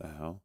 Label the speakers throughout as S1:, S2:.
S1: The hell?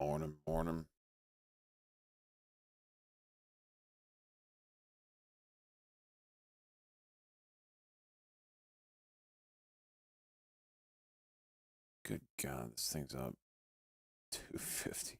S1: Morning, morning. Good God, this thing's up 250.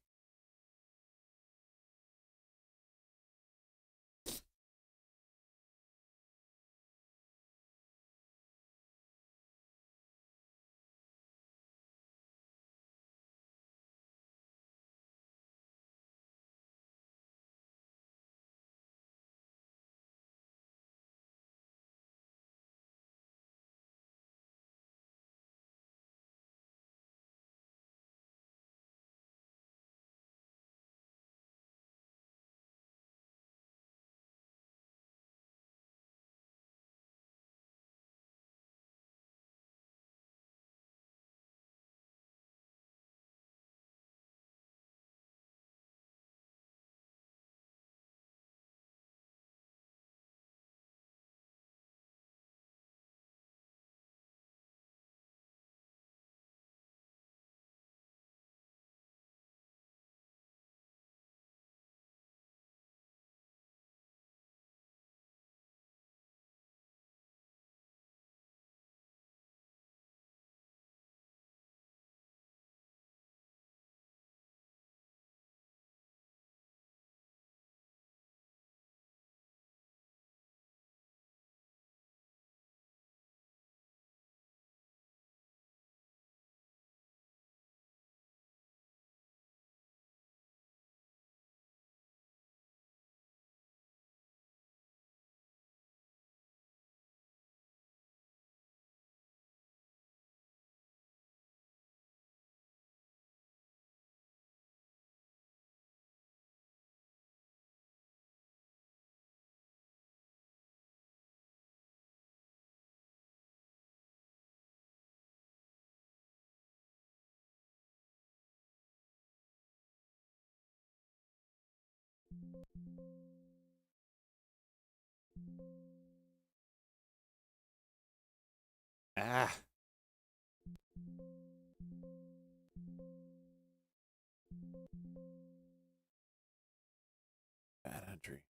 S1: Ah, bad entry.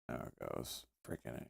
S1: There it goes. Freaking A.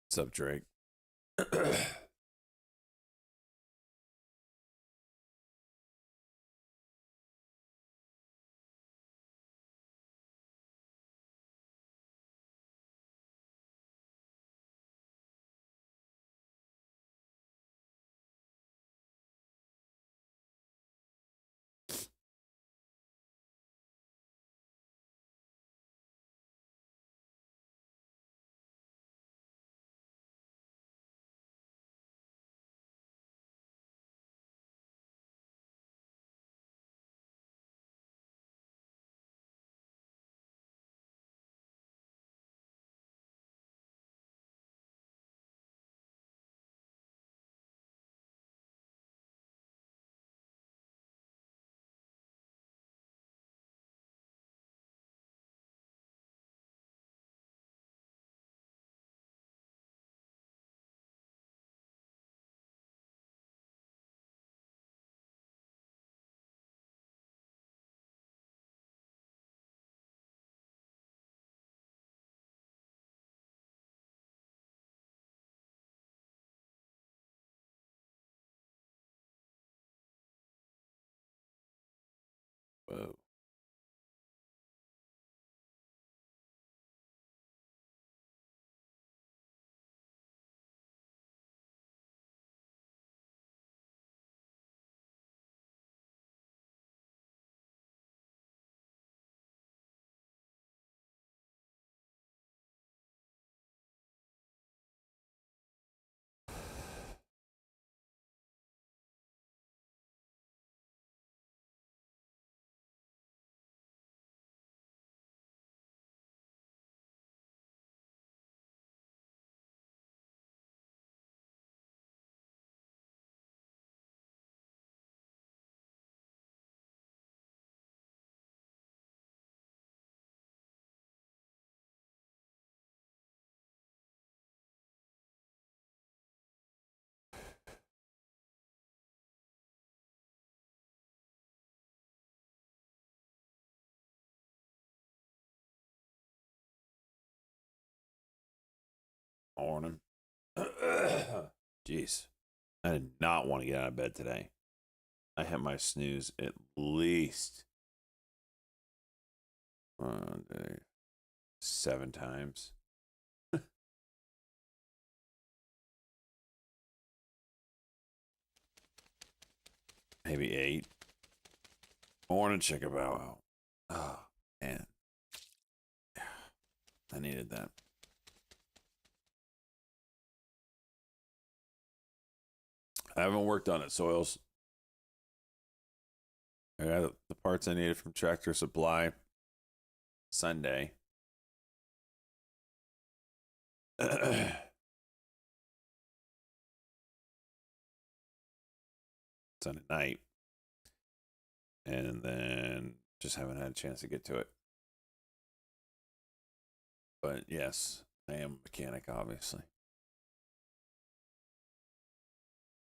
S1: What's up, Drake? Whoa. Morning. Jeez. I did not want to get out of bed today. I hit my snooze at least 7 times. Maybe 8. Morning, chicken bow wow. Oh, man. I needed that. I haven't worked on it, Soils. I got the parts I needed from Tractor Supply Sunday. Sunday night. And then just haven't had a chance to get to it. But yes, I am a mechanic, obviously.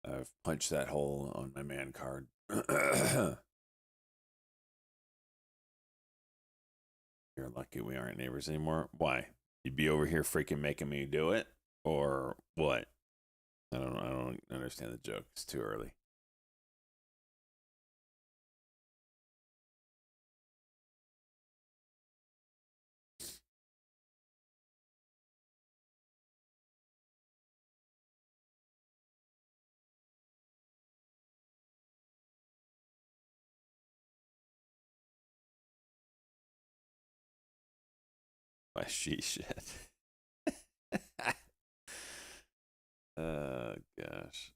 S1: I've punched that hole on my man card. You're lucky we aren't neighbors anymore. Why? You'd be over here freaking making me do it? Or what? I don't understand the joke. It's too early. My she shit. Oh gosh.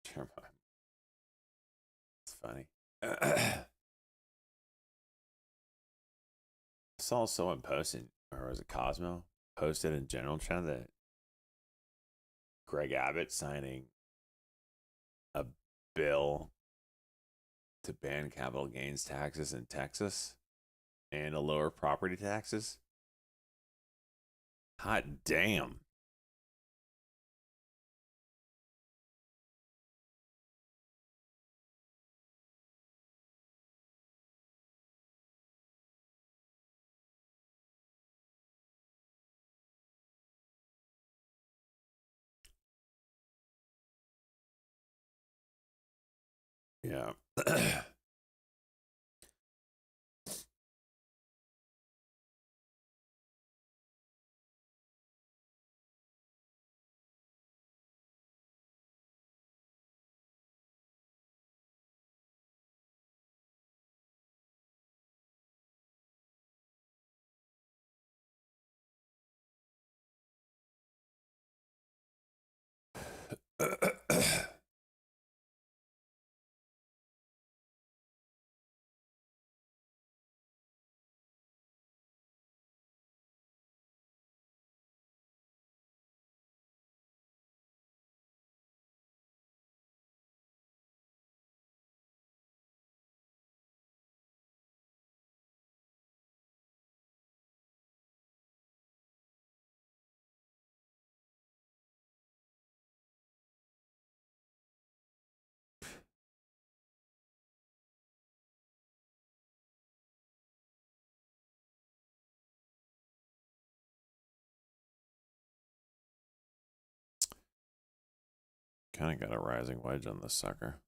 S1: Never mind. It's funny. I saw someone posting, or was it Cosmo? Posted in general chat that Greg Abbott signing a bill to ban capital gains taxes in Texas and to lower property taxes. Hot damn. Yeah. Kind of got a rising wedge on this sucker.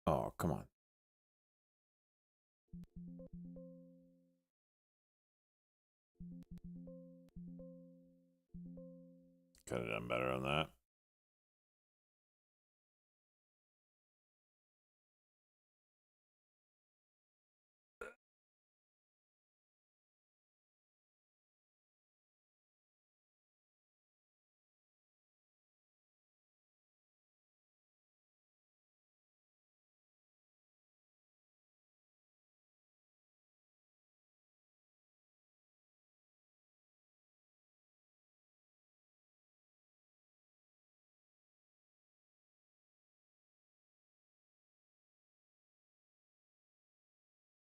S1: Oh, come on. Could have done better on that.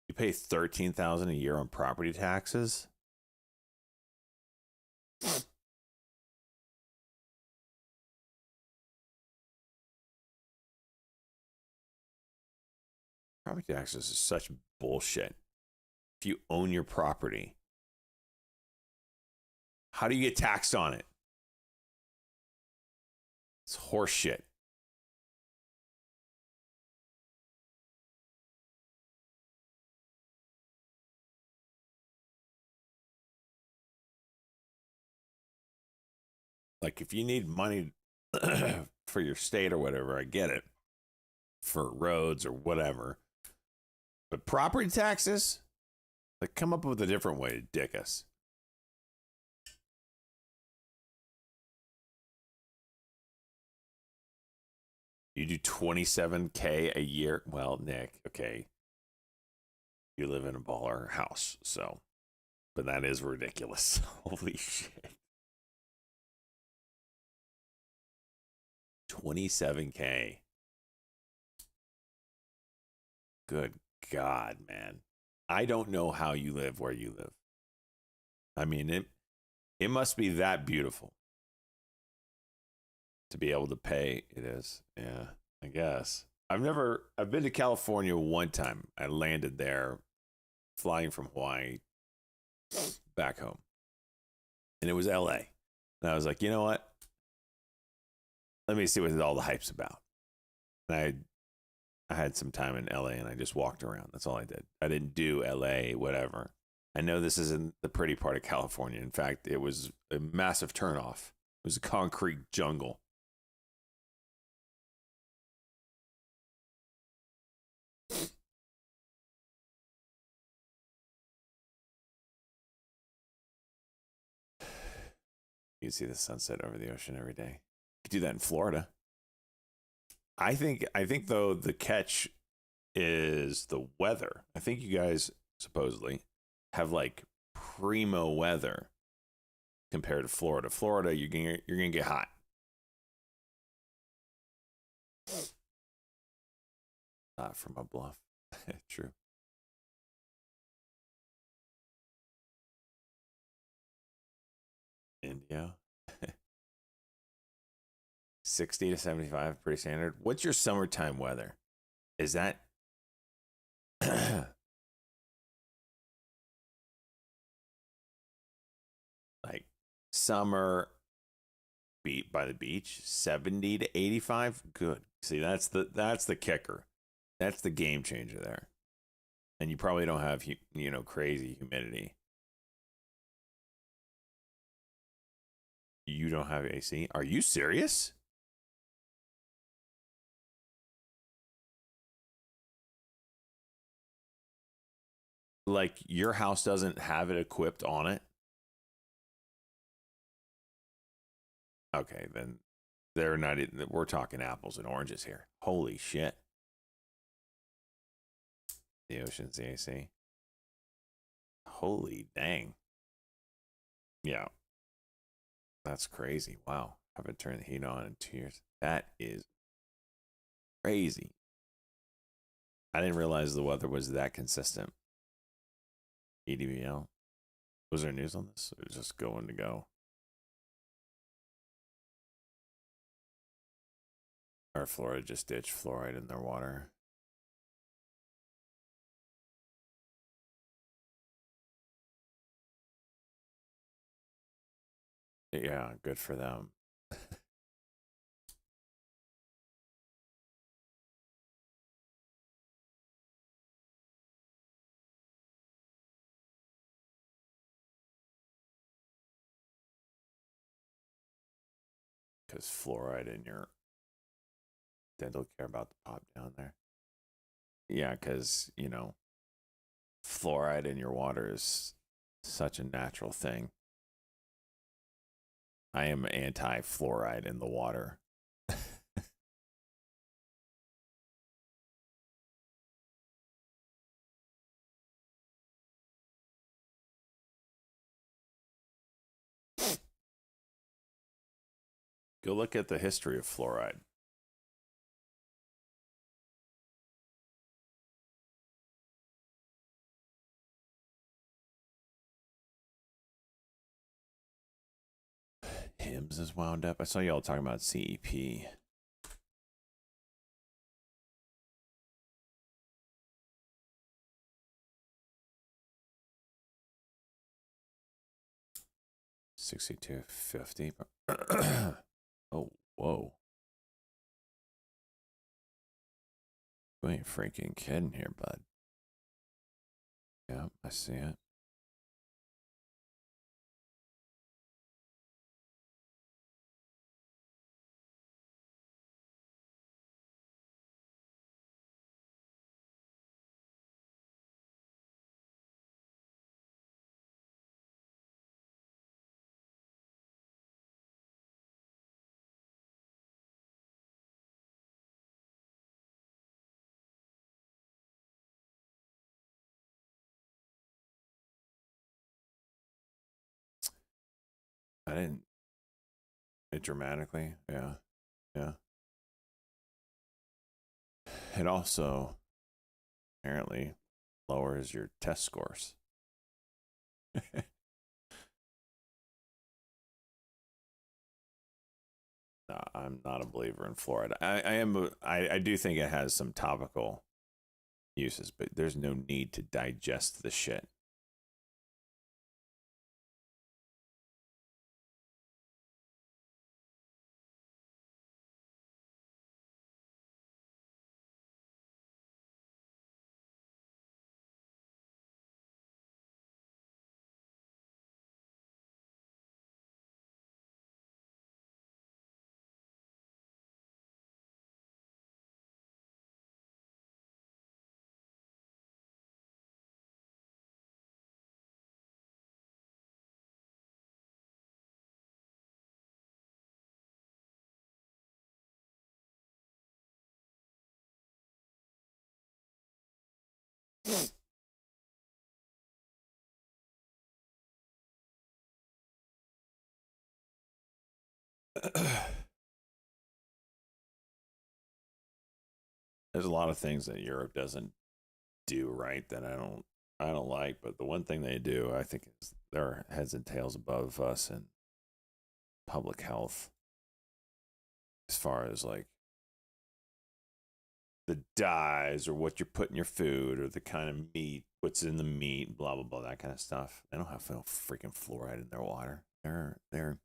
S1: You pay $13,000 a year on property taxes. Property taxes is such bullshit. If you own your property, how do you get taxed on it? It's horseshit. Like, if you need money for your state or whatever, I get it. For roads or whatever. But property taxes, like, come up with a different way to dick us. You do $27K a year. Well, Nick, okay. You live in a baller house, so. But that is ridiculous. Holy shit. 27K. Good God, man. I don't know how you live where you live. I mean, it must be that beautiful to be able to pay. It is. Yeah, I guess. I've been to California one time. I landed there flying from Hawaii back home. And it was LA. And I was like, you know what? Let me see what all the hype's about. And I had some time in LA and I just walked around. That's all I did. I didn't do LA, whatever. I know this isn't the pretty part of California. In fact, it was a massive turnoff. It was a concrete jungle. You see the sunset over the ocean every day. You could do that in Florida. I think though the catch is the weather. I think you guys supposedly have like primo weather compared to Florida. Florida, you're gonna get hot. Not from a bluff. True. India. 60 to 75, pretty standard. What's your summertime weather? Is that like summer beat by the beach, 70 to 85? Good. See, that's the kicker. That's the game changer there. And you probably don't have crazy humidity. You don't have AC? Are you serious? Like your house doesn't have it equipped on it? Okay, then they're not. We're talking apples and oranges here. Holy shit! The ocean's the AC. Holy dang! Yeah, that's crazy. Wow, I haven't turned the heat on in 2 years. That is crazy. I didn't realize the weather was that consistent. EDBL. Was there news on this? It was just going to go. Or Florida just ditched fluoride in their water. Yeah, good for them. Because fluoride in your dental care about to pop down there. Yeah, because, fluoride in your water is such a natural thing. I am anti fluoride in the water. Go look at the history of fluoride. Hims is wound up. I saw y'all talking about CEP. $62.50. Oh, whoa. You ain't freaking kidding here, bud. Yep, I see it. I didn't. It dramatically. Yeah. Yeah. It also apparently lowers your test scores. No, I'm not a believer in fluoride. I do think it has some topical uses, but there's no need to digest the shit. There's a lot of things that Europe doesn't do right that I don't like, but the one thing they do, I think, is they're heads and tails above us in public health, as far as like the dyes or what you're putting in your food or the kind of meat, what's in the meat, blah blah blah, that kind of stuff. They don't have no freaking fluoride in their water. They're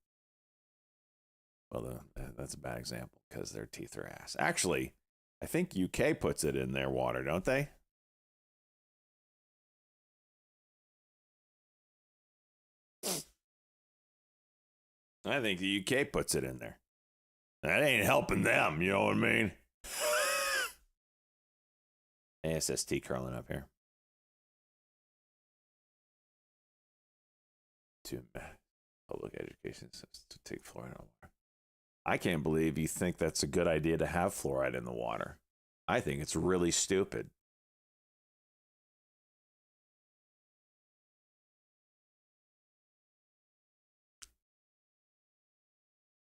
S1: well, that's a bad example because their teeth are ass. Actually, I think UK puts it in their water, don't they? I think the UK puts it in there. That ain't helping them, you know what I mean? ASST curling up here. To public education systems to take fluoride out of water. I can't believe you think that's a good idea to have fluoride in the water. I think it's really stupid.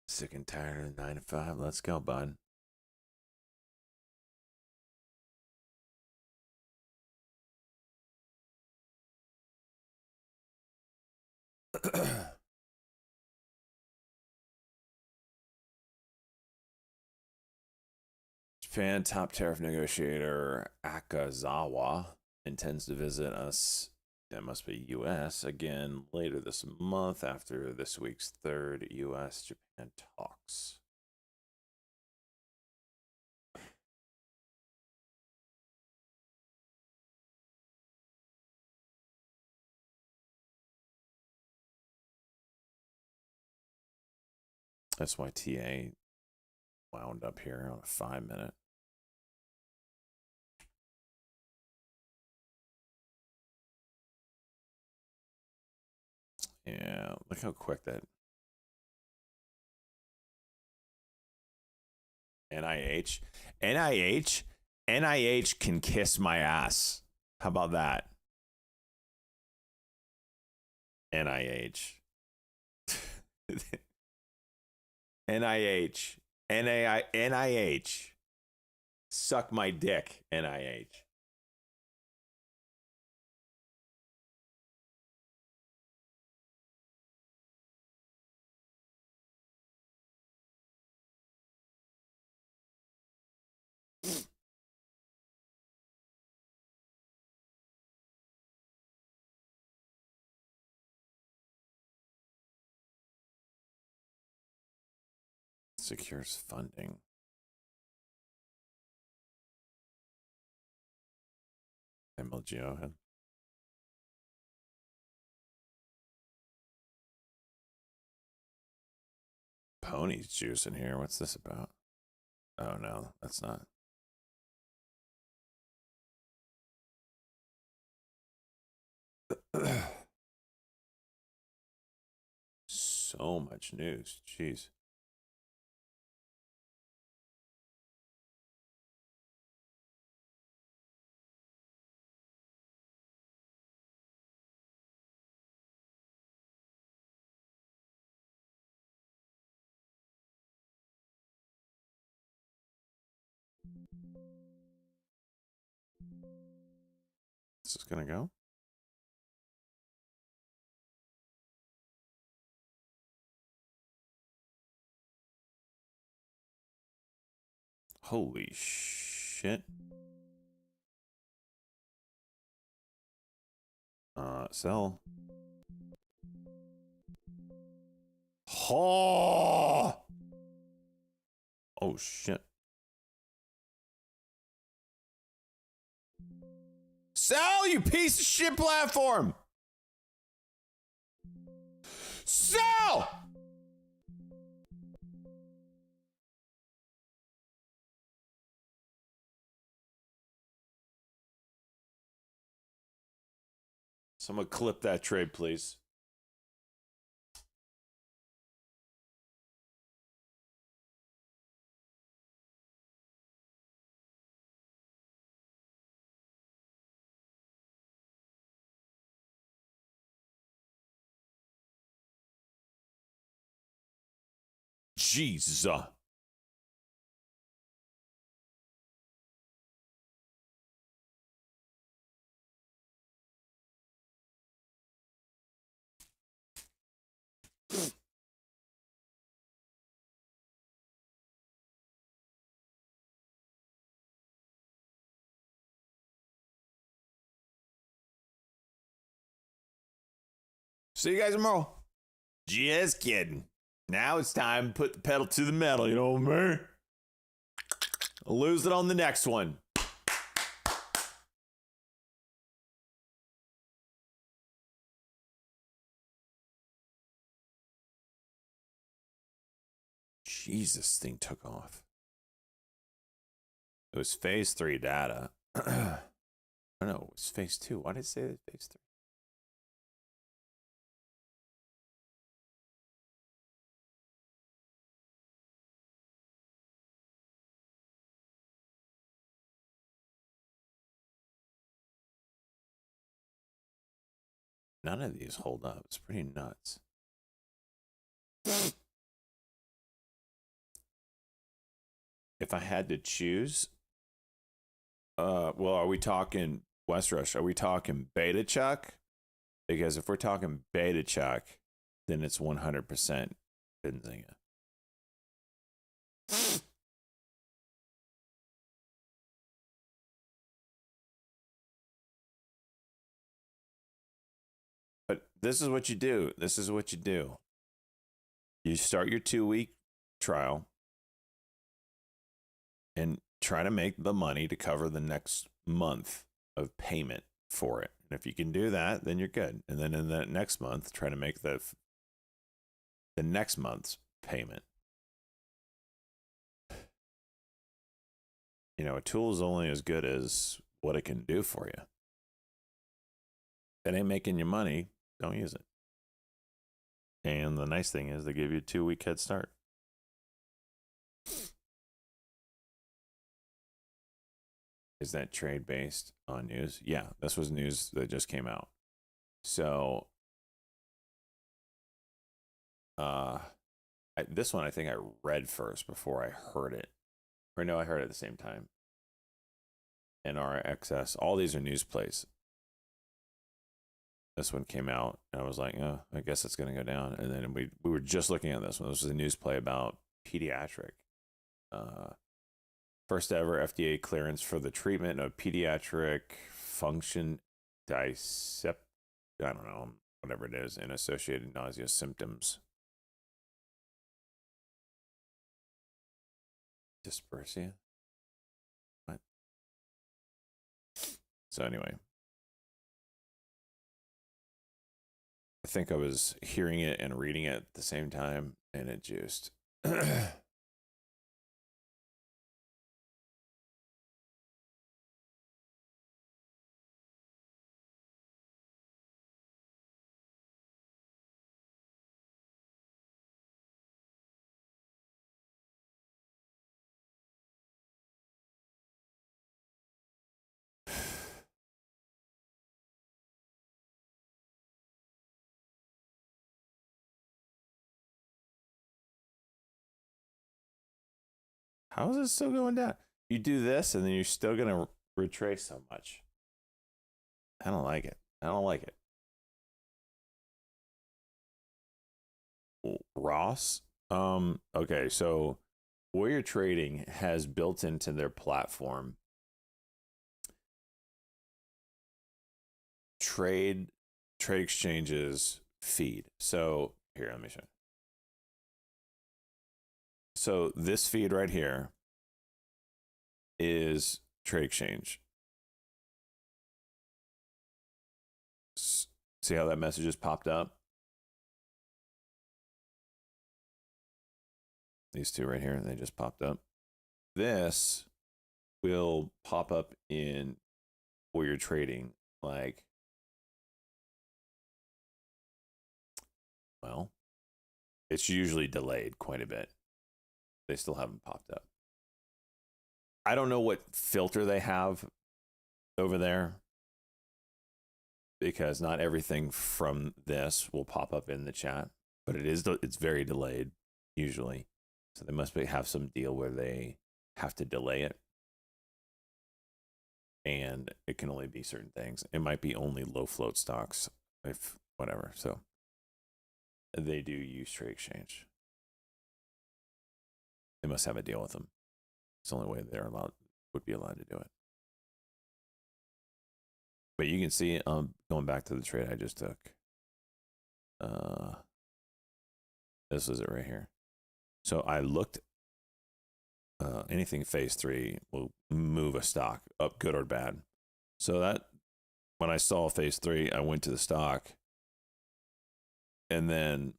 S1: Sick and tired of 9 to 5. Let's go, bud. Japan top tariff negotiator Akazawa intends to visit us. That must be U.S. again later this month after this week's third U.S. Japan talks. That's why TA wound up here on a 5-minute. Yeah, look how quick that NIH, NIH can kiss my ass. How about that? NIH. NIH. NIH. Suck my dick, NIH. Secures funding. MLGO. Pony's juice in here. What's this about? Oh no, that's not. So much news. Jeez. This is gonna go. Holy shit. Sell. Oh, oh shit. Sell, you piece of shit platform. Sell. Someone clip that trade, please. Jesus. See you guys tomorrow. Just kidding. Now it's time to put the pedal to the metal, you know what I mean? I'll lose it on the next one. Jesus, this thing took off. It was phase 3 data. I don't know, it was phase 2. Why did it say that phase 3? None of these hold up. It's pretty nuts. If I had to choose, well, are we talking West Rush? Are we talking Beta Chuck? Because if we're talking Beta Chuck, then it's 100% Benzinga. But this is what you do. This is what you do. You start your 2-week trial and try to make the money to cover the next month of payment for it. And if you can do that, then you're good. And then in that next month, try to make the next month's payment. You know, a tool is only as good as what it can do for you. If it ain't making you money, don't use it. And the nice thing is they give you a 2-week head start. Is that trade based on news? Yeah, this was news that just came out. So, this one I think I read first before I heard it. Or no, I heard it at the same time. NRXS, all these are news plays. This one came out, and I was like, oh, I guess it's going to go down. And then we were just looking at this one. This was a news play about pediatric. First ever FDA clearance for the treatment of pediatric function I don't know, whatever it is, and associated nausea symptoms. Dysprasia? What? So anyway, I think I was hearing it and reading it at the same time, and it juiced. How is it still going down? You do this, and then you're still going to retrace so much. I don't like it. I don't like it. Ross? Okay, so Warrior Trading has built into their platform trade exchanges feed. So here, let me show you. So this feed right here is trade exchange. See how that message just popped up? These two right here, they just popped up. This will pop up in Warrior Trading like, well, it's usually delayed quite a bit. They still haven't popped up. I don't know what filter they have over there because not everything from this will pop up in the chat, but it's very delayed usually. So they must have some deal where they have to delay it. And it can only be certain things. It might be only low float stocks, if whatever. So they do use trade exchange. They must have a deal with them. It's the only way would be allowed to do it. But you can see, going back to the trade I just took. This is it right here. So I looked. Anything phase 3 will move a stock up, good or bad. So that when I saw phase 3, I went to the stock, and then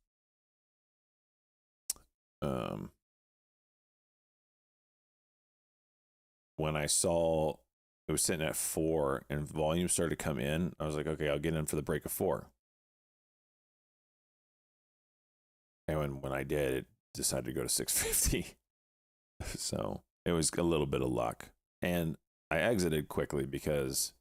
S1: when I saw it was sitting at 4 and volume started to come in, I was like, okay, I'll get in for the break of 4. And when I did, it decided to go to 650. So it was a little bit of luck. And I exited quickly because,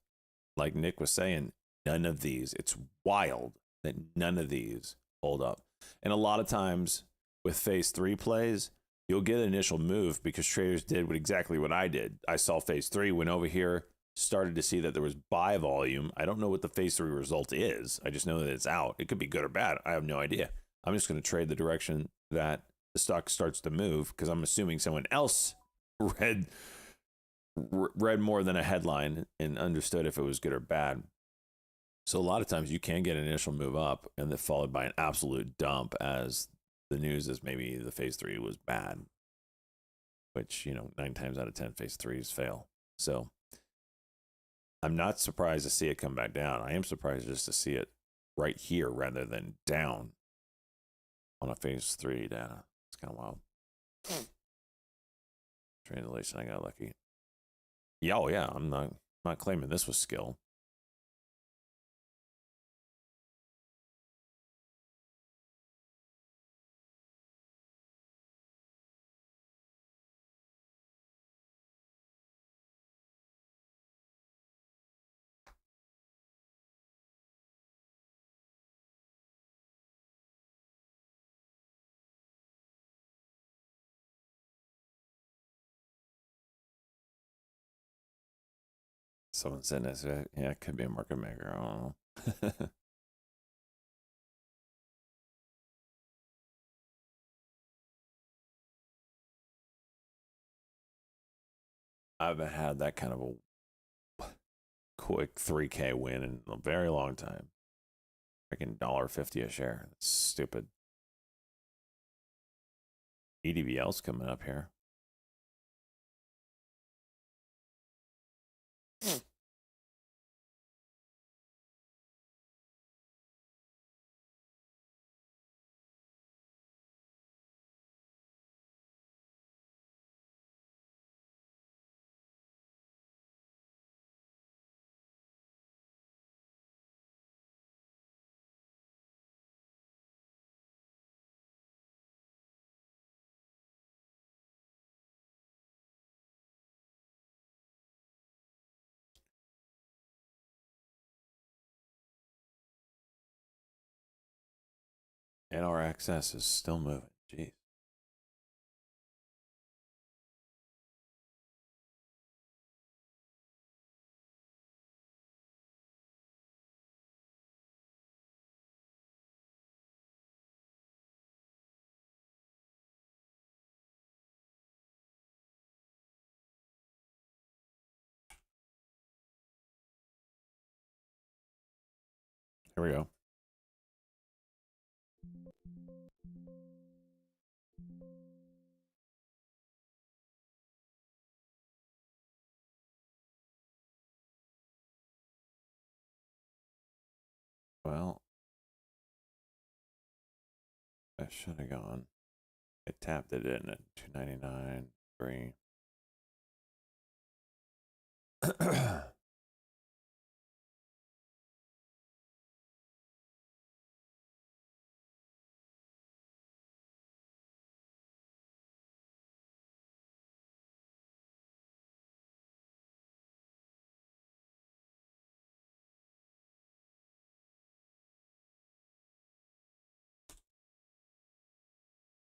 S1: like Nick was saying, none of these, it's wild that none of these hold up. And a lot of times with phase 3 plays, you'll get an initial move because traders did exactly what I did. I saw phase 3, went over here, started to see that there was buy volume. I don't know what the phase 3 result is. I just know that it's out. It could be good or bad. I have no idea. I'm just going to trade the direction that the stock starts to move because I'm assuming someone else read more than a headline and understood if it was good or bad. So a lot of times you can get an initial move up and then followed by an absolute dump as the news is maybe the phase 3 was bad, which, 9 times out of 10 phase 3s fail. So I'm not surprised to see it come back down. I am surprised just to see it right here rather than down on a phase 3 data. It's kind of wild. Translation, I got lucky. Yeah, oh yeah, I'm not claiming this was skill. Someone said this. Yeah, it could be a market maker. I don't know. I haven't had that kind of a quick 3K win in a very long time. Freaking $1.50 a share. That's stupid. EDBL's coming up here. NRXS is still moving. Jeez. Here we go. Well, I should have gone. I tapped it in at 299, 3.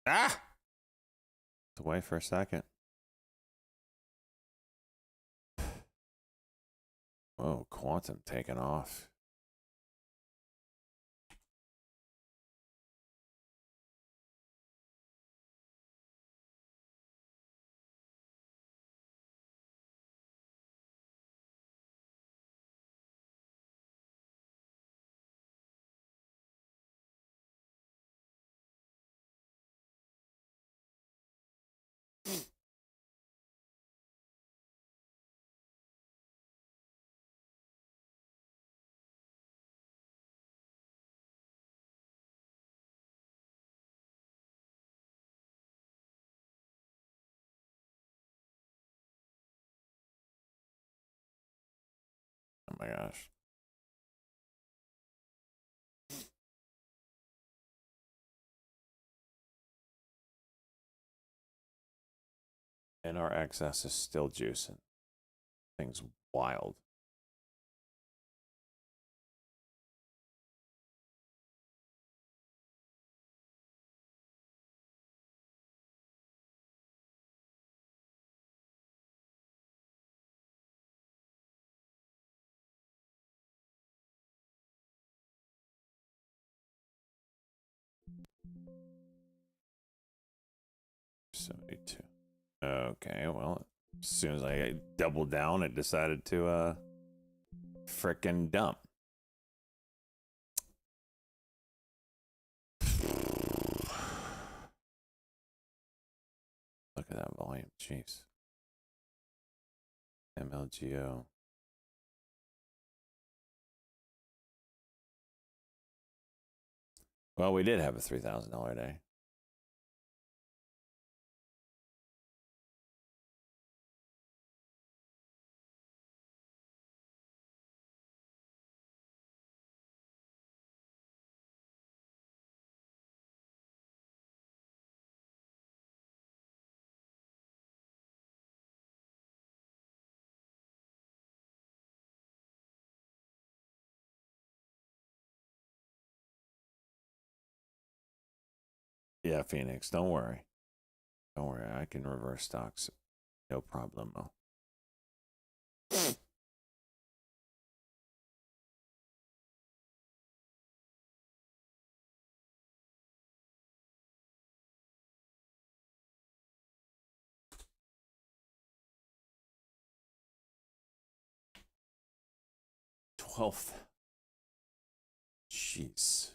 S1: Ah! It's away for a second. Oh, quantum taking off. Oh my gosh. And our excess is still juicing. Thing's wild. $72. Okay, well, as soon as I doubled down, it decided to frickin' dump. Look at that volume, jeez. MLGO. Well, we did have a $3,000 day. Yeah, Phoenix, don't worry. Don't worry, I can reverse stocks. No problemo. $12. Jeez.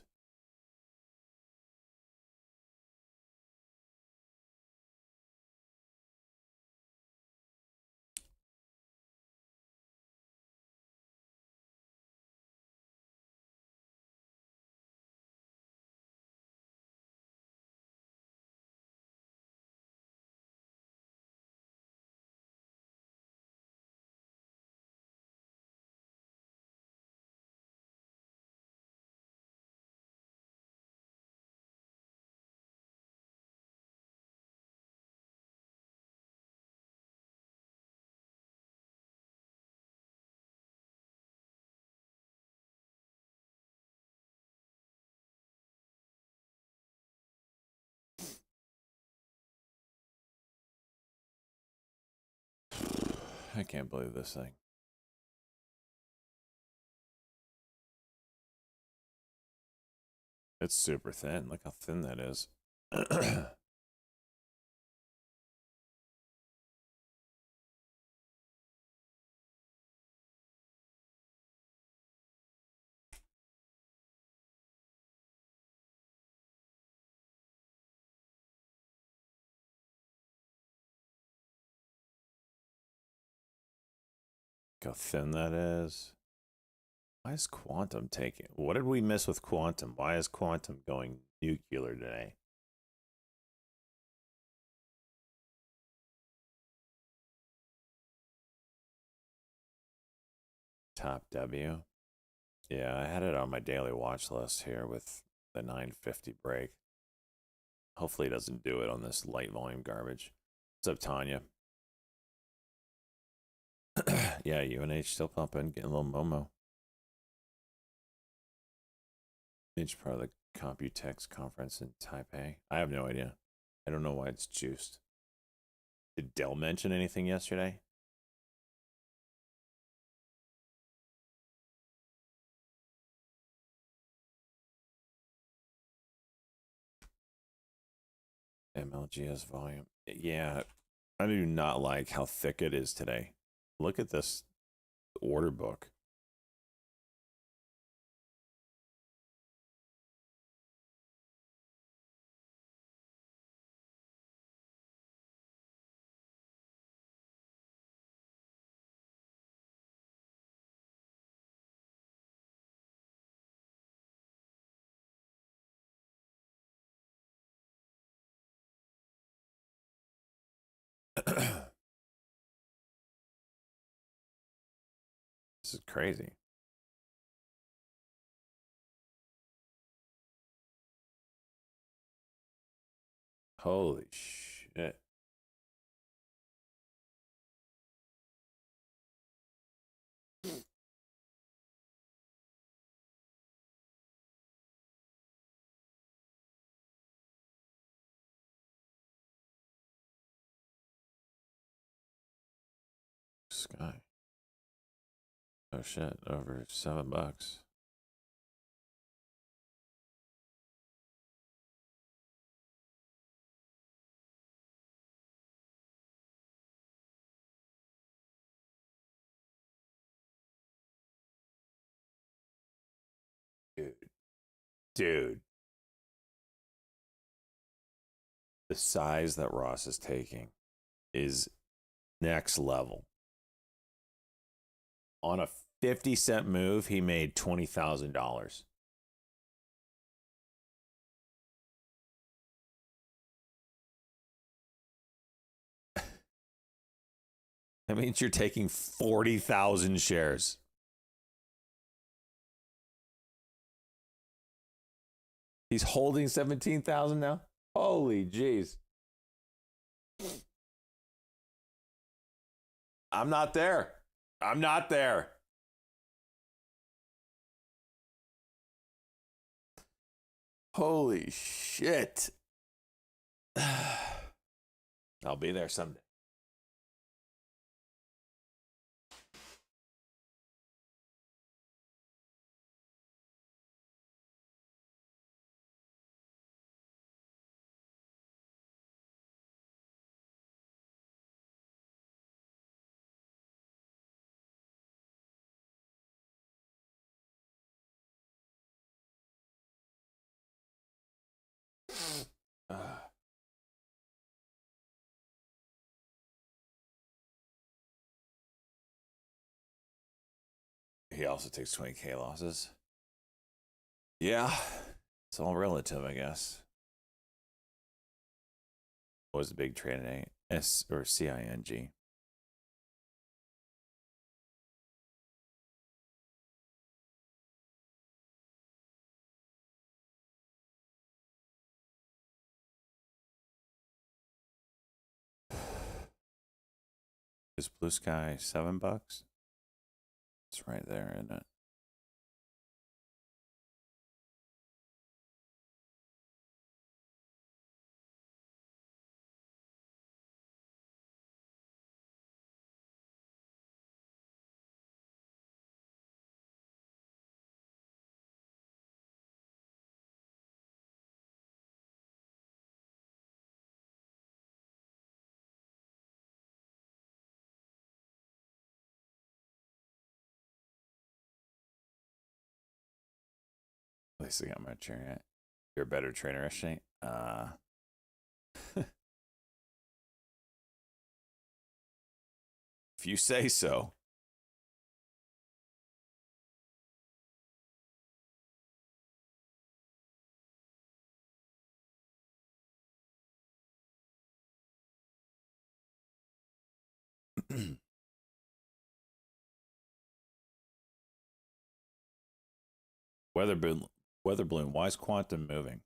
S1: I can't believe this thing. It's super thin. Look how thin that is. How thin that is. Why is quantum taking? What did we miss with quantum? Why is quantum going nuclear today? Top W. Yeah, I had it on my daily watch list here with the 950 break. Hopefully, it doesn't do it on this light volume garbage. What's up, Tanya? Yeah, UNH still pumping, getting a little Momo. It's part of the Computex conference in Taipei. I have no idea. I don't know why it's juiced. Did Dell mention anything yesterday? MLGS volume. Yeah, I do not like how thick it is today. Look at this order book. This is crazy. Holy shit. Sky. Oh shit, over $7. Dude. Dude. The size that Ross is taking is next level. On a 50-cent move, he made $20,000. That means you're taking 40,000 shares. He's holding 17,000 now? Holy jeez. I'm not there. I'm not there. Holy shit. I'll be there someday. He also takes 20K losses. Yeah, it's all relative, I guess. What was the big trade today? S or CING? Is Blue Sky $7? It's right there, isn't it? At least I got my chair yet. You're a better trainer, actually. If you say so.
S2: Weather balloon. Weather balloon. Why is quantum moving?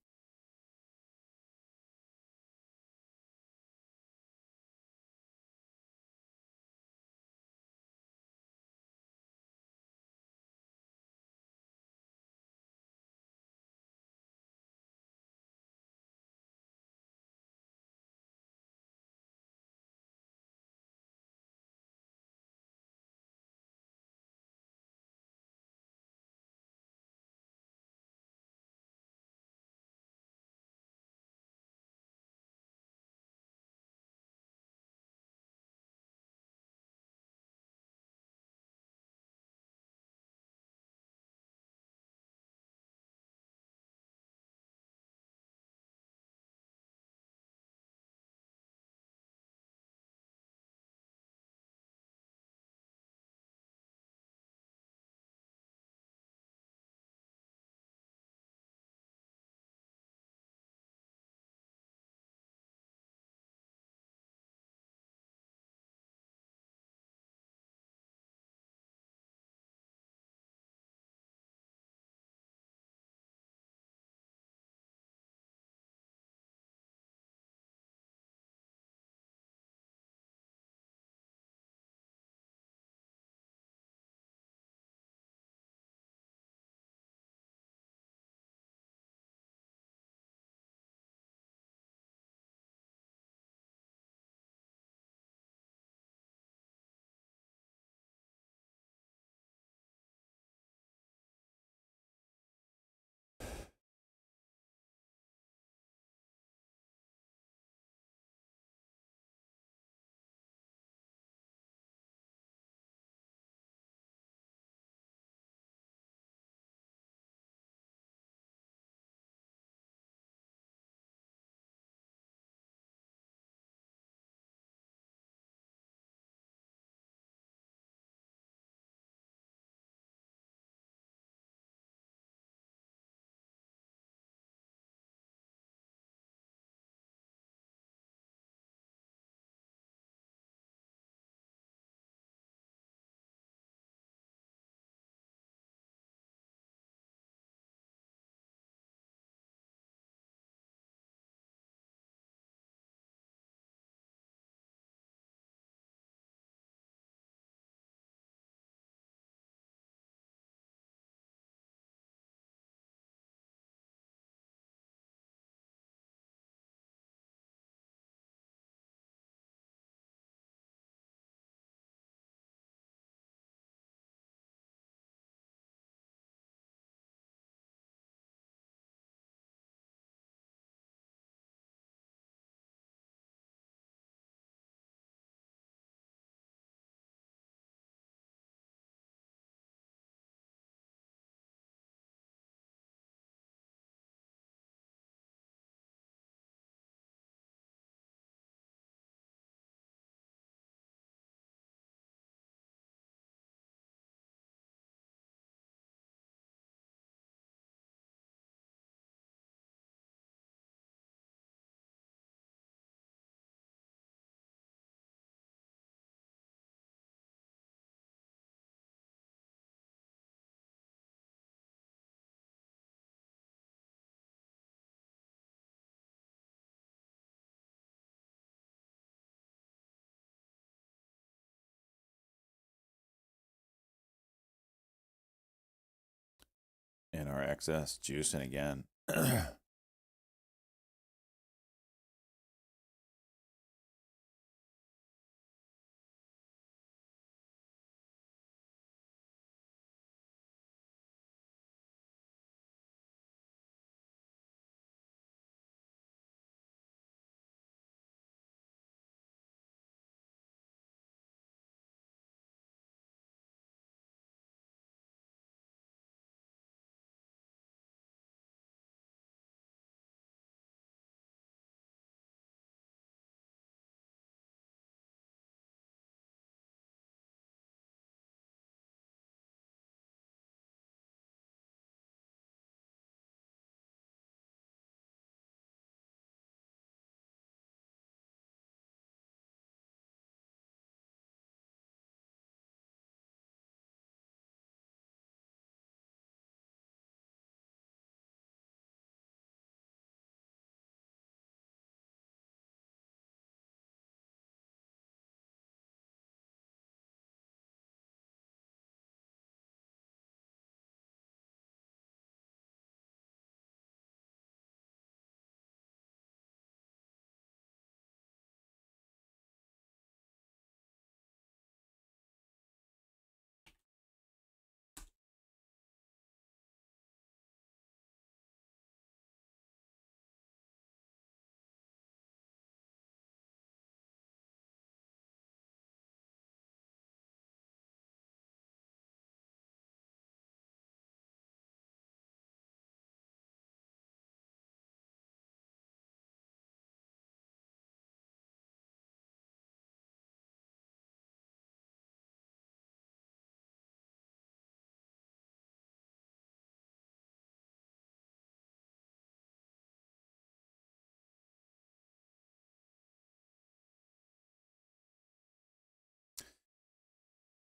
S2: And our excess juicing again.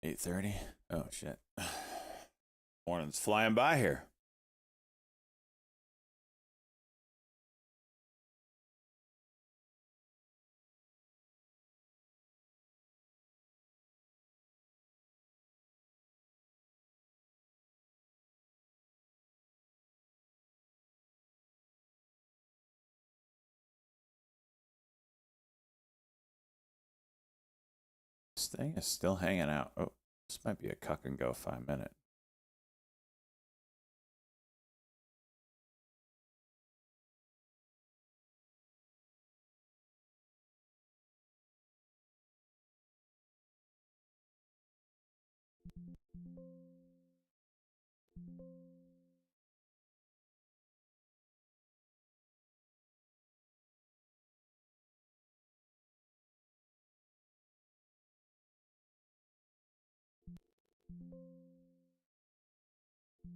S2: 8:30. Oh shit. Morning's flying by here. This thing is still hanging out. Oh, this might be a cuck and go 5 minute.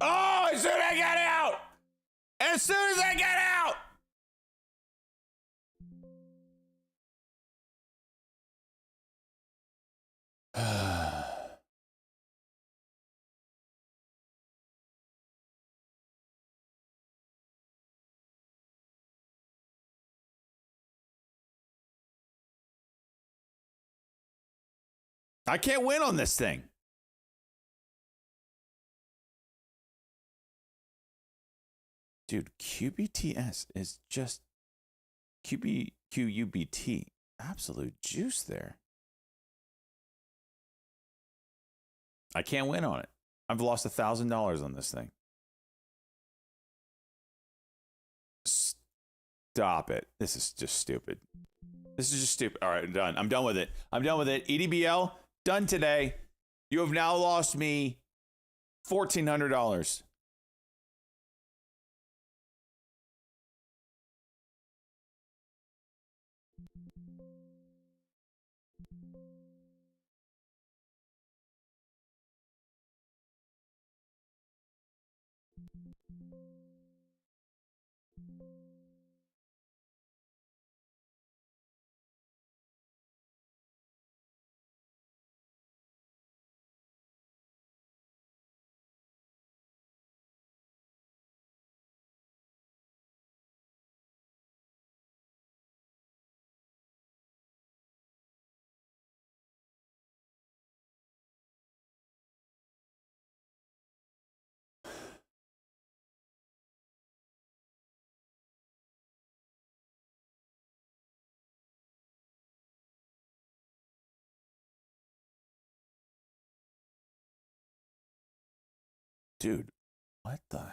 S2: Oh, as soon as I get out! As soon as I get out! I can't win on this thing. Dude, QBTS is just QUBT. Absolute juice there. I can't win on it. I've lost $1,000 on this thing. Stop it. This is just stupid. This is just stupid. All right, I'm done. I'm done with it. I'm done with it. EDBL, done today. You have now lost me $1,400. Dude, what the?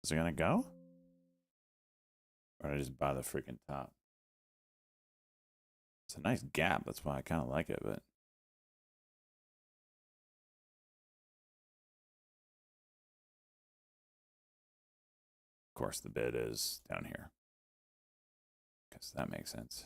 S2: Is it gonna go? Or did I just buy the freaking top? It's a nice gap. That's why I kind of like it, but. Of course, the bid is down here. Because that makes sense.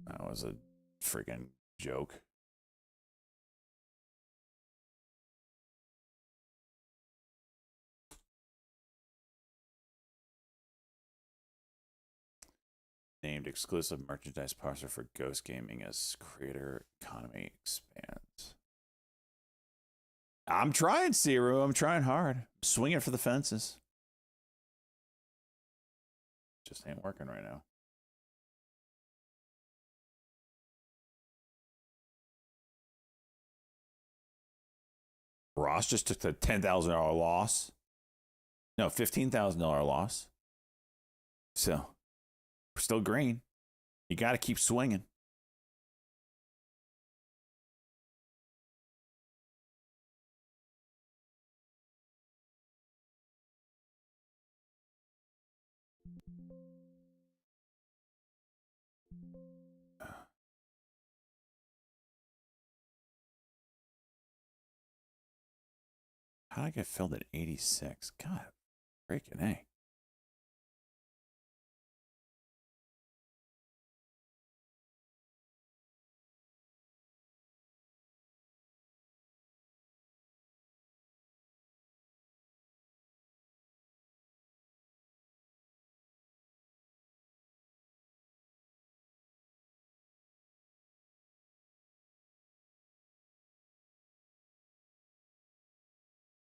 S2: That was a freaking joke. named exclusive merchandise parser for Ghost Gaming as creator economy expands. I'm trying, Siru. I'm trying hard. I'm swinging for the fences. Just ain't working right now. Ross just took the $10,000 loss. No, $15,000 loss. So we're still green. You got to keep swinging. How did I get filled at 86? God, freaking A.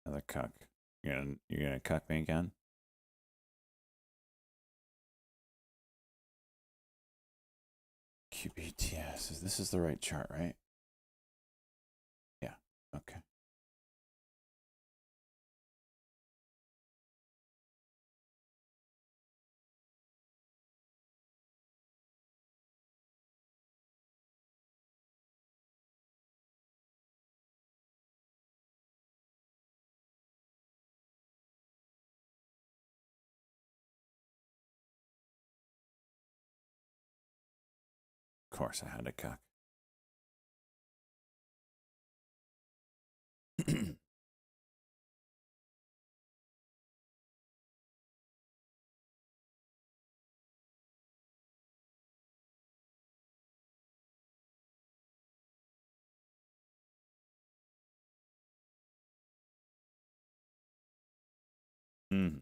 S2: Another cuck. You're gonna cuck me again? QBTS. This is the right chart, right? Yeah. Okay. Of course, I had to cuck. Mm.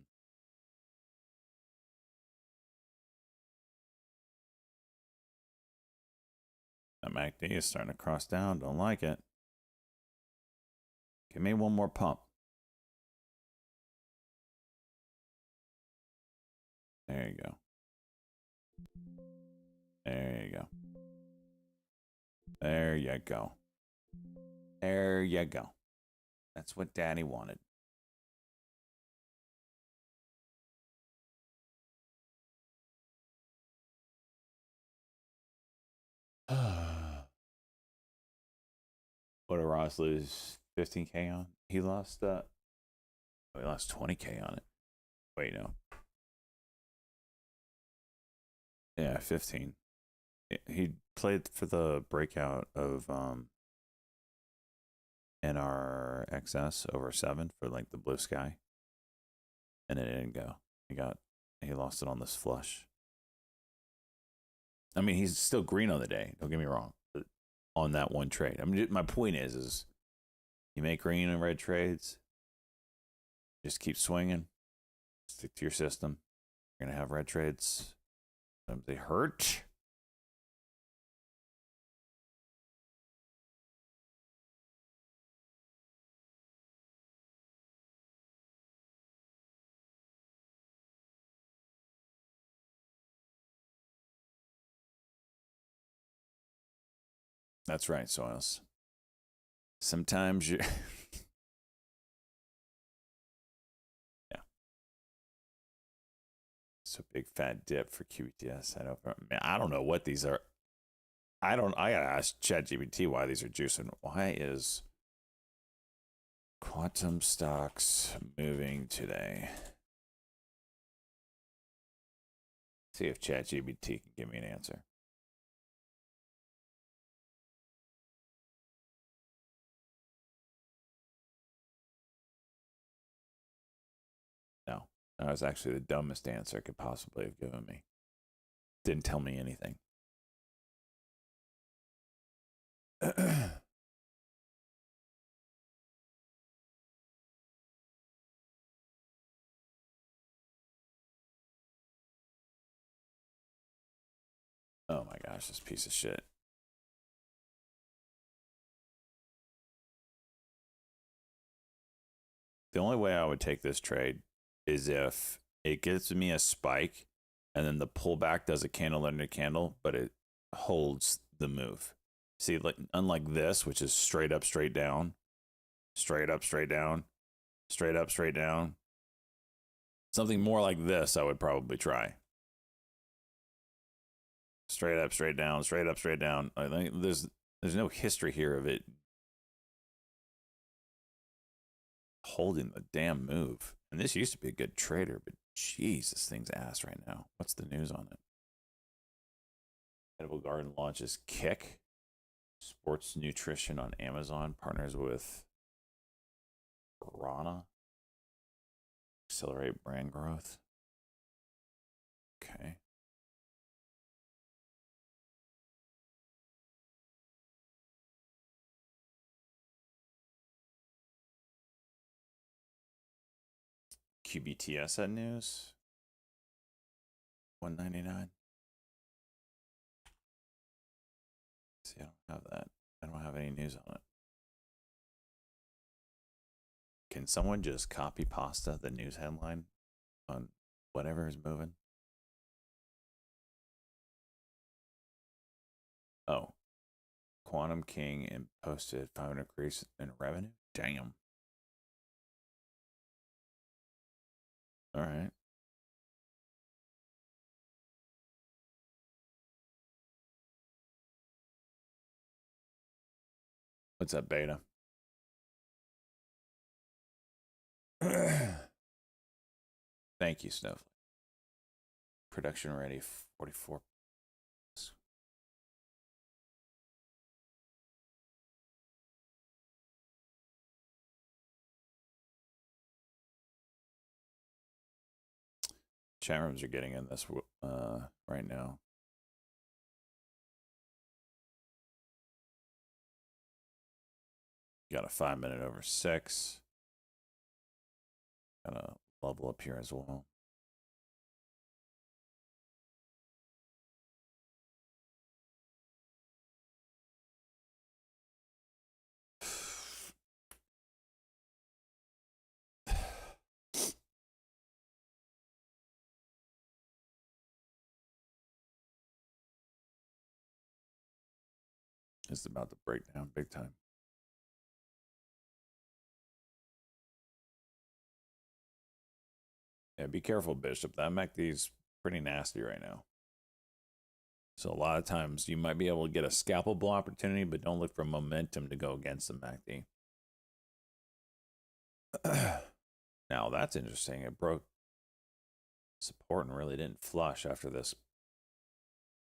S2: That MACD is starting to cross down. Don't like it. Give me one more pump. There you go. There you go. There you go. There you go. That's what Daddy wanted. What did Ross lose 15K on? He lost he lost 20K on it. Wait, no. Yeah, 15. He played for the breakout of NRXS over 7 for like the blue sky. And it didn't go. He lost it on this flush. I mean, he's still green on the day. Don't get me wrong. But on that one trade. I mean, my point is you make green and red trades. Just keep swinging. Stick to your system. You're gonna have red trades. They hurt. That's right, Soils. Sometimes you yeah. It's a big fat dip for QTS. I don't know what these are. I gotta ask ChatGPT why these are juicing. Why is quantum stocks moving today? See if ChatGPT can give me an answer. No, that was actually the dumbest answer it could possibly have given me. Didn't tell me anything. gosh, this piece of shit. The only way I would take this trade is if it gives me a spike and then the pullback does a candle under candle, but it holds the move. See, like unlike this, which is straight up, straight down, straight up, straight down, straight up, straight down. Something more like this, I would probably try. Straight up, straight down, straight up, straight down. I think there's no history here of it holding the damn move. And this used to be a good trader, but jeez, this thing's ass right now. What's the news on it? Edible Garden launches Kick sports nutrition on Amazon, partners with Rana. Accelerate brand growth. Okay. QBT asset news. 199. See, I don't have that. I don't have any news on it. Can someone just copy pasta the news headline on whatever is moving? Oh. Quantum King and posted 500 increase in revenue? Damn. All right. What's up, beta? Thank you, Snowflake. Production ready, 44. Chat rooms are getting in this right now. Got a 5-minute over 6. Got a level up here as well. It's about to break down big time. Yeah, be careful, Bishop. That MACD's pretty nasty right now. So a lot of times you might be able to get a scalpable opportunity, but don't look for momentum to go against the MACD. Now that's interesting. It broke support and really didn't flush after this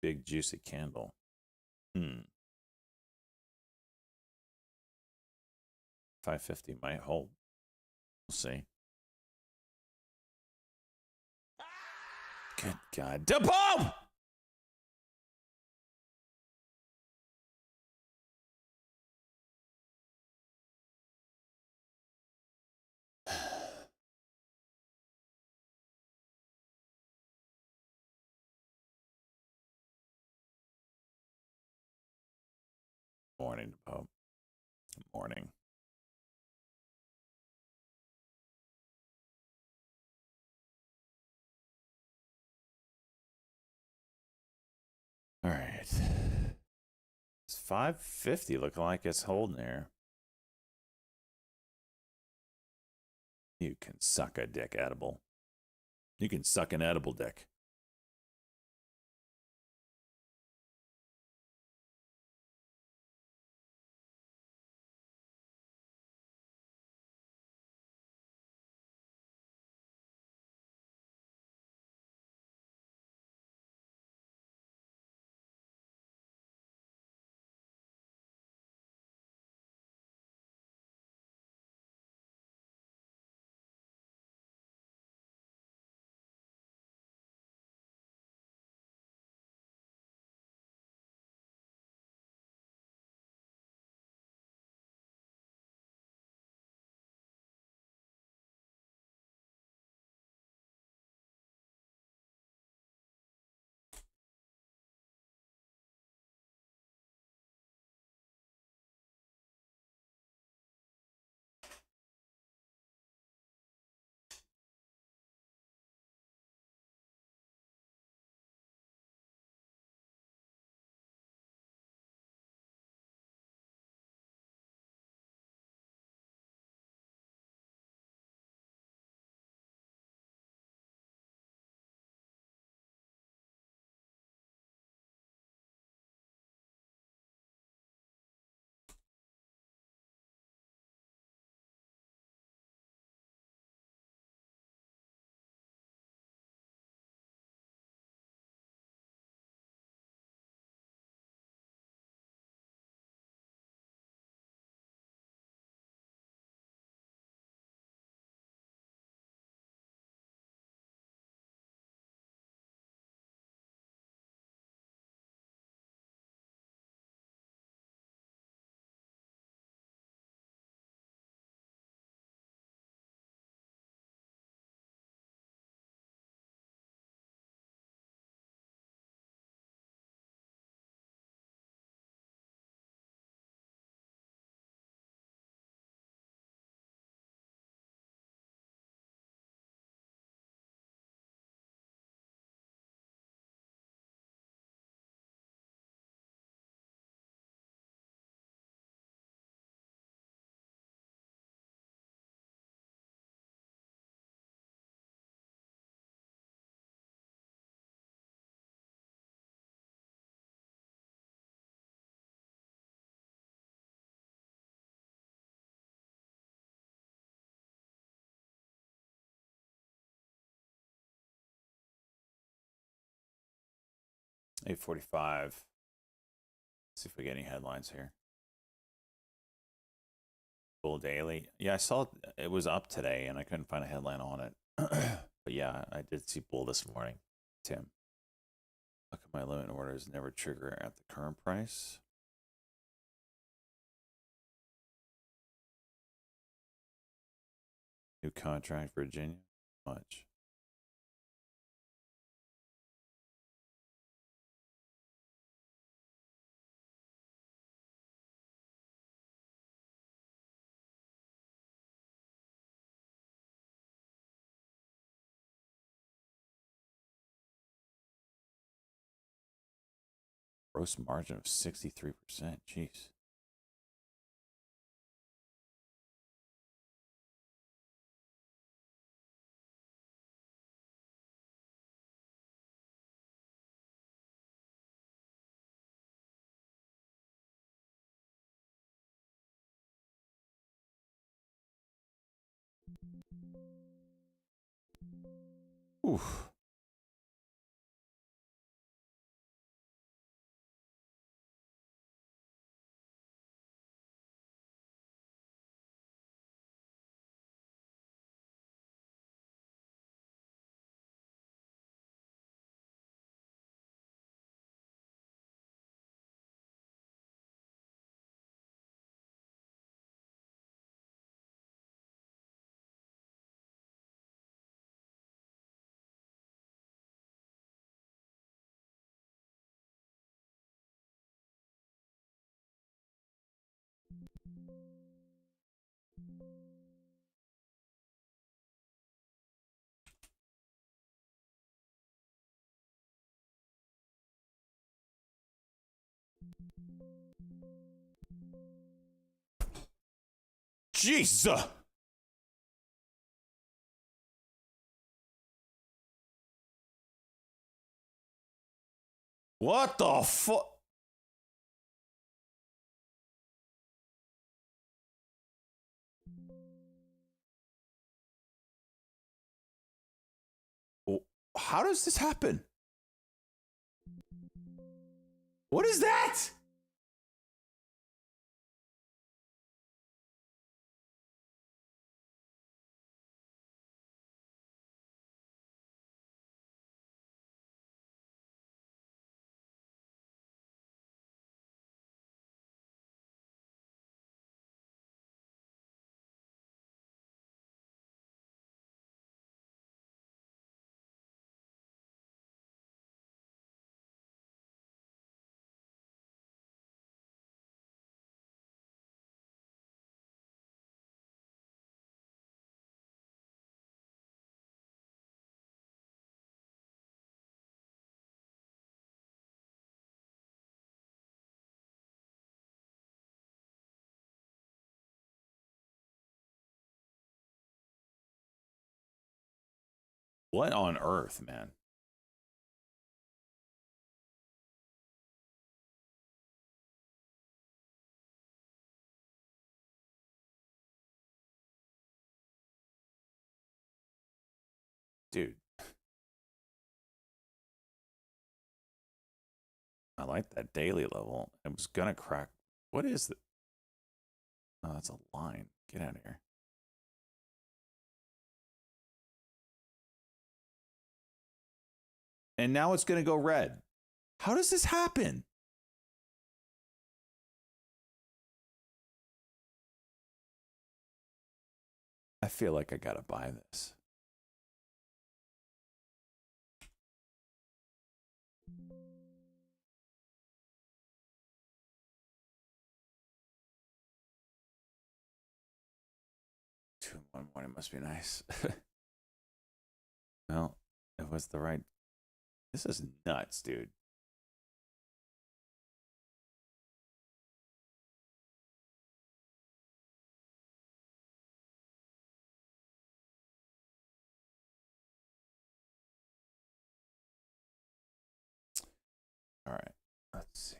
S2: big juicy candle. 550 might hold. We'll see. Good God. Da boom! Morning, Pope. Morning. All right. It's 550 looking like it's holding there. You can suck a dick edible. You can suck an edible dick. 8:45. See if we get any headlines here. Bull Daily. Yeah, I saw it was up today, and I couldn't find a headline on it. But yeah, I did see Bull this morning. Tim, look at my limit orders never trigger at the current price. New contract, Virginia. Much. Gross margin of 63%. Jeez. Oof. Jesus. What the fuck? How does this happen? What is that? What on earth, man? Dude. I like that daily level. It was gonna crack. What is that? Oh, that's a line. Get out of here. And now it's gonna go red. How does this happen? I feel like I gotta buy this. Two in one morning must be nice. Well, it was the right. This is nuts, dude. All right, let's see.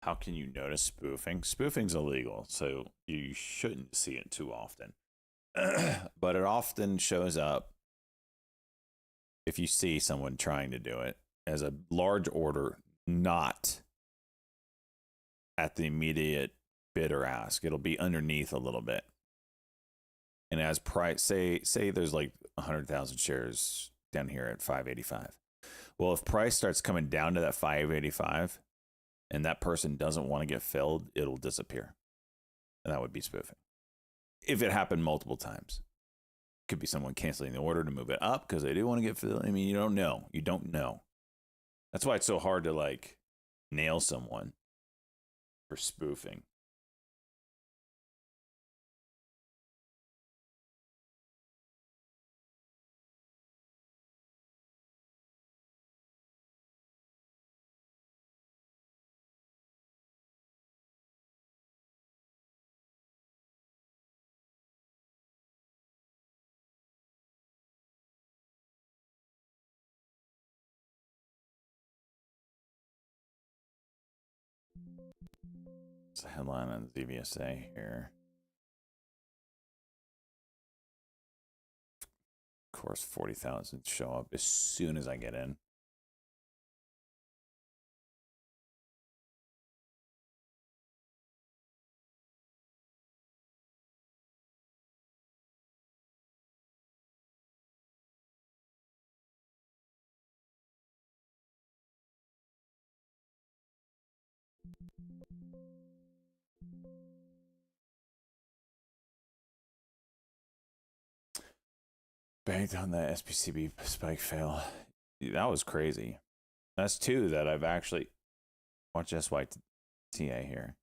S2: how can you notice spoofing? Spoofing's illegal, so you shouldn't see it too often. But it often shows up if you see someone trying to do it as a large order, not at the immediate bid or ask. It'll be underneath a little bit. And as price, say there's like 100,000 shares down here at 585. Well, if price starts coming down to that 585 and that person doesn't want to get filled, it'll disappear. And that would be spoofing. If it happened multiple times. Could be someone canceling the order to move it up because they do want to get filled. I mean, you don't know. You don't know. That's why it's so hard to like nail someone for spoofing. It's a headline on ZBSA here. Of course, 40,000 show up as soon as I get in. Banked on that SPCB spike fail. That was crazy. That's two that I've actually watched SYTA here.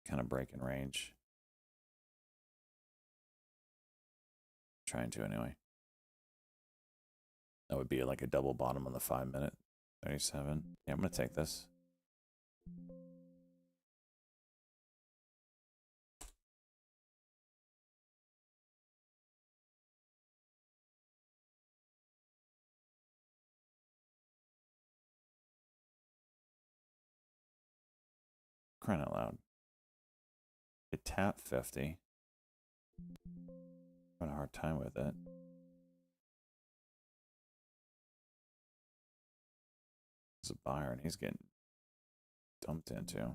S2: Kind of breaking range. Trying to anyway. That would be like a double bottom on the 5 minute. 37. Yeah, I'm going to take this. Crying out loud. It tapped 50. Had a hard time with it. He's a buyer and he's getting dumped into.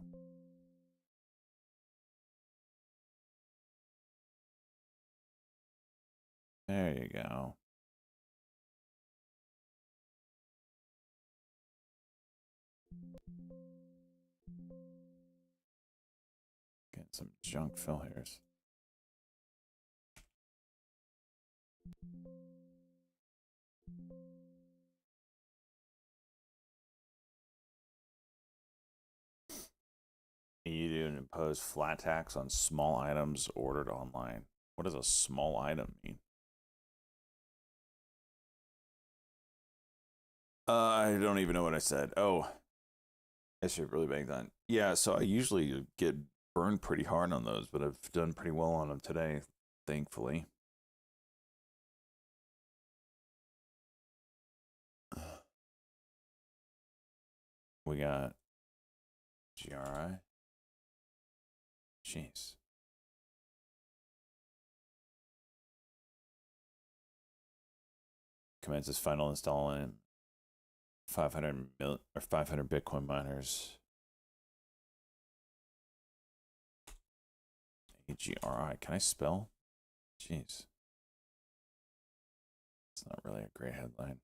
S2: There you go. Getting some junk fill hairs. EU to impose flat tax on small items ordered online. What does a small item mean? I don't even know what I said. Oh, I should really bank on. Yeah, so I usually get burned pretty hard on those, but I've done pretty well on them today, thankfully. We got GRI. Jeez. Commences final install in 500 Bitcoin miners. AGRI. Can I spell? Jeez. It's not really a great headline.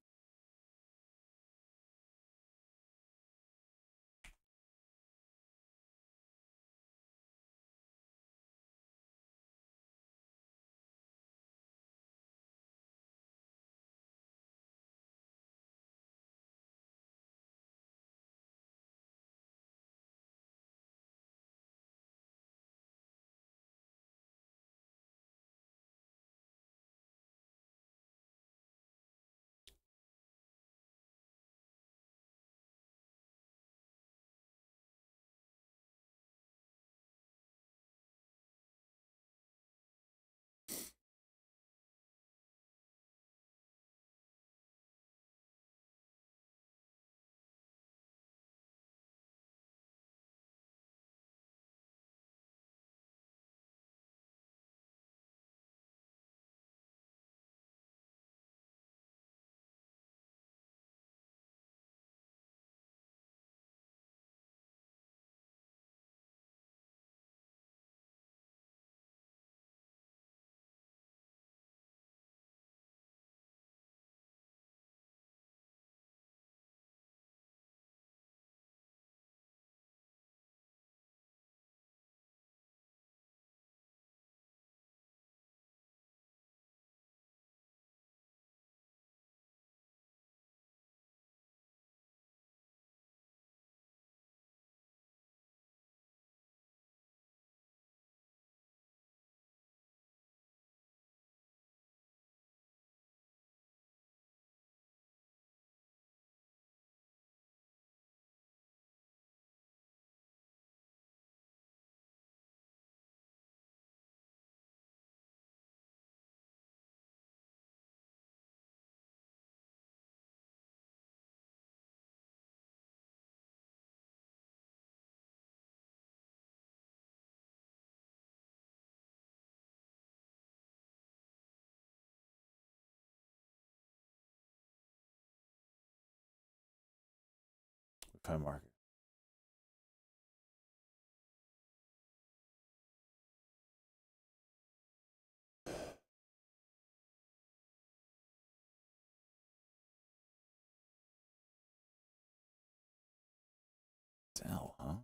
S2: Time market. L, huh?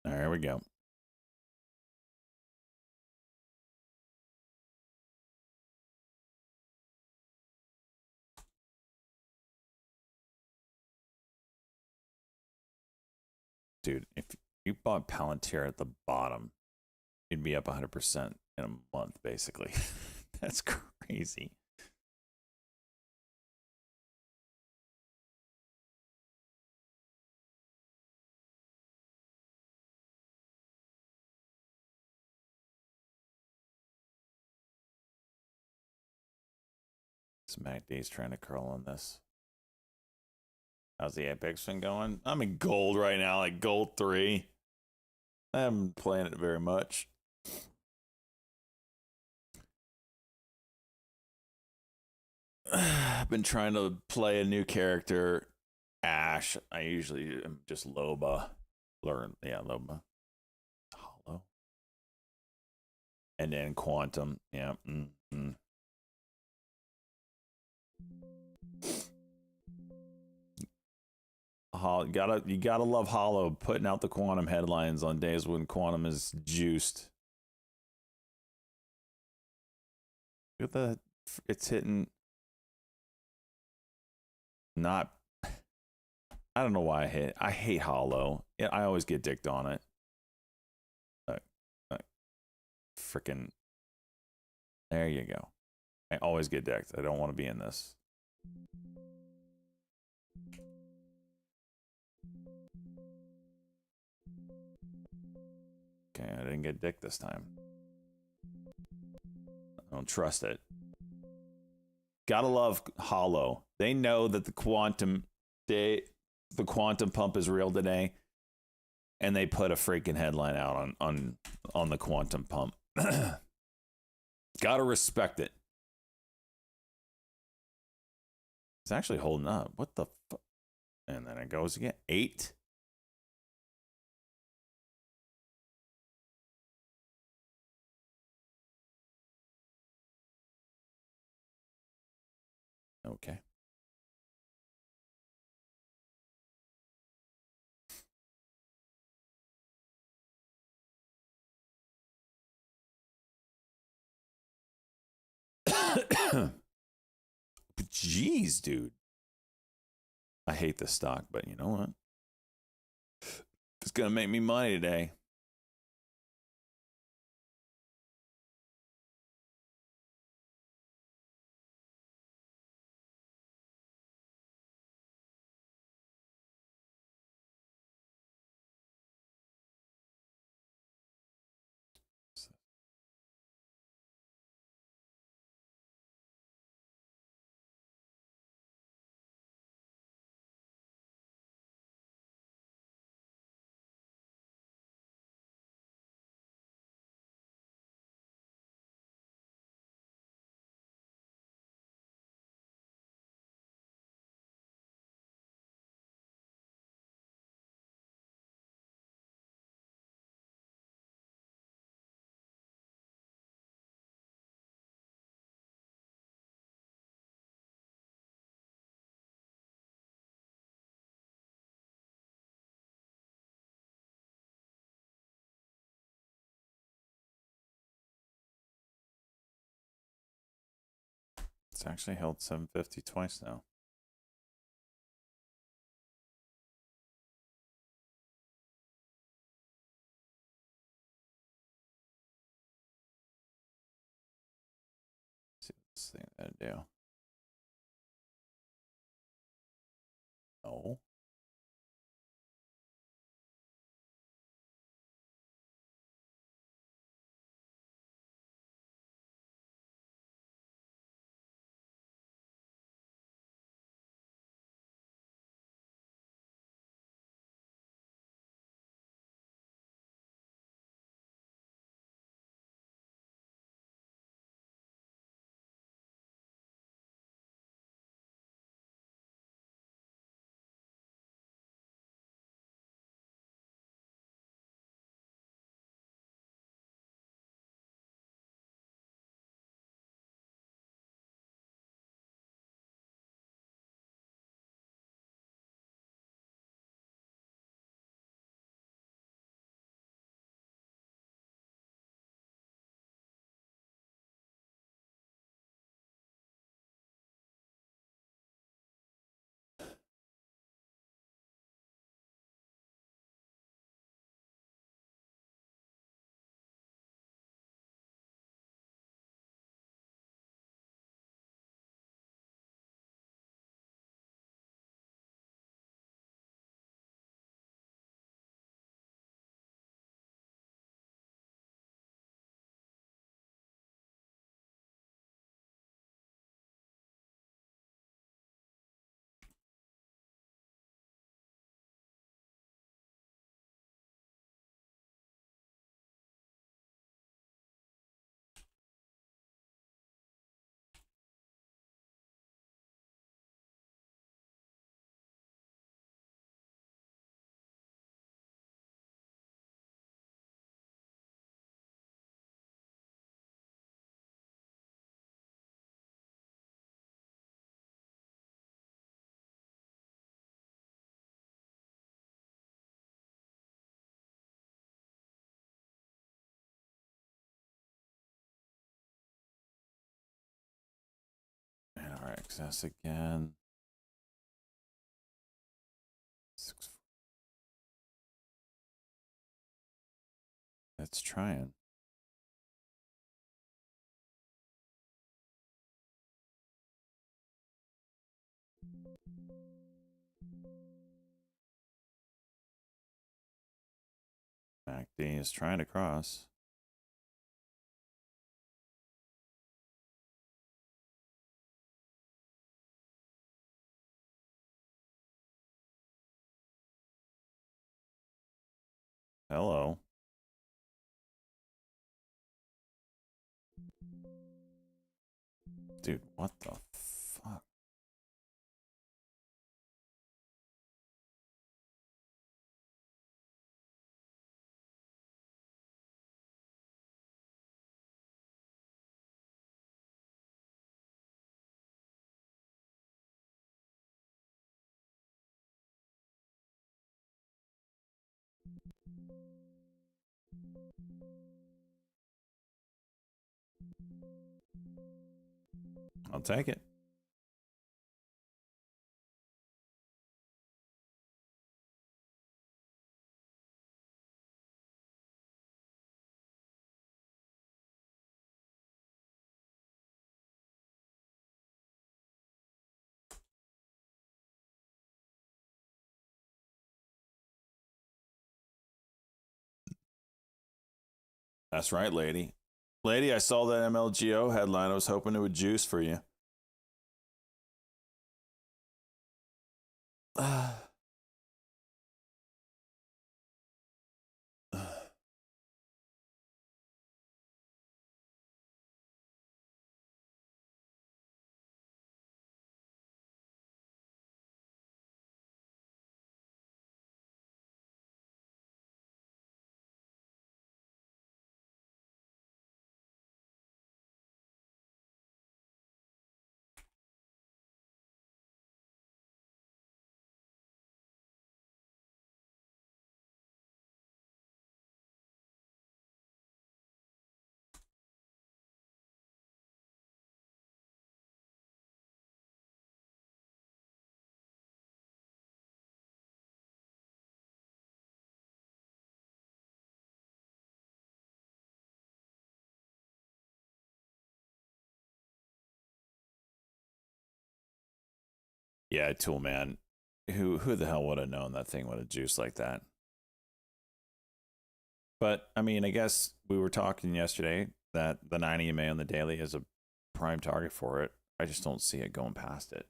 S2: There we go. Dude, if you bought Palantir at the bottom, you'd be up 100% in a month, basically. That's crazy. Miday's trying to curl on this. How's the Apex been going? I'm in gold right now, like gold 3. I haven't playing it very much. I've been trying to play a new character, Ash. I usually am just Loba. Loba. Hollow. And then Quantum. Yeah. Mm-hmm. You gotta love Hollow putting out the Quantum headlines on days when Quantum is juiced. Look at the, it's hitting. Not. I don't know why I hate Hollow. I always get dicked on it. Freaking. There you go. I always get dicked. I don't want to be in this. Okay, I didn't get dicked this time. I don't trust it. Gotta love Hollow. They know that the quantum pump is real today, and they put a freaking headline out on the quantum pump. Gotta respect it. It's actually holding up. What the fuck? And then it goes again. 8. Okay. Jeez, dude. I hate this stock, but you know what? It's gonna make me money today. It's actually held 750 twice now. Let's see what this thing gonna do. No. And RXS again. 6. It's trying. MACD is trying to cross. Hello. Dude, what the fuck? I'll take it. That's right, lady. Lady, I saw that MLGO headline. I was hoping it would juice for you. Yeah, Tool Man. Who the hell would have known that thing would have juiced like that? But I mean, I guess we were talking yesterday that the 90 EMA on the daily is a prime target for it. I just don't see it going past it.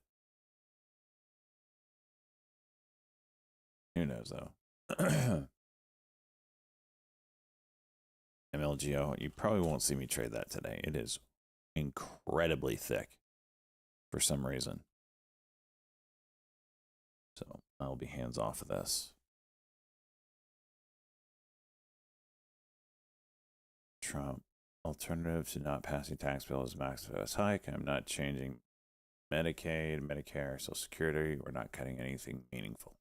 S2: Who knows though? MLGO, you probably won't see me trade that today. It is incredibly thick for some reason. So I'll be hands off of this. Trump. Alternative to not passing tax bill is max US hike. I'm not changing Medicaid, Medicare, Social Security. We're not cutting anything meaningful.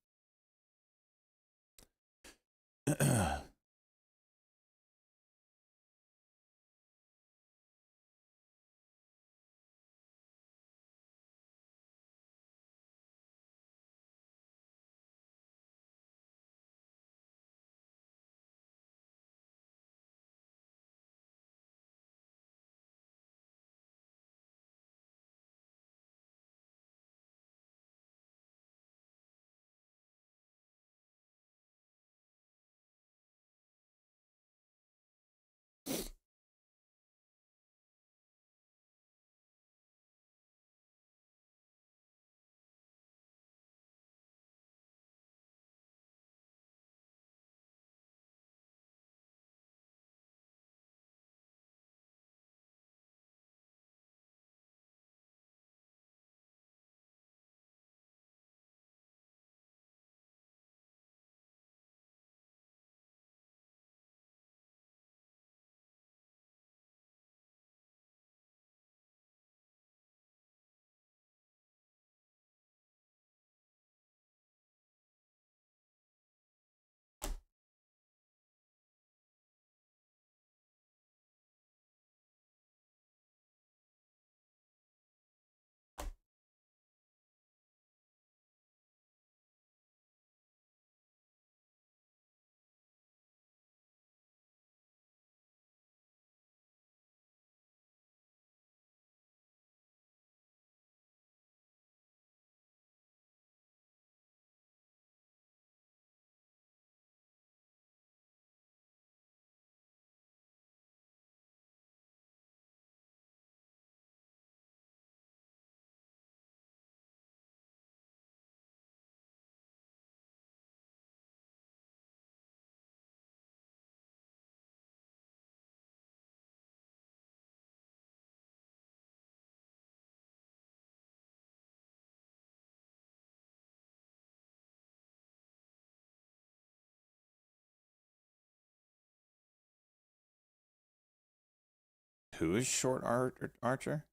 S2: Who is short Archer?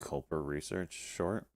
S2: Culper Research short?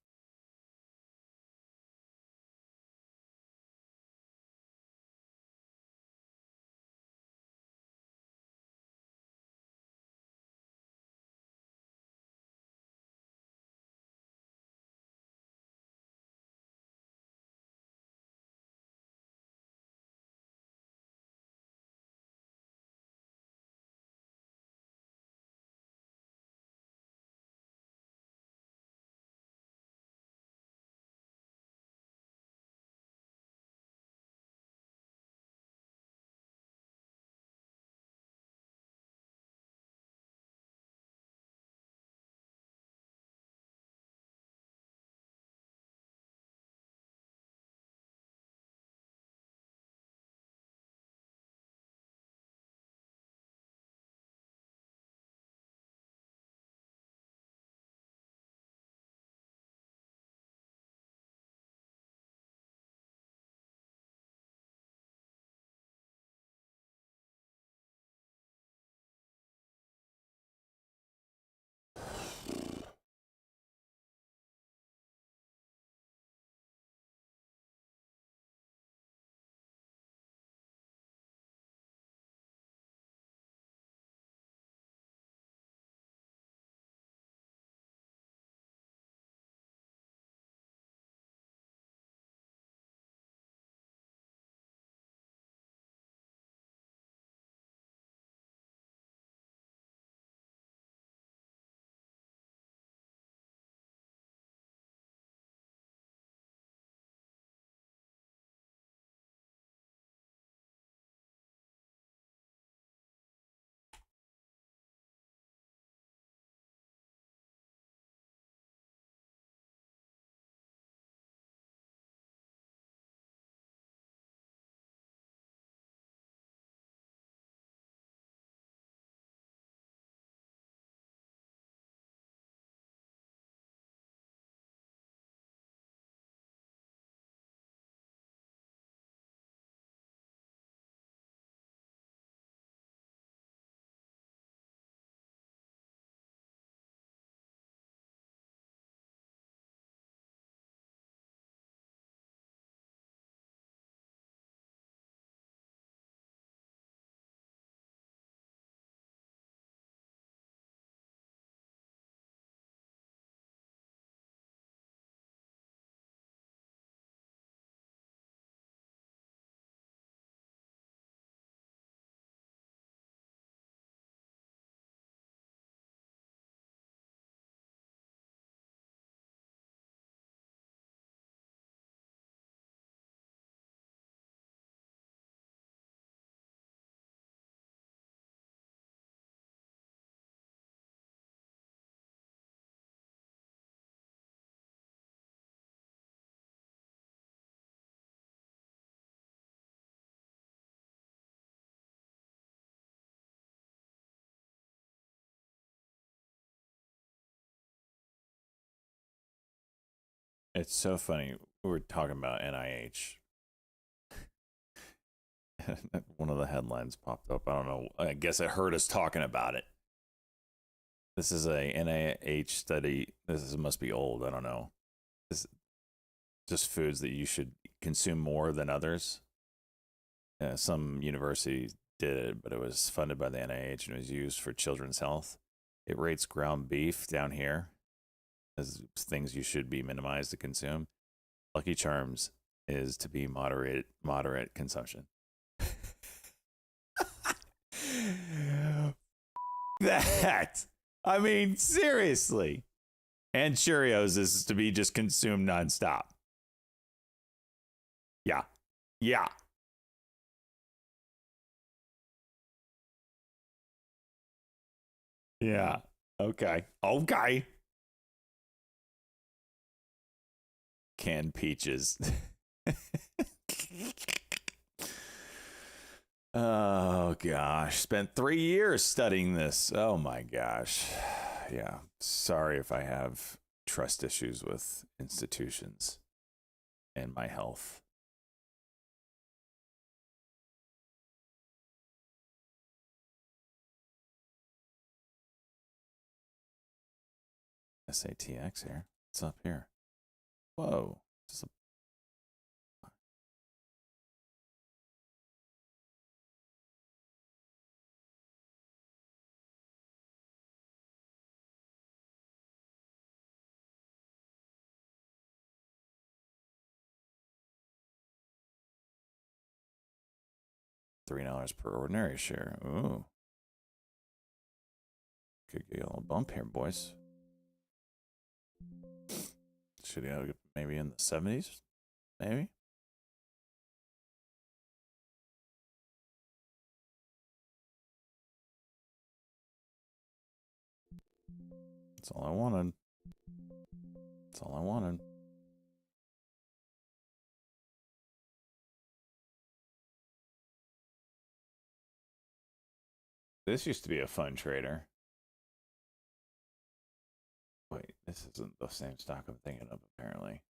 S2: It's so funny. We were talking about NIH. One of the headlines popped up. I don't know. I guess it heard us talking about it. This is a NIH study. Must be old. I don't know. This just foods that you should consume more than others. Some university did it, but it was funded by the NIH and it was used for children's health. It rates ground beef down here as things you should be minimized to consume. Lucky Charms is to be moderate consumption. That. I mean, seriously. And Cheerios is to be just consumed nonstop. Yeah. Yeah. Yeah. Okay. Okay. Canned peaches. Oh gosh, spent 3 years studying this. Oh my gosh. Yeah. Sorry if I have trust issues with institutions and my health. SATX here. What's up here? Whoa. This is $3 per ordinary share. Ooh. Could get a little bump here, boys. Should go maybe in the 70s? Maybe? That's all I wanted. That's all I wanted. This used to be a fun trader. Wait, this isn't the same stock I'm thinking of, apparently.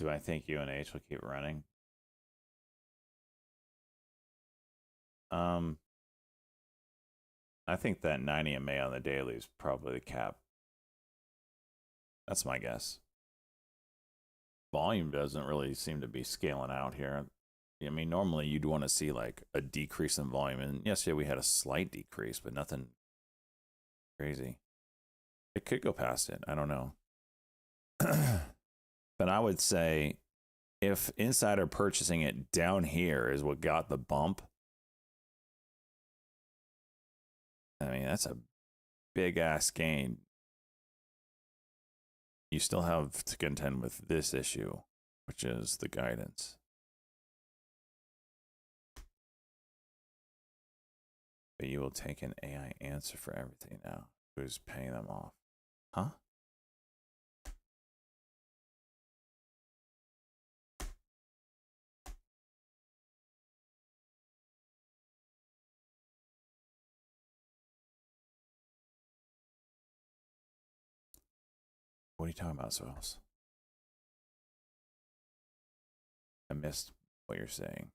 S2: Do I think UNH will keep running? Um, I think that 90 MA on the daily is probably the cap. That's my guess. Volume doesn't really seem to be scaling out here. I mean, normally you'd want to see like a decrease in volume, and yesterday we had a slight decrease, but nothing crazy. It could go past it. I don't know. But I would say if insider purchasing it down here is what got the bump, I mean, that's a big ass gain. You still have to contend with this issue, which is the guidance. But you will take an AI answer for everything now. Who's paying them off? Huh? What are you talking about, Soils? I missed what you're saying.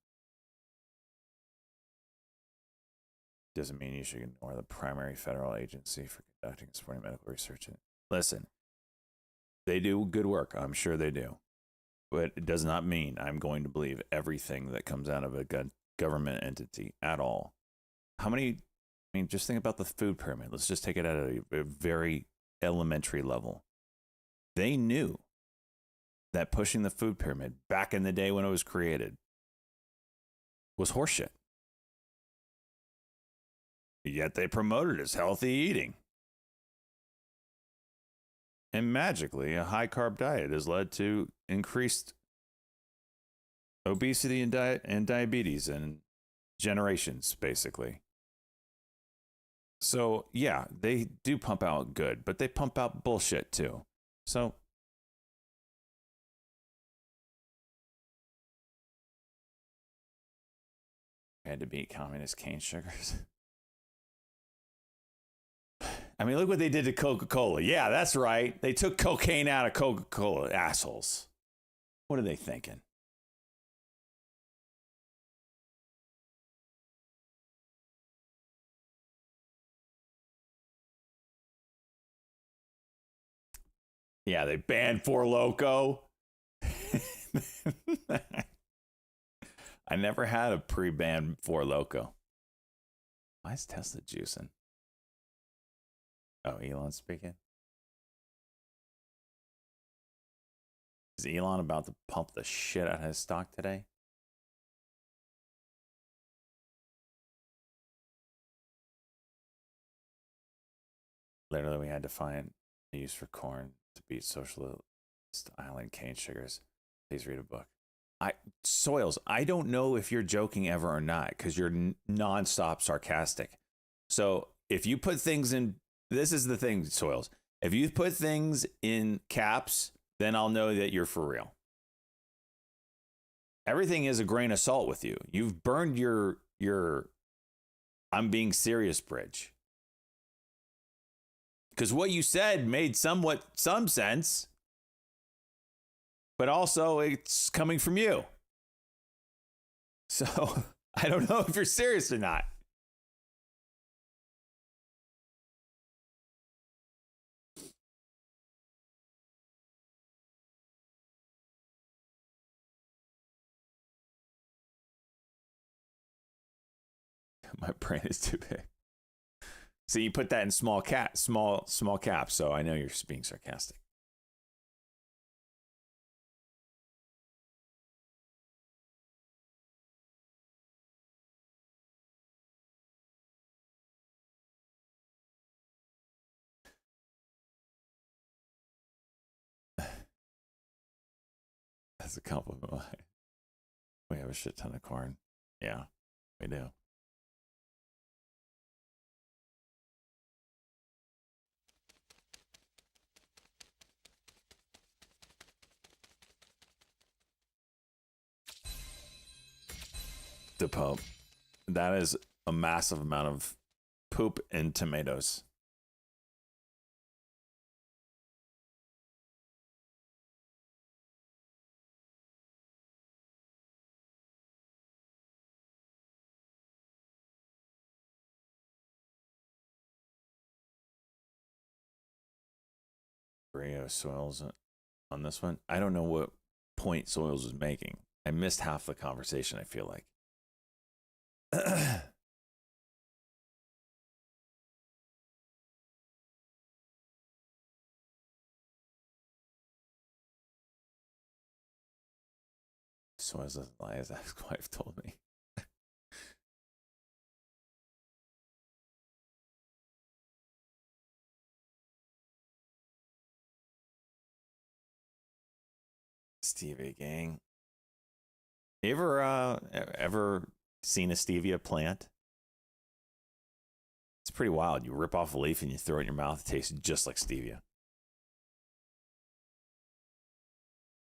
S2: Doesn't mean you should ignore the primary federal agency for conducting and supporting medical research. Listen, they do good work. I'm sure they do. But it does not mean I'm going to believe everything that comes out of a government entity at all. How many? I mean, just think about the food pyramid. Let's just take it at a very elementary level. They knew that pushing the food pyramid back in the day when it was created was horseshit. Yet they promoted it as healthy eating. And magically, a high carb diet has led to increased obesity and diabetes in generations, basically. So, yeah, they do pump out good, but they pump out bullshit too. So, had to beat communist cane sugars. I mean, look what they did to Coca-Cola. Yeah, that's right. They took cocaine out of Coca-Cola, assholes. What are they thinking? Yeah, they banned Four Loko. I never had a pre-banned Four Loko. Why is Tesla juicing? Oh, Elon's speaking. Is Elon about to pump the shit out of his stock today? Literally, we had to find a use for corn to beat socialist island cane sugars. Please read a book. Soils, I don't know if you're joking ever or not because you're nonstop sarcastic. So if you put things in, this is the thing, Soils. If you put things in caps, then I'll know that you're for real. Everything is a grain of salt with you. You've burned your I'm being serious bridge. Because what you said made some sense, but also it's coming from you. So I don't know if you're serious or not. My brain is too big. So you put that in small caps, so I know you're being sarcastic. That's a compliment. We have a shit ton of corn. Yeah, we do. The Pope. That is a massive amount of poop and tomatoes. Rio Soils on this one. I don't know what point Soils was making. I missed half the conversation, I feel like. Soils doesn't lie, his ex-wife told me. Stevia gang. You ever seen a stevia plant? It's pretty wild. You rip off a leaf and you throw it in your mouth. It tastes just like stevia.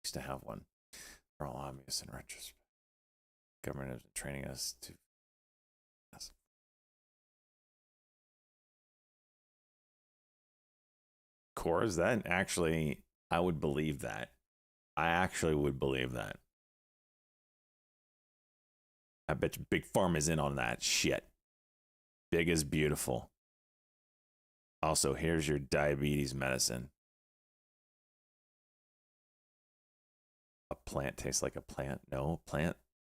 S2: Used to have one. They're all obvious in retrospect. Government has been training us to. Cores, that actually, I would believe that. I actually would believe that. I bet you Big Pharma's in on that shit. Big is beautiful. Also, here's your diabetes medicine. A plant tastes like a plant? No,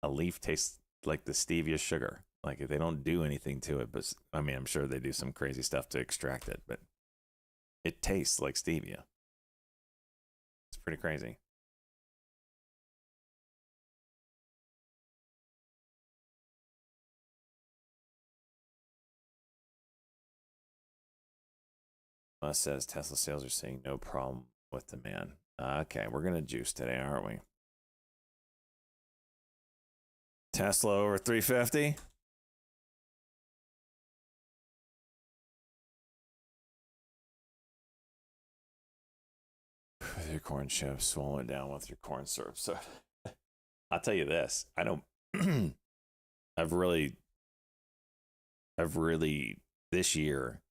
S2: a leaf tastes like the stevia sugar. Like they don't do anything to it, but I mean, I'm sure they do some crazy stuff to extract it, but it tastes like stevia. It's pretty crazy. Says Tesla sales are seeing no problem with demand. Okay, we're gonna juice today, aren't we? Tesla over 350. With your corn chips, swallow it down with your corn syrup. So I'll tell you this: I don't. I've really this year,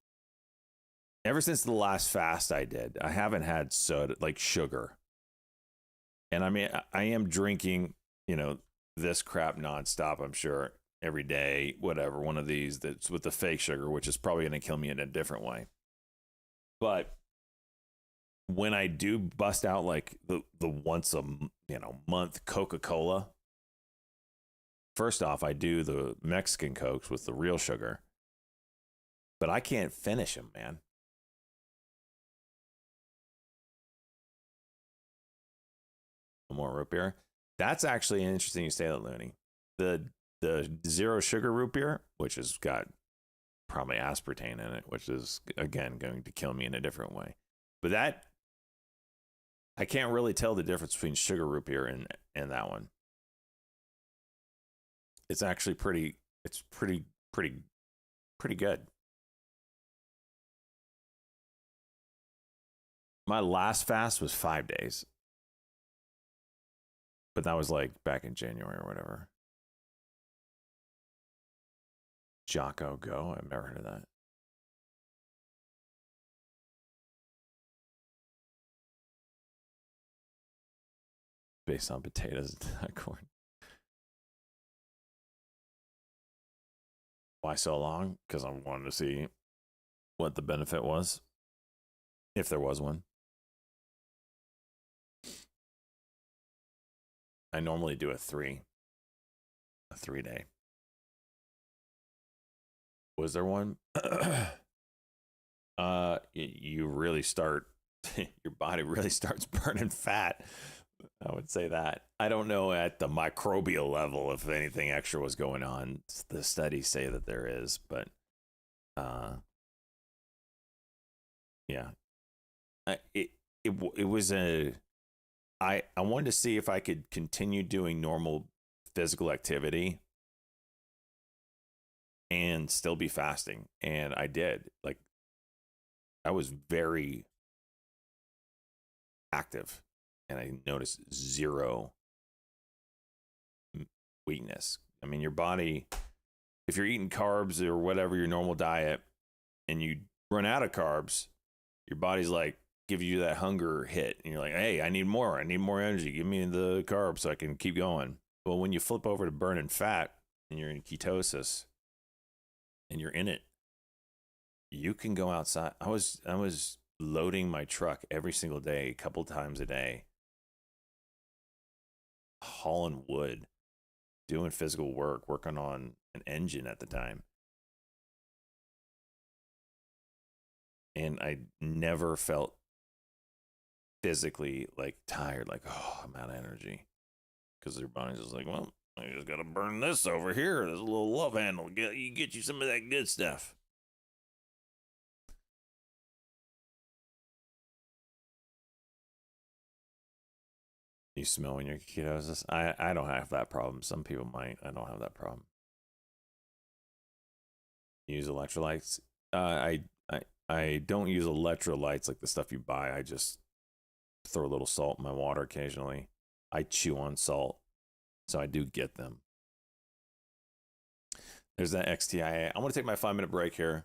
S2: ever since the last fast I did, I haven't had soda like sugar. And I mean, I am drinking, this crap nonstop. I'm sure every day, whatever. One of these that's with the fake sugar, which is probably going to kill me in a different way. But when I do bust out like the once a month Coca-Cola, first off, I do the Mexican Cokes with the real sugar, but I can't finish them, man. More root beer. That's actually interesting you say that, Looney. The zero sugar root beer, which has got probably aspartame in it, which is again going to kill me in a different way. But that I can't really tell the difference between sugar root beer and that one. It's actually pretty good. My last fast was 5 days. But that was like back in January or whatever. Jocko Go. I've never heard of that. Based on potatoes, not corn. Why so long? Because I wanted to see what the benefit was, if there was one. I normally do a 3 day. Was there one? You really start, your body really starts burning fat. I would say that. I don't know at the microbial level if anything extra was going on. The studies say that there is, but yeah. It was I wanted to see if I could continue doing normal physical activity and still be fasting, and I did. Like, I was very active, and I noticed zero weakness. I mean, your body, if you're eating carbs or whatever your normal diet, and you run out of carbs, your body's like give you that hunger hit, and you're like, hey, I need more energy, give me the carbs so I can keep going. Well, when you flip over to burning fat and you're in ketosis and you're in it, you can go outside. I was loading my truck every single day, a couple times a day, hauling wood, doing physical work, working on an engine at the time. And I never felt physically like tired, like, oh, I'm out of energy. Because their body's just like, well, I just got to burn this over here. There's a little love handle. Get you some of that good stuff. You smell when you're ketosis? I don't have that problem. Some people might. I don't have that problem. Use electrolytes? I don't use electrolytes like the stuff you buy. I just throw a little salt in my water occasionally. I chew on salt, so I do get them. There's that XTIA. I want to take my 5-minute break here.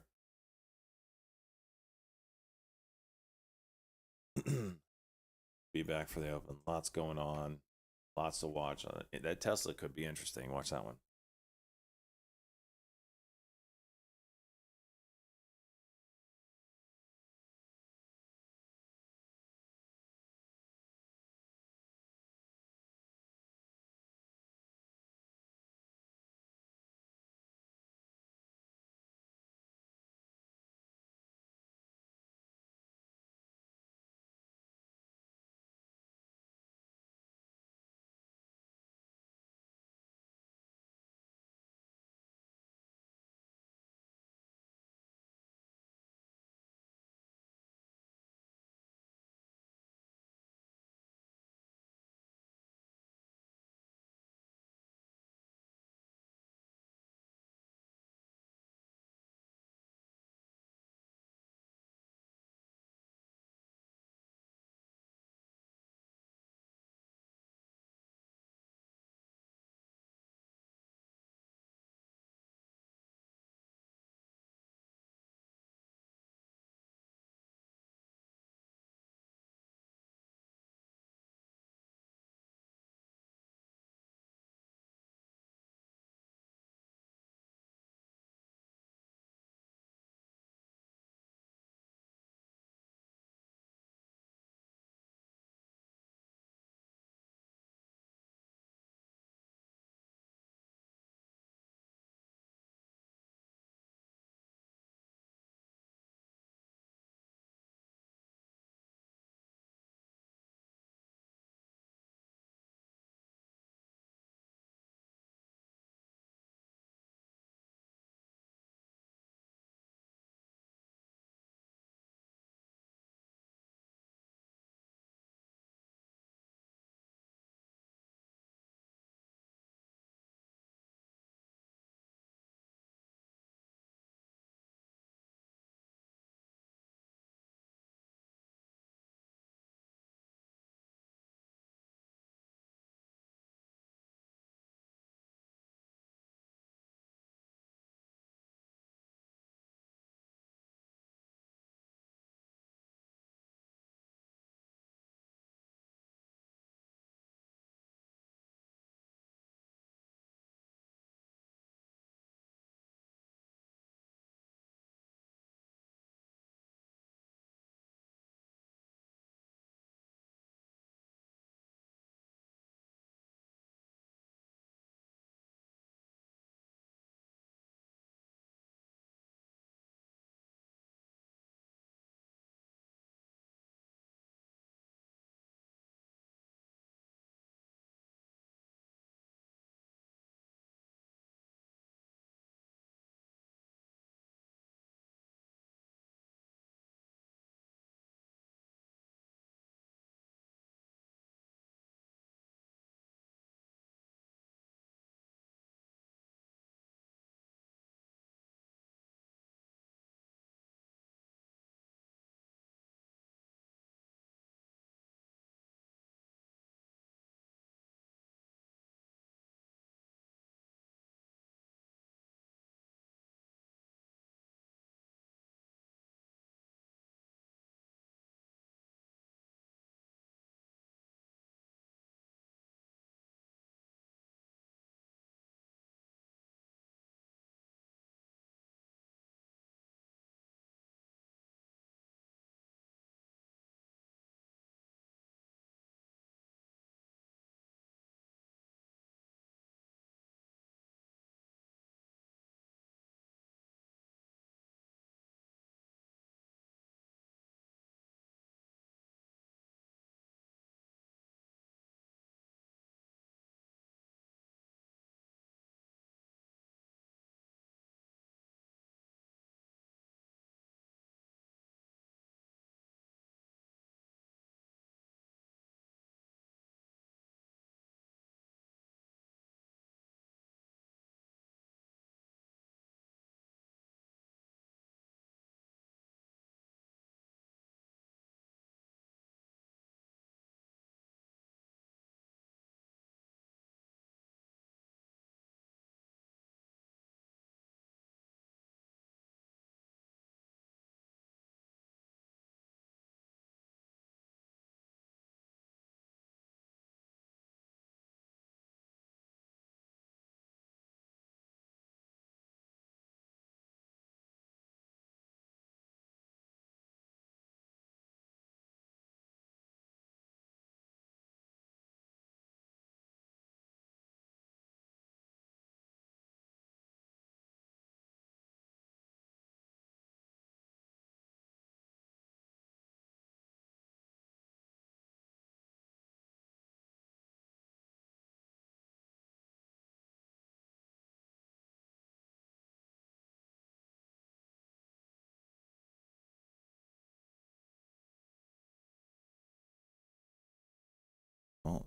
S2: Be back for the open. Lots going on. Lots to watch. That Tesla could be interesting. Watch that one.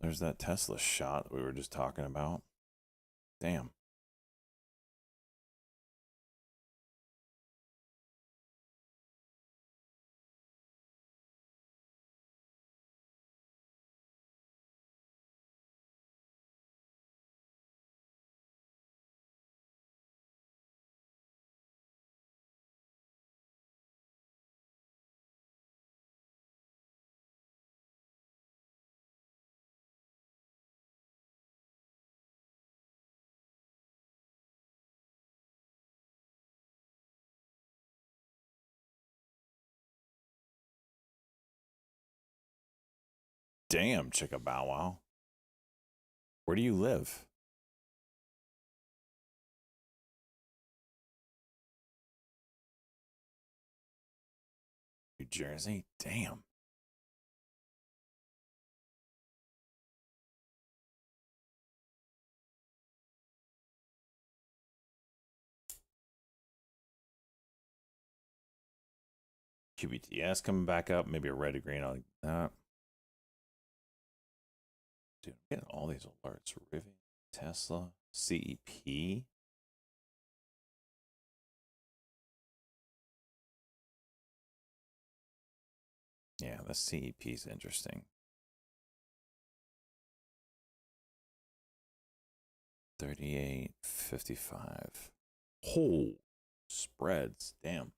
S2: There's that Tesla shot that we were just talking about. Damn. Damn, chicka bow wow. Where do you live? New Jersey? Damn. QBTS coming back up. Maybe a red to green. I like that. Dude, I'm getting all these alerts. Rivian, Tesla, CEP. Yeah, the CEP is interesting. 38.55. Oh, spreads. Damn.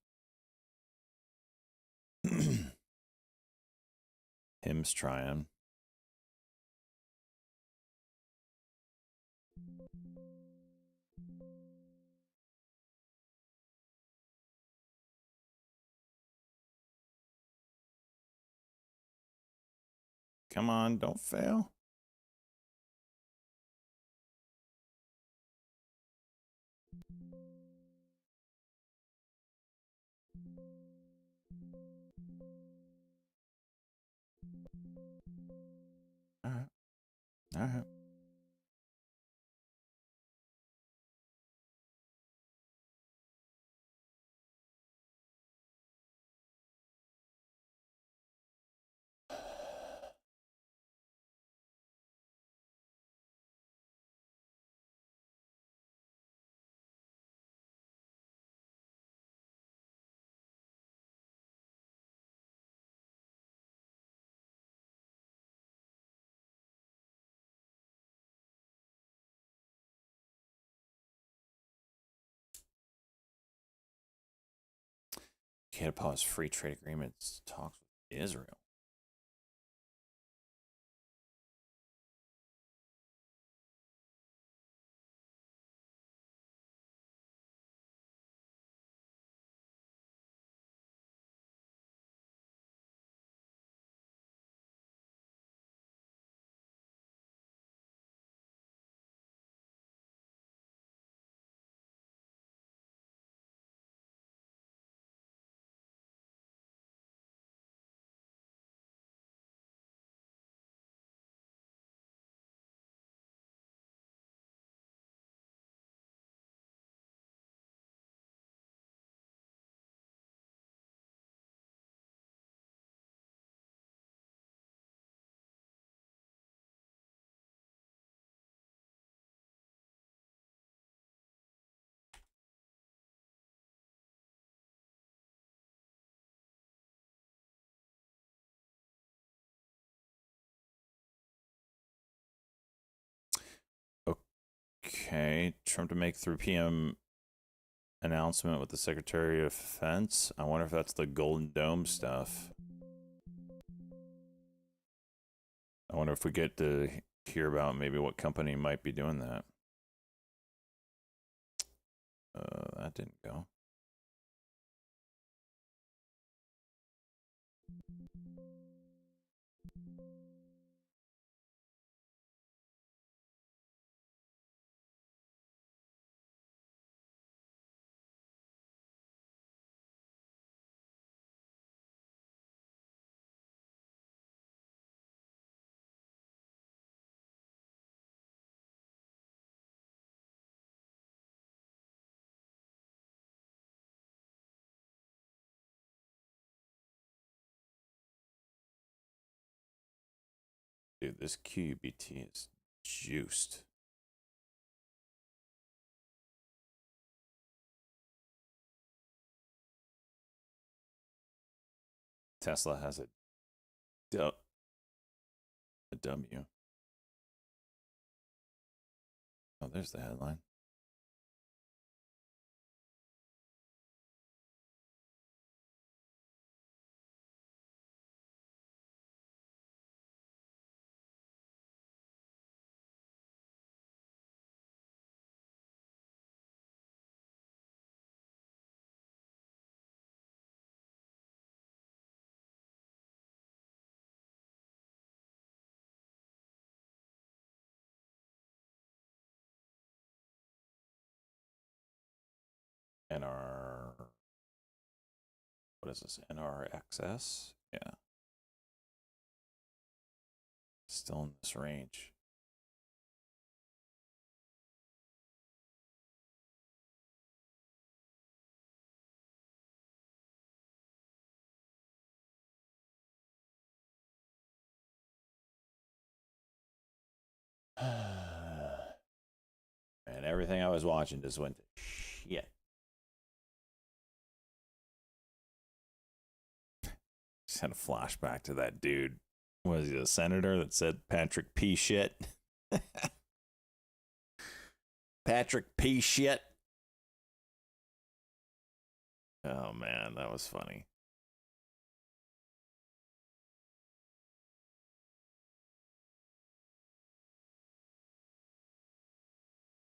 S2: Him's trying. Come on, don't fail. All right. All right. Can't pause free trade agreements talks with Israel. Okay, Trump to make 3 p.m. announcement with the Secretary of Defense. I wonder if that's the Golden Dome stuff. I wonder if we get to hear about maybe what company might be doing that. That didn't go. Dude, this QBT is juiced. Tesla has a W. Oh, there's the headline. NR, what is this? NRXS? Yeah. Still in this range. And everything I was watching just went to shit. Just had a flashback to that dude. Was he a senator that said Patrick P. shit? Patrick P. shit. Oh, man, that was funny.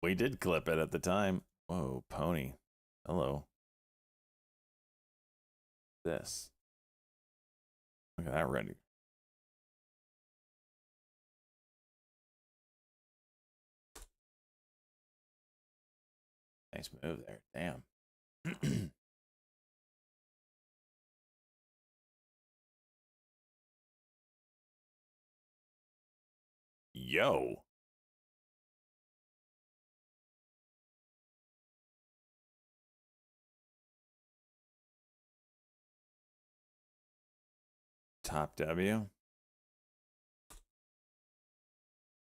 S2: We did clip it at the time. Whoa, pony. Hello. This. Look at that ready. Nice move there. Damn. Yo. Top W.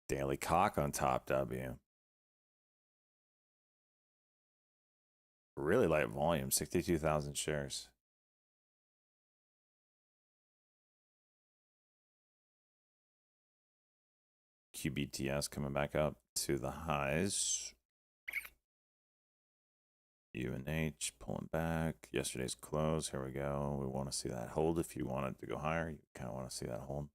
S2: Daily cock on top W. Really light volume, 62,000 shares. QBTS coming back up to the highs. UNH pulling back. Yesterday's close. Here we go. We want to see that hold. If you want it to go higher, you kind of want to see that hold.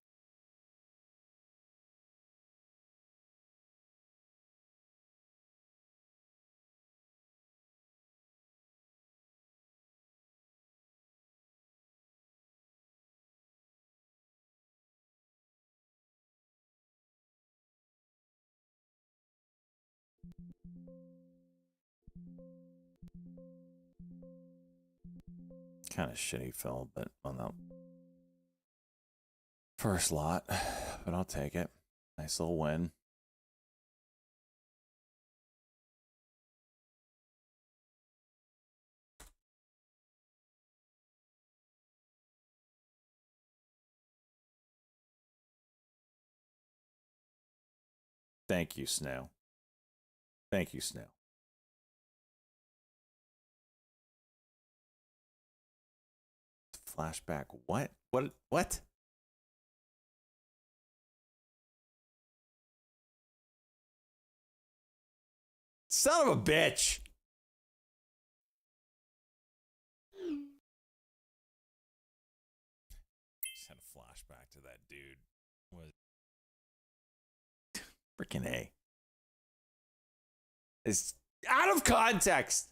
S2: Kind of shitty fill, but on that first lot, but I'll take it. Nice little win. Thank you, Snail. Thank you, Snail. Flashback. What? What? Son of a bitch. Just had a flashback to that dude. Was freaking A. It's out of context.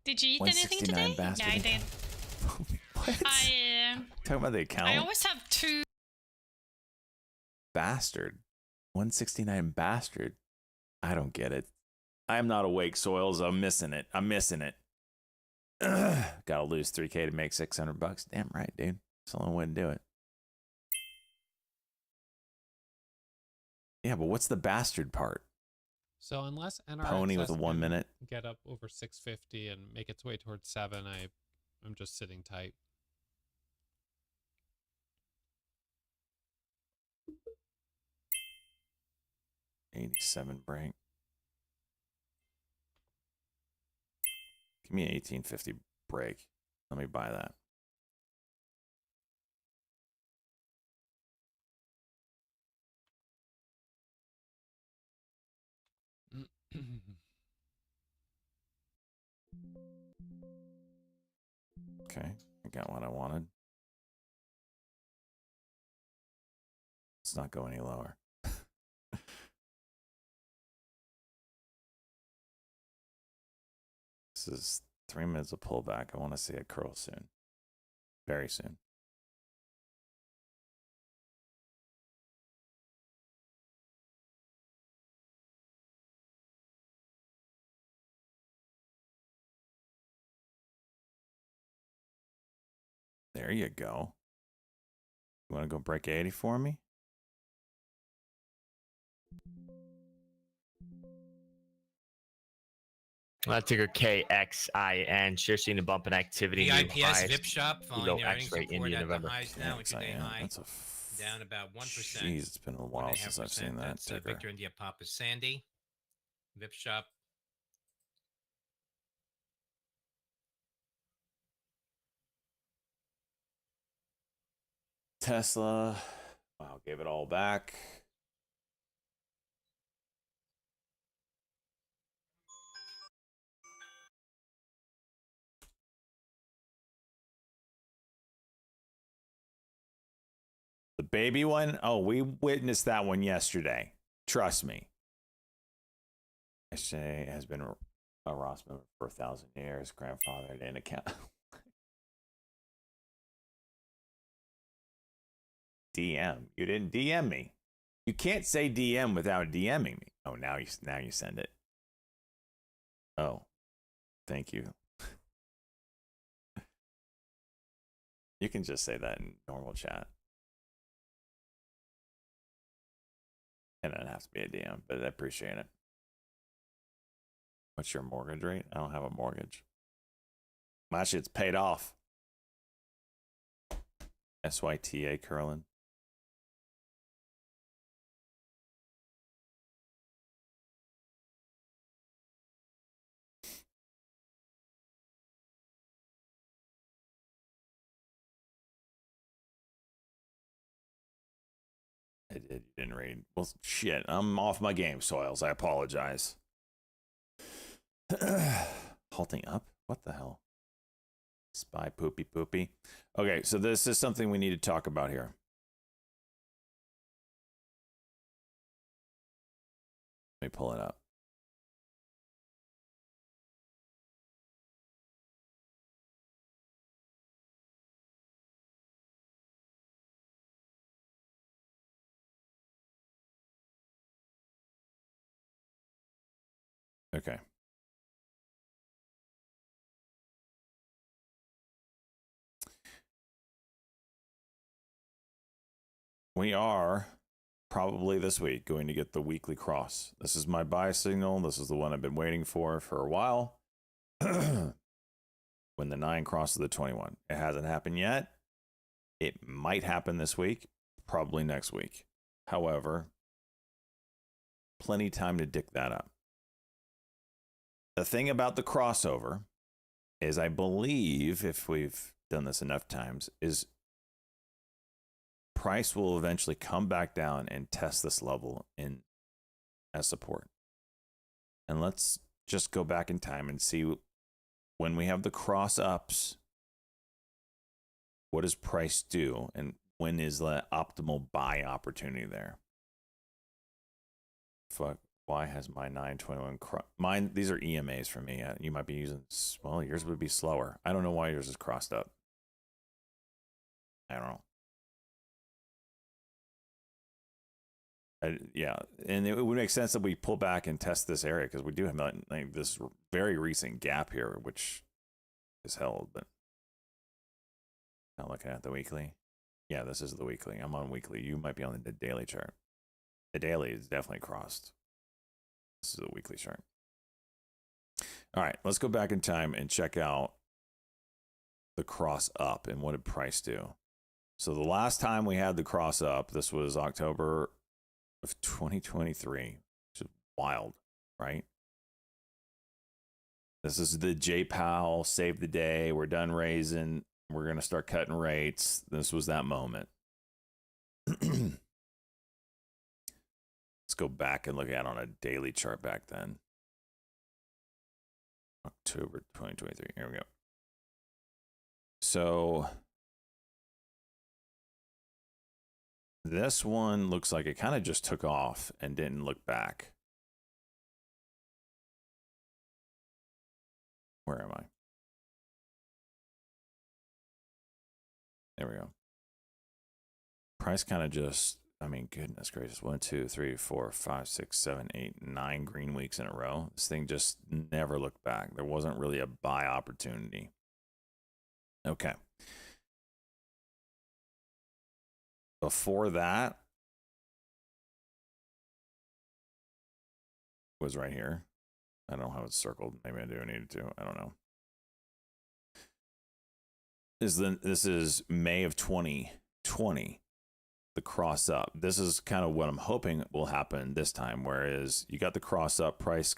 S3: Did you eat anything today?
S2: Bastard.
S3: Yeah, I did.
S2: What? Talking about the account.
S3: I always have two.
S2: Bastard. 169 bastard. I don't get it. I'm not awake, Soils. I'm missing it. Gotta lose 3K to make $600. Damn right, dude. It's the only way to do it. Yeah, but what's the bastard part?
S4: So unless NRXS
S2: Pony with a 1 minute.
S4: get up over 650 and make its way towards 7, I'm just sitting tight.
S2: 87 break. Give me an 1850 break. Let me buy that. Okay, I got what I wanted. Let's not go any lower. This is 3 minutes of pullback. I want to see it curl soon. Very soon. There you go. You want to go break 80 for me?
S5: Ticker KXIN. Share seeing the bump in activity.
S6: The
S5: new
S6: IPS
S5: highs,
S6: VIP shop
S5: below
S6: following the earnings
S5: X-ray
S6: report
S5: India
S6: at the
S5: November.
S6: highs now, intraday high.
S2: That's a
S6: down about 1%.
S2: Jeez, it's been a while since I've seen that
S6: That's
S2: ticker.
S6: Victor India Papa Sandy. VIP shop.
S2: Tesla. Wow, gave it all back. The baby one? Oh, we witnessed that one yesterday. Trust me. Yesterday has been a Ross member for 1,000 years. Grandfather didn't account. DM. You didn't DM me. You can't say DM without DMing me. Oh, now you send it. Oh, thank you. You can just say that in normal chat. It doesn't have to be a DM, but I appreciate it. What's your mortgage rate? I don't have a mortgage. My shit's paid off. SYTA curling. I did. You didn't read. Well, shit. I'm off my game, Soils. I apologize. Halting up? What the hell? Spy poopy poopy. Okay, so this is something we need to talk about here. Let me pull it up. Okay. We are probably this week going to get the weekly cross. This is my buy signal. This is the one I've been waiting for a while. When the 9 crosses the 21. It hasn't happened yet. It might happen this week, probably next week. However, plenty time to dig that up. The thing about the crossover is, I believe, if we've done this enough times, is price will eventually come back down and test this level in as support. And let's just go back in time and see when we have the cross ups, what does price do, and when is the optimal buy opportunity there? Fuck, why has my 921 mine? These are EMAs for me. You might be using, well, yours would be slower. I don't know why yours is crossed up. I don't know. Yeah, and it would make sense that we pull back and test this area because we do have like this very recent gap here, which is held. But not looking at the weekly. Yeah, this is the weekly. I'm on weekly. You might be on the daily chart. The daily is definitely crossed. This is a weekly chart. All right, let's go back in time and check out the cross up and what did price do. So the last time we had the cross up, this was October of 2023. wild, right? This is the J Powell save the day. We're done raising. We're going to start cutting rates. This was that moment. Let's go back and look at it on a daily chart back then. October 2023. Here we go. So this one looks like it kind of just took off and didn't look back. Where am I? There we go. Price kind of just, I mean, goodness gracious. 1, 2, 3, 4, 5, 6, 7, 8, 9 green weeks in a row. This thing just never looked back. There wasn't really a buy opportunity. Okay. Before that was right here. I don't know how it's circled. Maybe I do need to. I don't know. This is May of 2020. The cross up. This is kind of what I'm hoping will happen this time. Whereas you got the cross up, price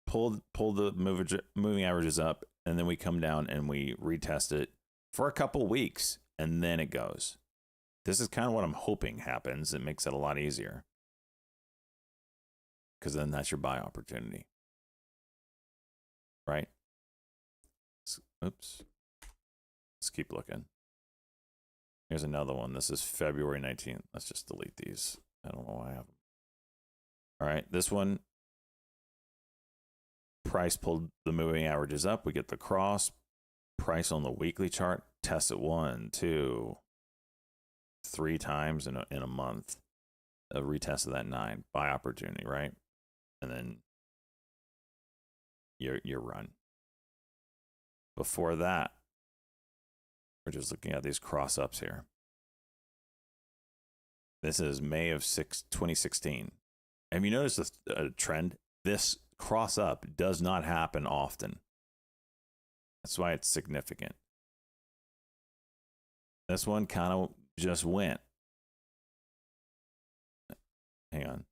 S2: pull the moving averages up, and then we come down and we retest it for a couple weeks, and then it goes. This is kind of what I'm hoping happens. It makes it a lot easier. Because then that's your buy opportunity. Right? Oops. Let's keep looking. Here's another one. This is February 19th. Let's just delete these. I don't know why I have them. All right. This one, price pulled the moving averages up. We get the cross. Price on the weekly chart. Test it 1, 2, 3 times in a month. A retest of that 9. Buy opportunity, right? And then your run. Before that, we're just looking at these cross ups here. This is May of 2016. Have you noticed a trend? This cross up does not happen often. That's why it's significant. This one kind of just went. Hang on.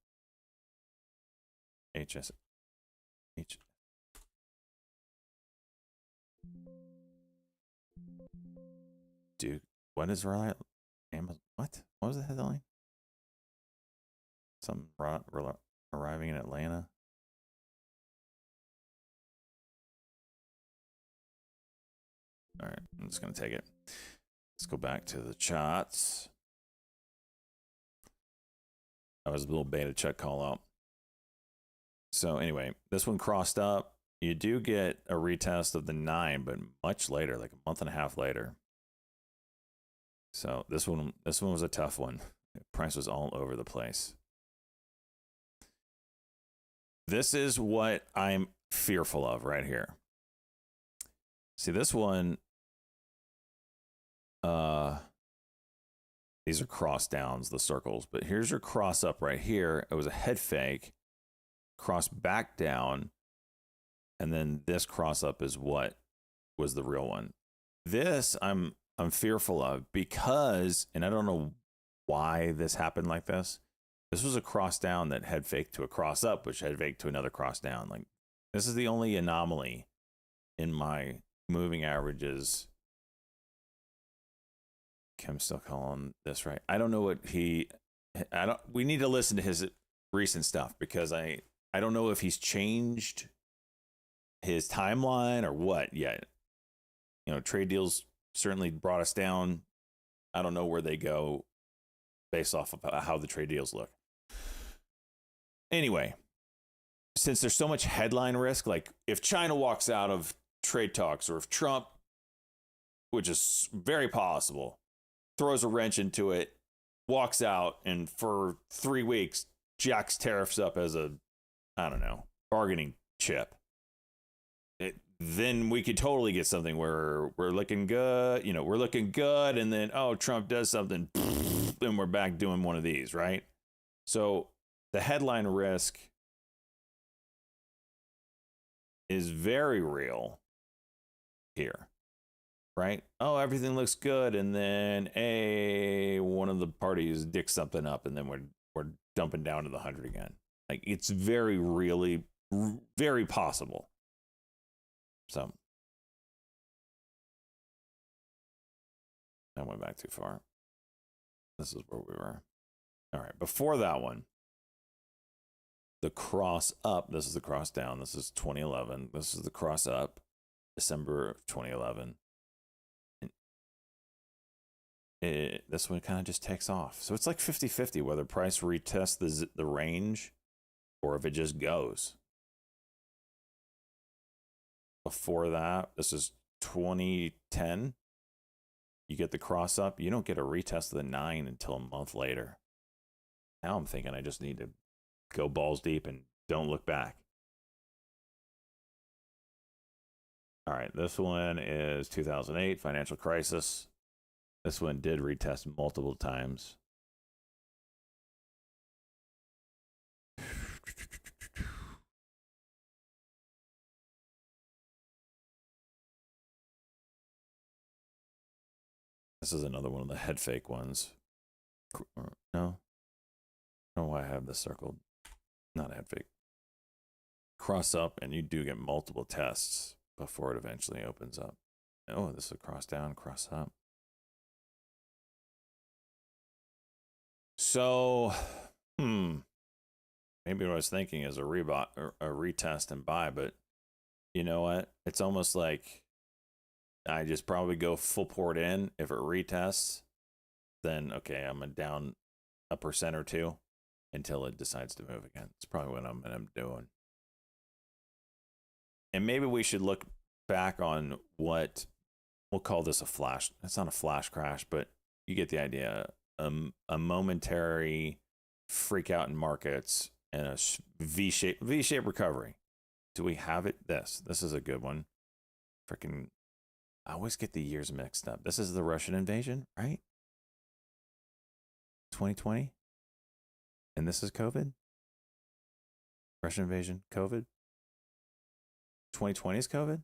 S2: Dude, what is Amazon? What was the headline? Some arriving in Atlanta. All right, I'm just gonna take it. Let's go back to the charts. That was a little beta check call out. So anyway, this one crossed up. You do get a retest of the 9, but much later, like a month and a half later. So this one was a tough one. The price was all over the place. This is what I'm fearful of right here. See, this one, these are cross downs, the circles, but here's your cross up right here. It was a head fake, cross back down, and then this cross up is what was the real one. This I'm fearful of because, and I don't know why this happened like this. This was a cross down that head faked to a cross up, which head faked to another cross down. Like, this is the only anomaly in my moving averages. Kim's still calling this right. I don't know what we need to listen to his recent stuff because I don't know if he's changed his timeline or what yet. You know, trade deals certainly brought us down. I don't know where they go based off of how the trade deals look. Anyway, since there's so much headline risk, like if China walks out of trade talks or if Trump, which is very possible, throws a wrench into it, walks out, and for 3 weeks jacks tariffs up as a, I don't know, bargaining chip, then we could totally get something where we're looking good, you know, we're looking good, and then, oh, Trump does something, and we're back doing one of these, right? So the headline risk is very real here, right? Oh, everything looks good, and then one of the parties dicks something up, and then we're dumping down to the 100 again. Like, it's very very possible. So I went back too far. This is where we were. All right, before that one, the cross up. This is the cross down. This is 2011. This is the cross up, December of 2011. This one kind of just takes off. So it's like 50-50 whether price retests the range or if it just goes. Before that, this is 2010. You get the cross up. You don't get a retest of the 9 until a month later. Now I'm thinking I just need to go balls deep and don't look back. All right, this one is 2008, financial crisis. This one did retest multiple times. This is another one of the head fake ones. No? I don't know why I have this circled. Not a head fake. Cross up, and you do get multiple tests before it eventually opens up. Oh, this is a cross down, cross up. So, maybe what I was thinking is a retest and buy, but you know what? It's almost like I just probably go full port in. If it retests, then okay, I'm down 1% or 2% until it decides to move again. It's probably what I'm doing. And maybe we should look back on what we'll call this a flash. It's not a flash crash, but you get the idea. A momentary freak out in markets and a V-shape recovery. Do we have it? This is a good one. Freaking, I always get the years mixed up. This is the Russian invasion, right? 2020, and this is COVID. Russian invasion, COVID. 2020 is COVID. I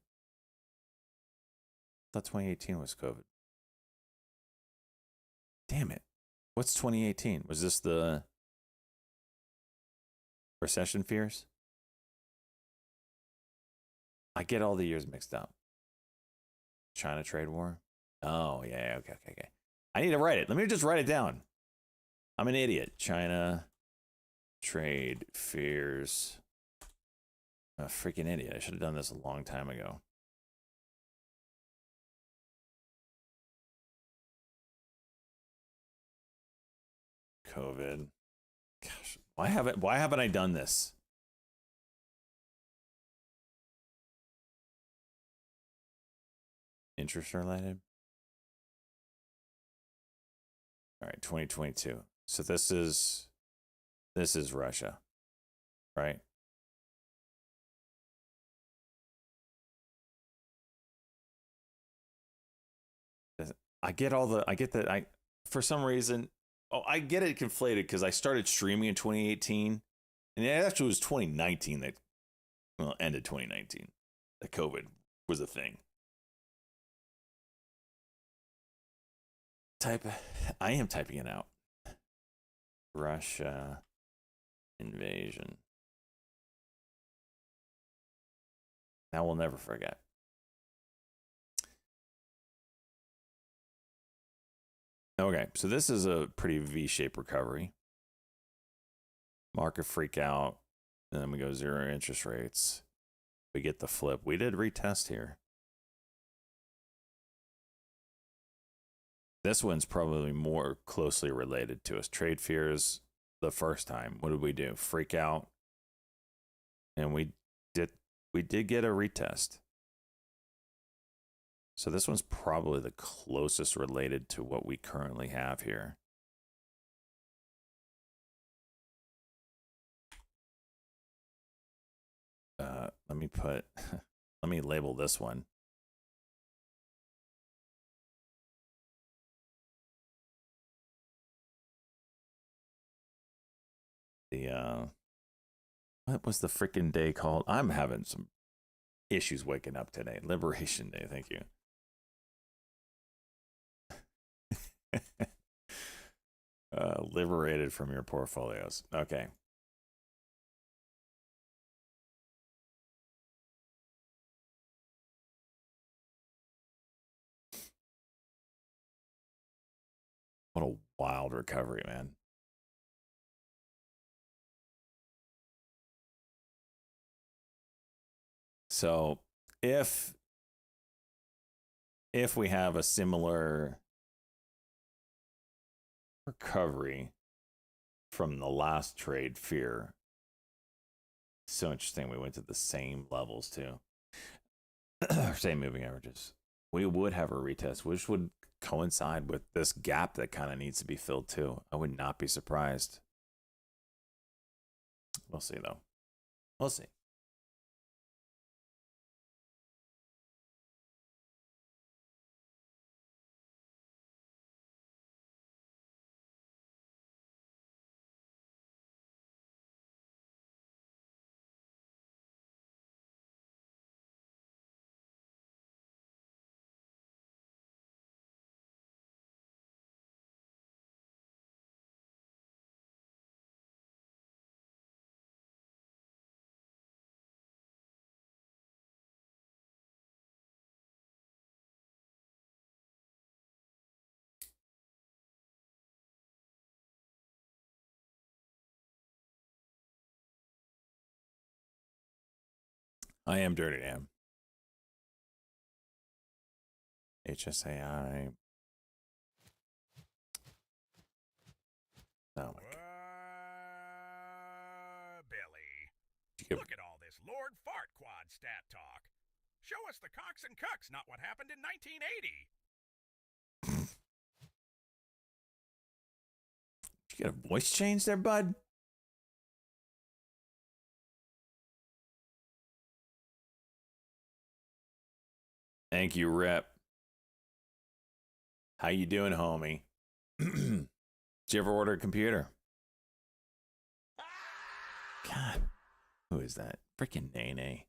S2: thought 2018 was COVID. Damn it. What's 2018? Was this the recession fears? I get all the years mixed up. China trade war. Oh, yeah. Okay. I need to write it. Let me just write it down. I'm an idiot. China trade fears. I'm a freaking idiot. I should have done this a long time ago. COVID. Gosh, why haven't I done this? Interest related. All right, 2022. So this is Russia, right? For some reason, I get it conflated because I started streaming in 2018, and it actually was 2019 that, ended 2019. That COVID was a thing. I am typing it out. Russia invasion. Now we'll never forget. Okay, so this is a pretty V-shaped recovery. Market freak out, and then we go zero interest rates. We get the flip. We did retest here. This one's probably more closely related to us. Trade fears the first time. What did we do? Freak out. And we did get a retest. So this one's probably the closest related to what we currently have here. Let me label this one. What was the freaking day called? I'm having some issues waking up today. Liberation Day, thank you. Liberated from your portfolios. Okay. What a wild recovery, man. So if we have a similar recovery from the last trade, fear, so interesting. We went to the same levels too. Same moving averages. We would have a retest, which would coincide with this gap that kind of needs to be filled too. I would not be surprised. We'll see though. We'll see. I am Dirty Dan. HSAI. Oh my God.
S7: Billy, look at all this Lord Fart Quad stat talk. Show us the cocks and cucks, not what happened in 1980.
S2: Did you get a voice change there, bud? Thank you, Rep. How you doing, homie? Did you ever order a computer? God, who is that? Freaking Nene.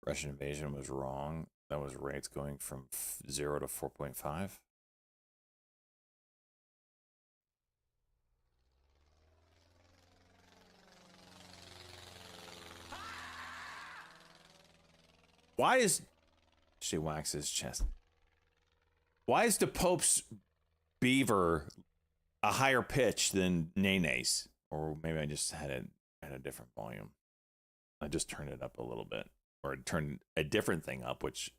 S2: Russian invasion was wrong. That was rates going from 0 to 4.5. Why is she waxes his chest? Why is the Pope's beaver a higher pitch than Nene's? Or maybe I just had it at a different volume. I just turned it up a little bit, or turned a different thing up, which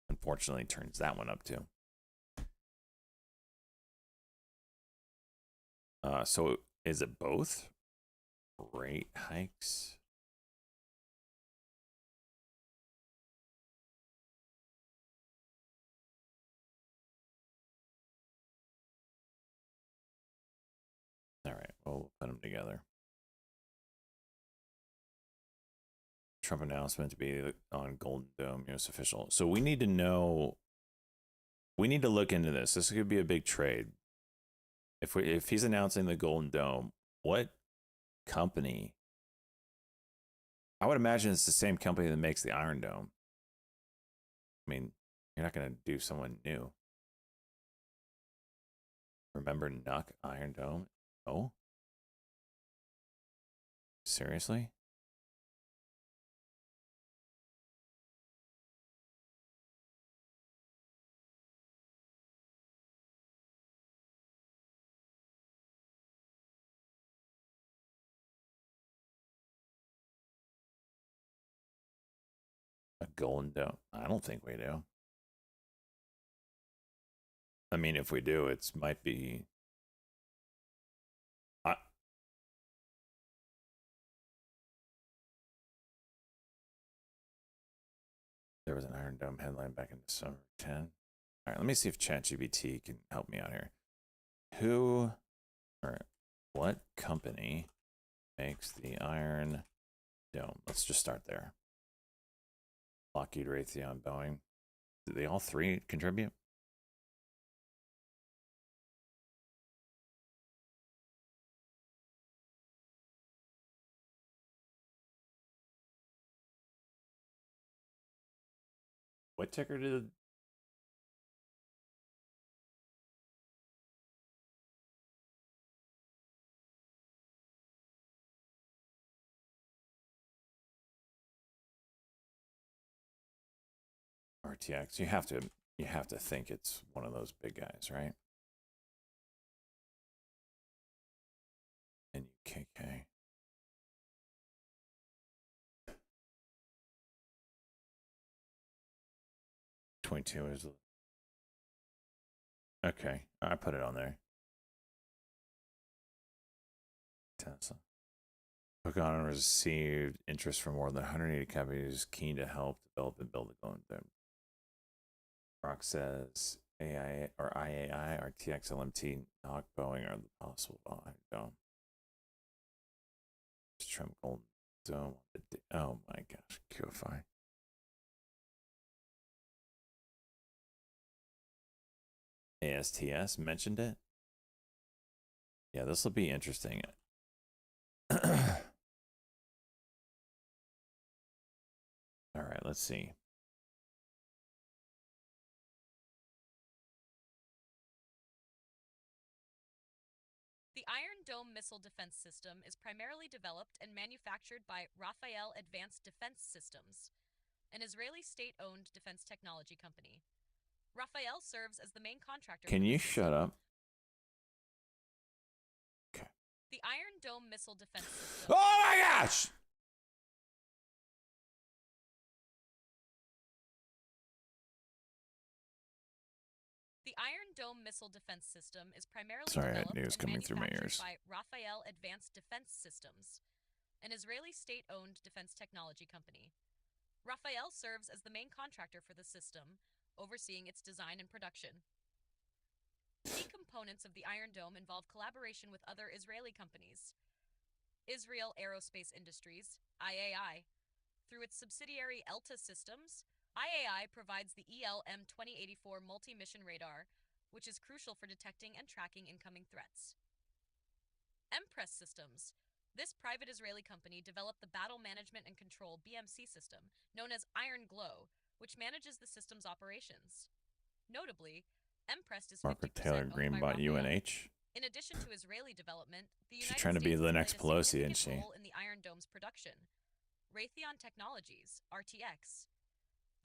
S2: unfortunately turns that one up too. So is it both? Rate hikes. All right, well, we'll put them together. Trump announcement to be on Golden Dome, U.S. official. So we need to know. We need to look into this. This could be a big trade. If he's announcing the Golden Dome, what company? I would imagine it's the same company that makes the Iron Dome. I mean, you're not going to do someone new. Remember Nuck Iron Dome? Oh, seriously? A Golden Dome? I don't think we do. I mean, if we do, it might be. There was an Iron Dome headline back in December 10. All right, let me see if ChatGPT can help me out here. What company makes the Iron Dome? Let's just start there. Lockheed, Raytheon, Boeing. Did they all three contribute?
S1: What ticker did RTX? You have to think it's one of those big guys, right? And UKK. $22 is okay. I put it on there. Tesla. Pokemon received interest from more than 180 companies keen to help develop and build a going thing. Rock says AI or IAI, RTX, LMT, Knock, Boeing are the possible. Dome. Trump Golden Dome. Oh my gosh, QFI. ASTS mentioned it. Yeah, this will be interesting. All right, let's see.
S8: The Iron Dome missile defense system is primarily developed and manufactured by Rafael Advanced Defense Systems, an Israeli state-owned defense technology company. Rafael serves as the main contractor.
S1: Can you shut up? Okay.
S8: The Iron Dome missile defense system.
S1: Oh my gosh!
S8: The Iron Dome missile defense system is primarily
S1: Sorry,
S8: developed
S1: news
S8: and
S1: coming through my
S8: manufactured
S1: ears.
S8: by Rafael Advanced Defense Systems, an Israeli state-owned defense technology company. Rafael serves as the main contractor for the system, overseeing its design and production. Key components of the Iron Dome involve collaboration with other Israeli companies. Israel Aerospace Industries, IAI. Through its subsidiary ELTA Systems, IAI provides the EL-M2084 multi-mission radar, which is crucial for detecting and tracking incoming threats. Empress Systems. This private Israeli company developed the Battle Management and Control BMC system, known as Iron Glow, which manages the system's operations. Notably, Empress is 50%
S1: Margaret Taylor
S8: owned
S1: Green
S8: by
S1: bought
S8: Rafael.
S1: UNH.
S8: In addition to Israeli development, the
S1: She's
S8: United
S1: trying to be
S8: States
S1: the
S8: has
S1: next
S8: played a
S1: Pelosi,
S8: significant
S1: isn't she?
S8: role in the Iron Dome's production. Raytheon Technologies, RTX.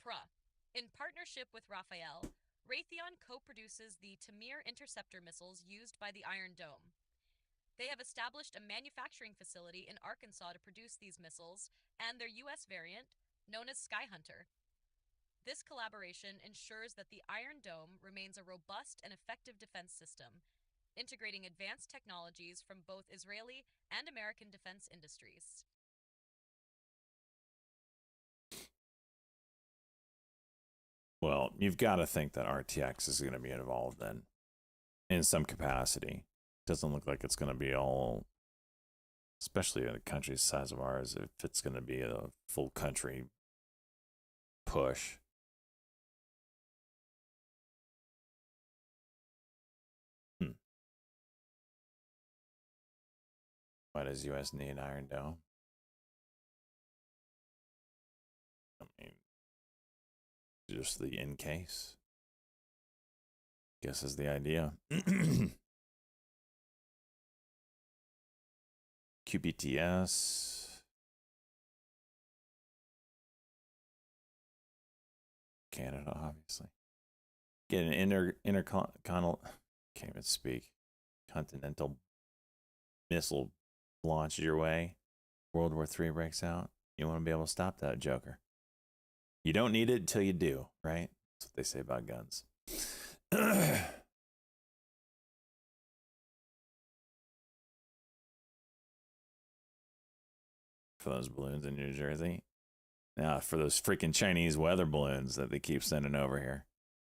S8: PRA. In partnership with Rafael, Raytheon co-produces the Tamir interceptor missiles used by the Iron Dome. They have established a manufacturing facility in Arkansas to produce these missiles and their U.S. variant, known as Skyhunter. This collaboration ensures that the Iron Dome remains a robust and effective defense system, integrating advanced technologies from both Israeli and American defense industries.
S1: Well, you've got to think that RTX is going to be involved then in some capacity. Doesn't look like it's going to be all, especially in a country the size of ours, if it's going to be a full country push. Why does U.S. need an Iron Dome? I mean, just the in case. Guess is the idea. QBTS. Canada, obviously. Get an intercontinental, can't even speak, continental missile launches your way. World War III breaks out. You want to be able to stop that joker. You don't need it until you do, right? That's what they say about guns. For those balloons in New Jersey. Now, for those freaking Chinese weather balloons that they keep sending over here.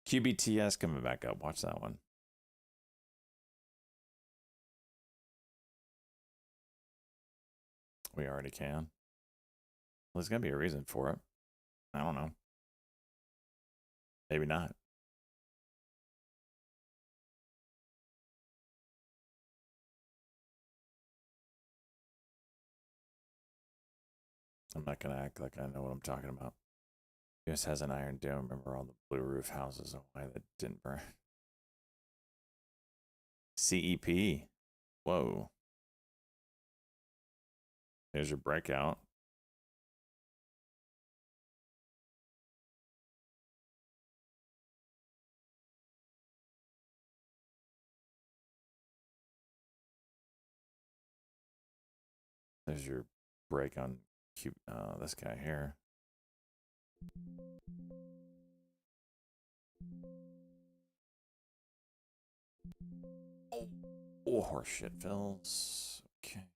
S1: QBTS coming back up. Watch that one. We already can. Well, there's going to be a reason for it. I don't know. Maybe not. I'm not going to act like I know what I'm talking about.
S2: US has an iron dome. Remember all the blue roof houses and why that didn't burn. CEP. Whoa. There's your breakout. There's your break on this guy here. Oh, horseshit, Phils. Okay.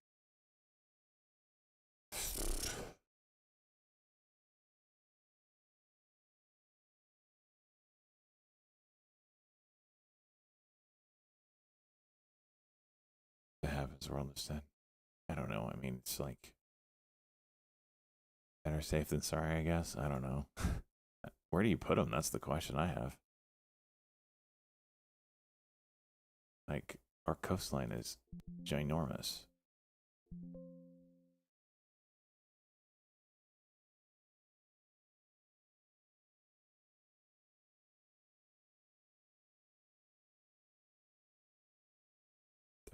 S2: What happens around this then? I don't know. I mean, it's like better safe than sorry, I guess. I don't know. Where do you put them? That's the question I have. Like, our coastline is ginormous.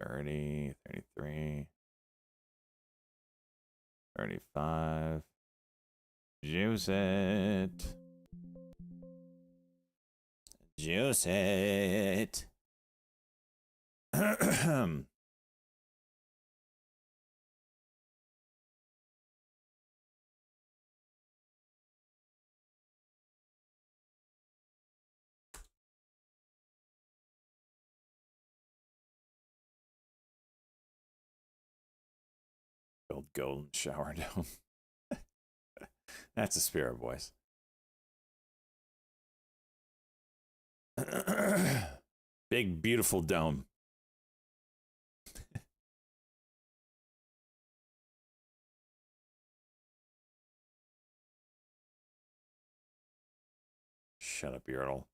S2: $30, $33, $35. Juice it. Juice it. Build golden shower dome. That's a spirit, boys. Big, beautiful dome. Shut up, Yertle.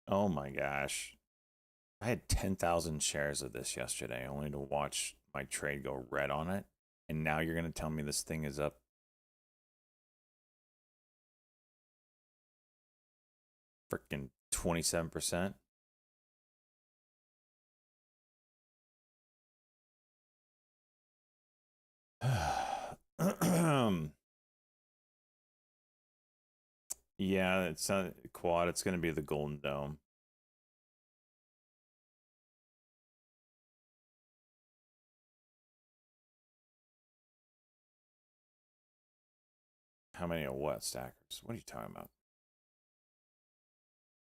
S2: Oh my gosh. I had 10,000 shares of this yesterday only to watch my trade go red on it. And now you're going to tell me this thing is up freaking 27%? Yeah, it's not quad. It's going to be the Golden Dome. How many of what stackers? What are you talking about?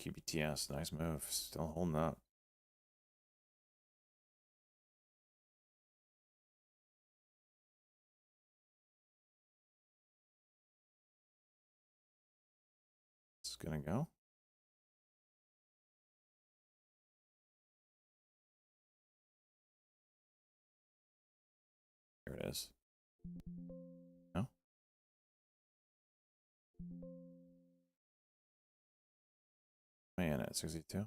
S2: QBTS, nice move. Still holding up. It's going to go. Here it is. No? Man, at 62.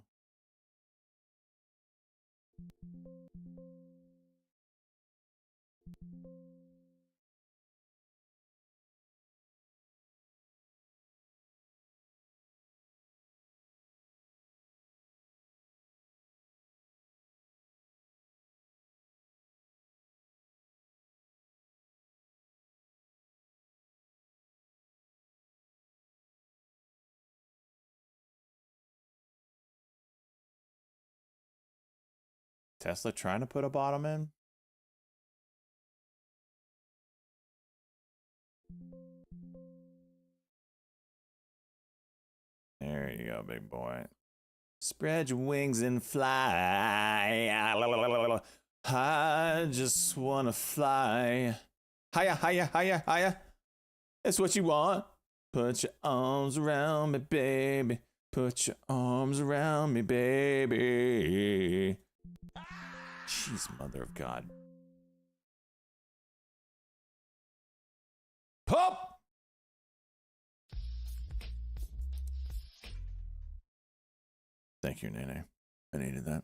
S2: Tesla trying to put a bottom in? There you go, big boy. Spread your wings and fly. I just wanna fly. Higher, higher, higher, higher. That's what you want. Put your arms around me, baby. Put your arms around me, baby. Jeez, mother of God. Pop! Thank you, Nene. I needed that.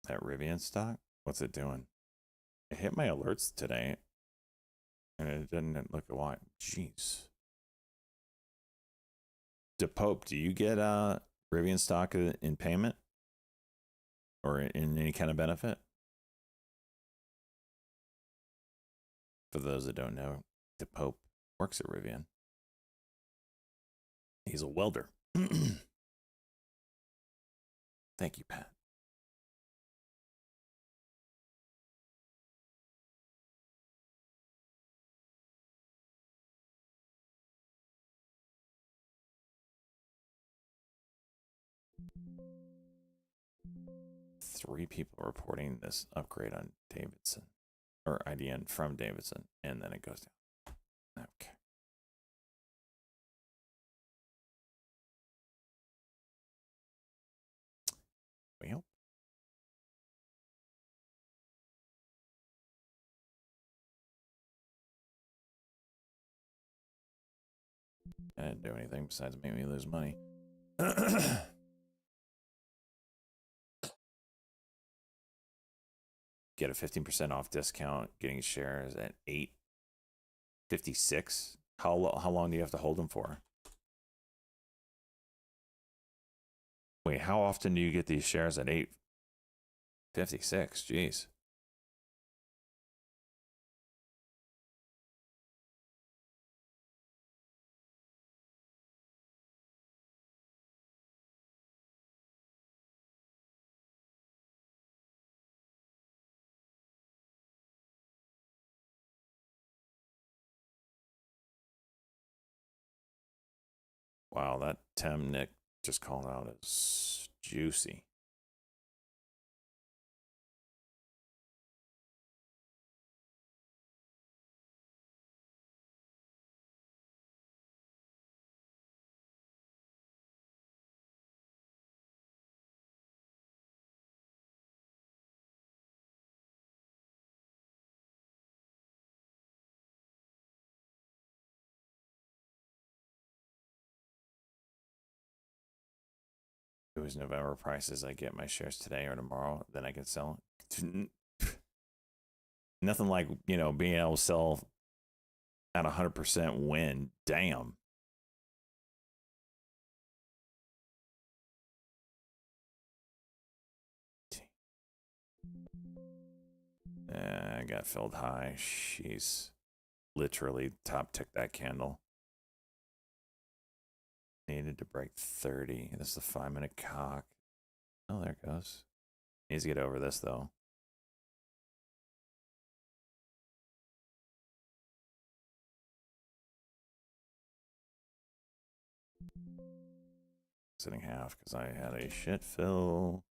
S2: That Rivian stock? What's it doing? It hit my alerts today, and it didn't look at why. Jeez. DePope, do you get Rivian stock in payment? Or in any kind of benefit? For those that don't know, DePope works at Rivian. He's a welder. Thank you, Pat. Three people reporting this upgrade on Davidson or IDN from Davidson, and then it goes down. Okay. Well, I didn't do anything besides make me lose money. Get a 15% off discount, getting shares at 8.56. How long do you have to hold them for? Wait, how often do you get these shares at 8.56? Jeez. Wow, that Tim Nick just called out as juicy. it was November prices. I get my shares today or tomorrow, then I can sell. Nothing like, you know, being able to sell at 100% win. Damn. I got filled high. She's literally top ticked that candle. Needed to break 30. This is the 5-minute cock. Oh, there it goes. Needs to get over this, though. Sitting half because I had a shit fill.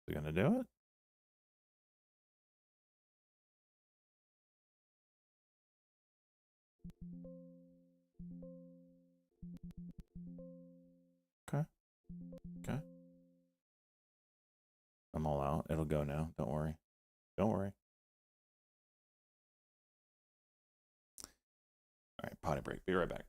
S2: We gonna do it? Okay. Okay. I'm all out. It'll go now. Don't worry. Don't worry. All right, potty break. Be right back.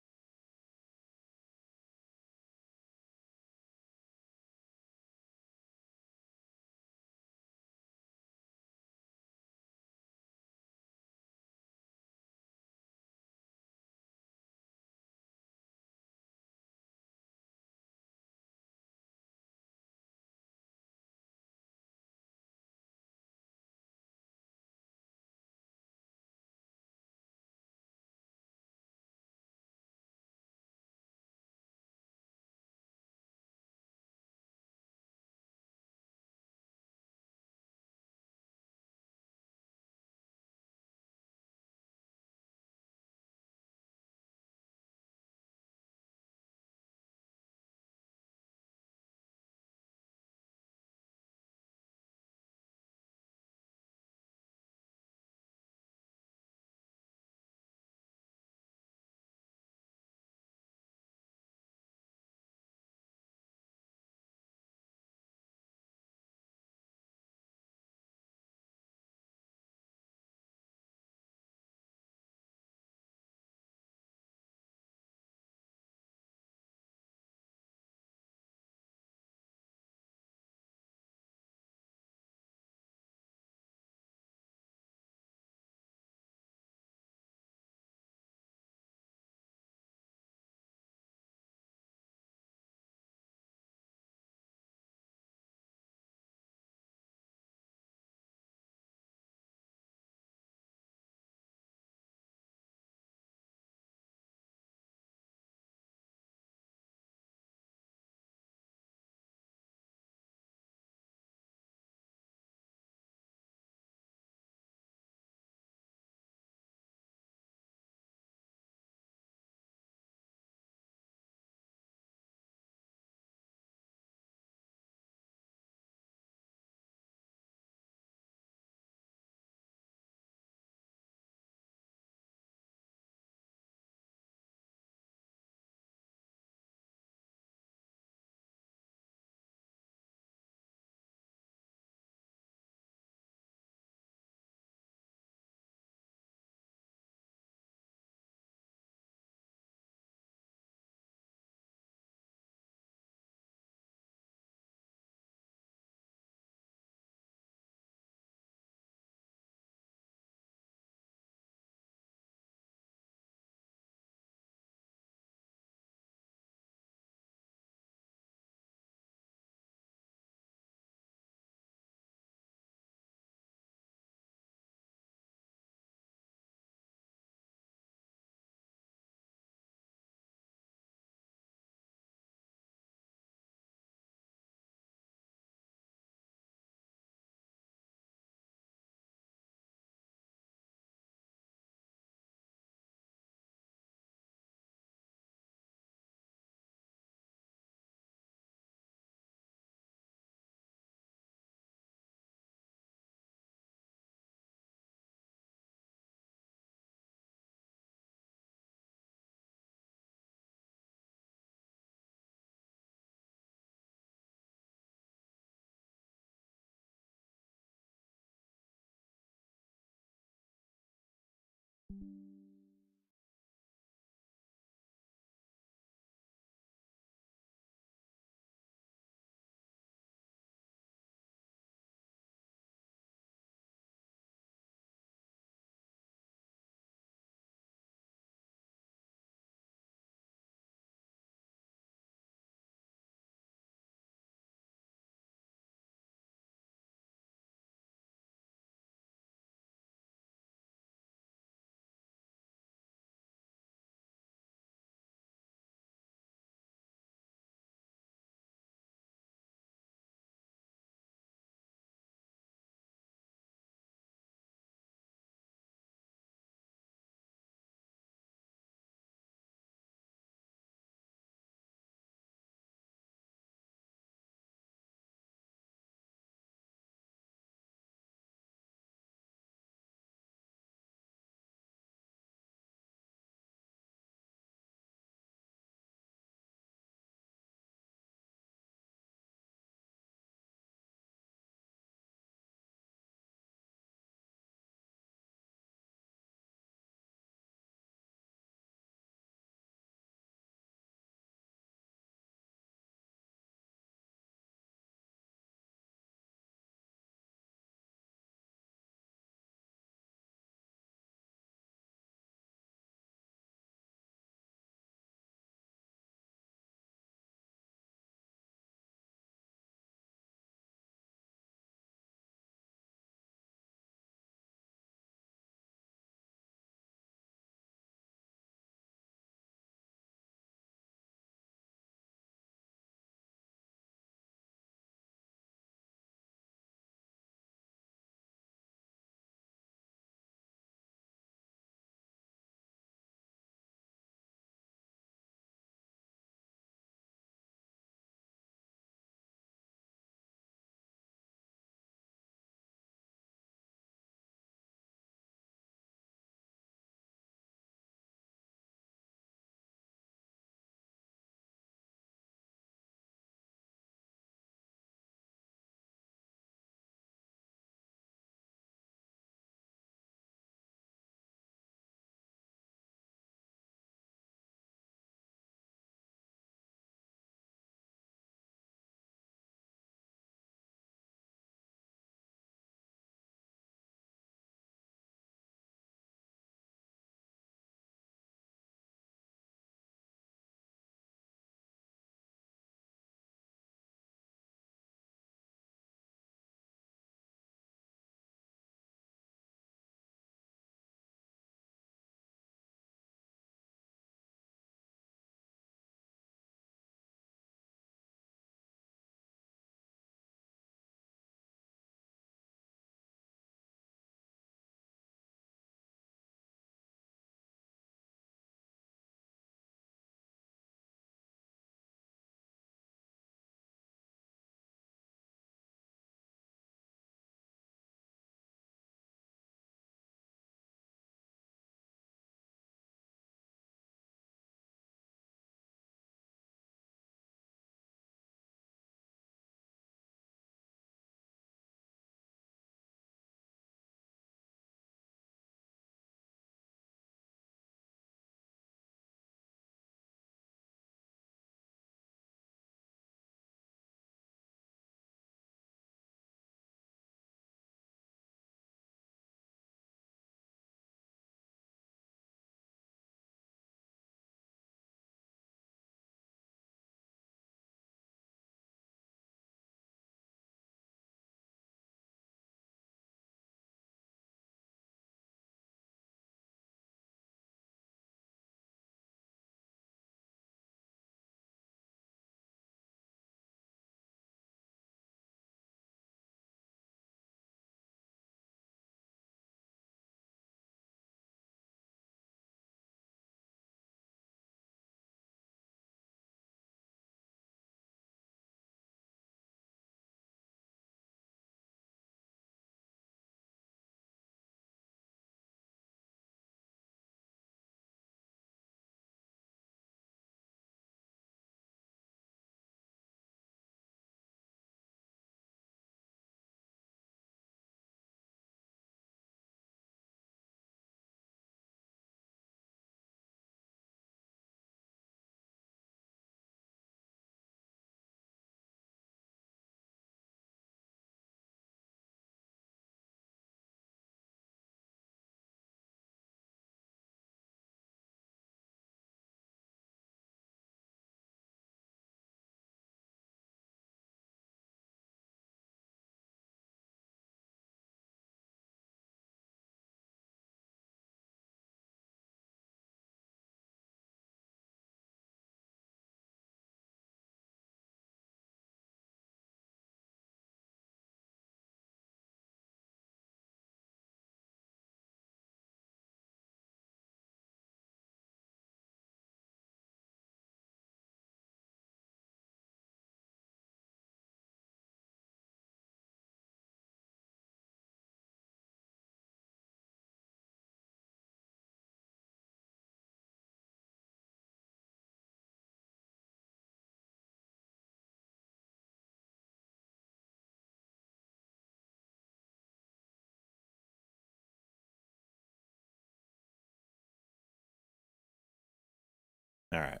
S2: All right.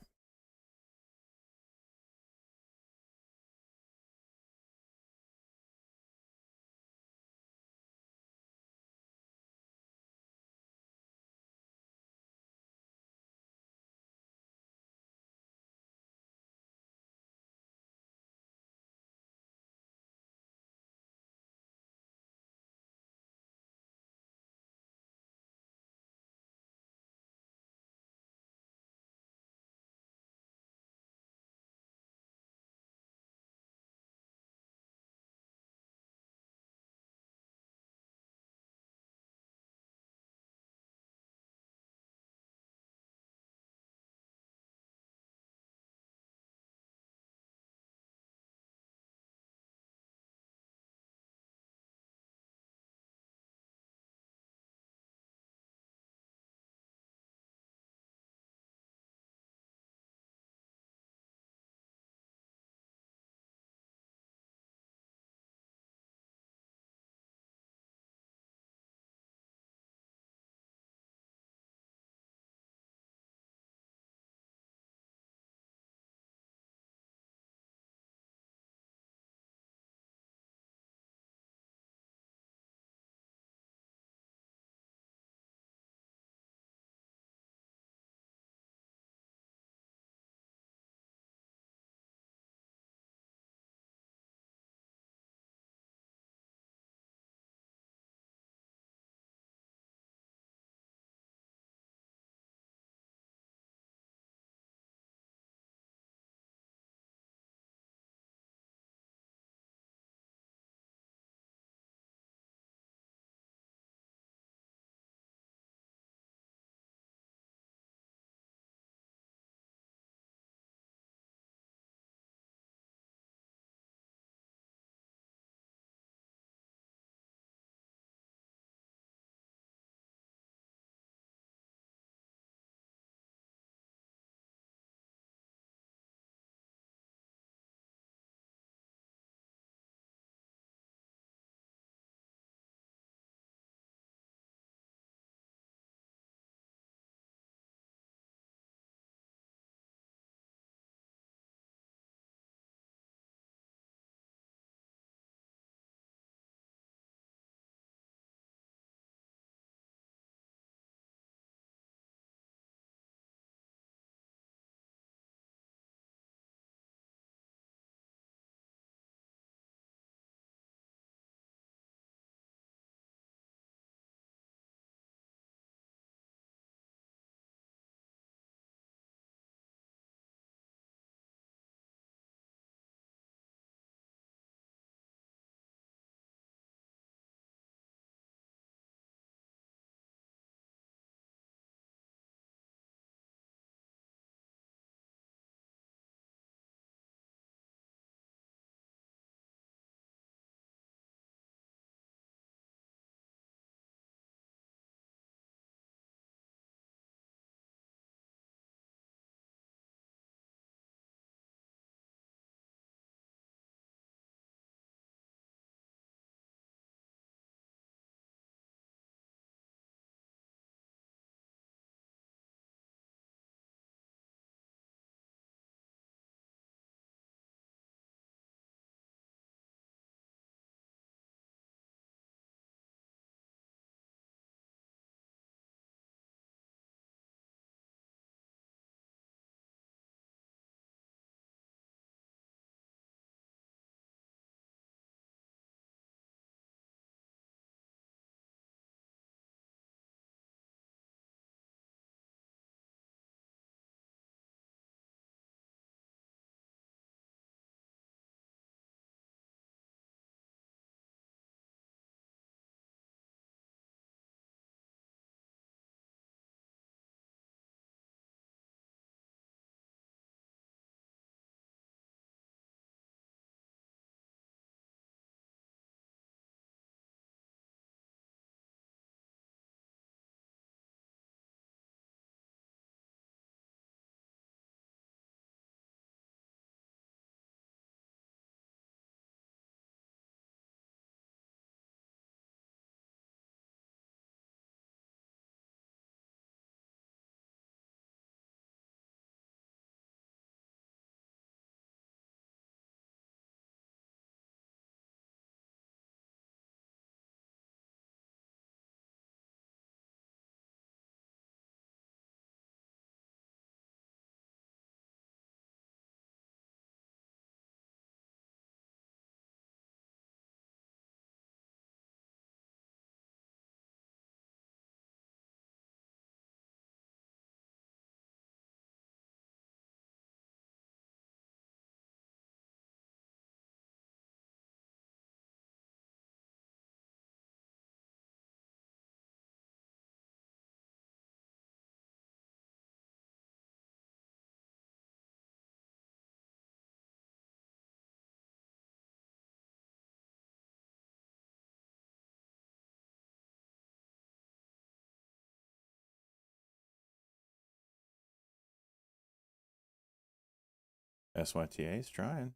S2: SYTA's trying.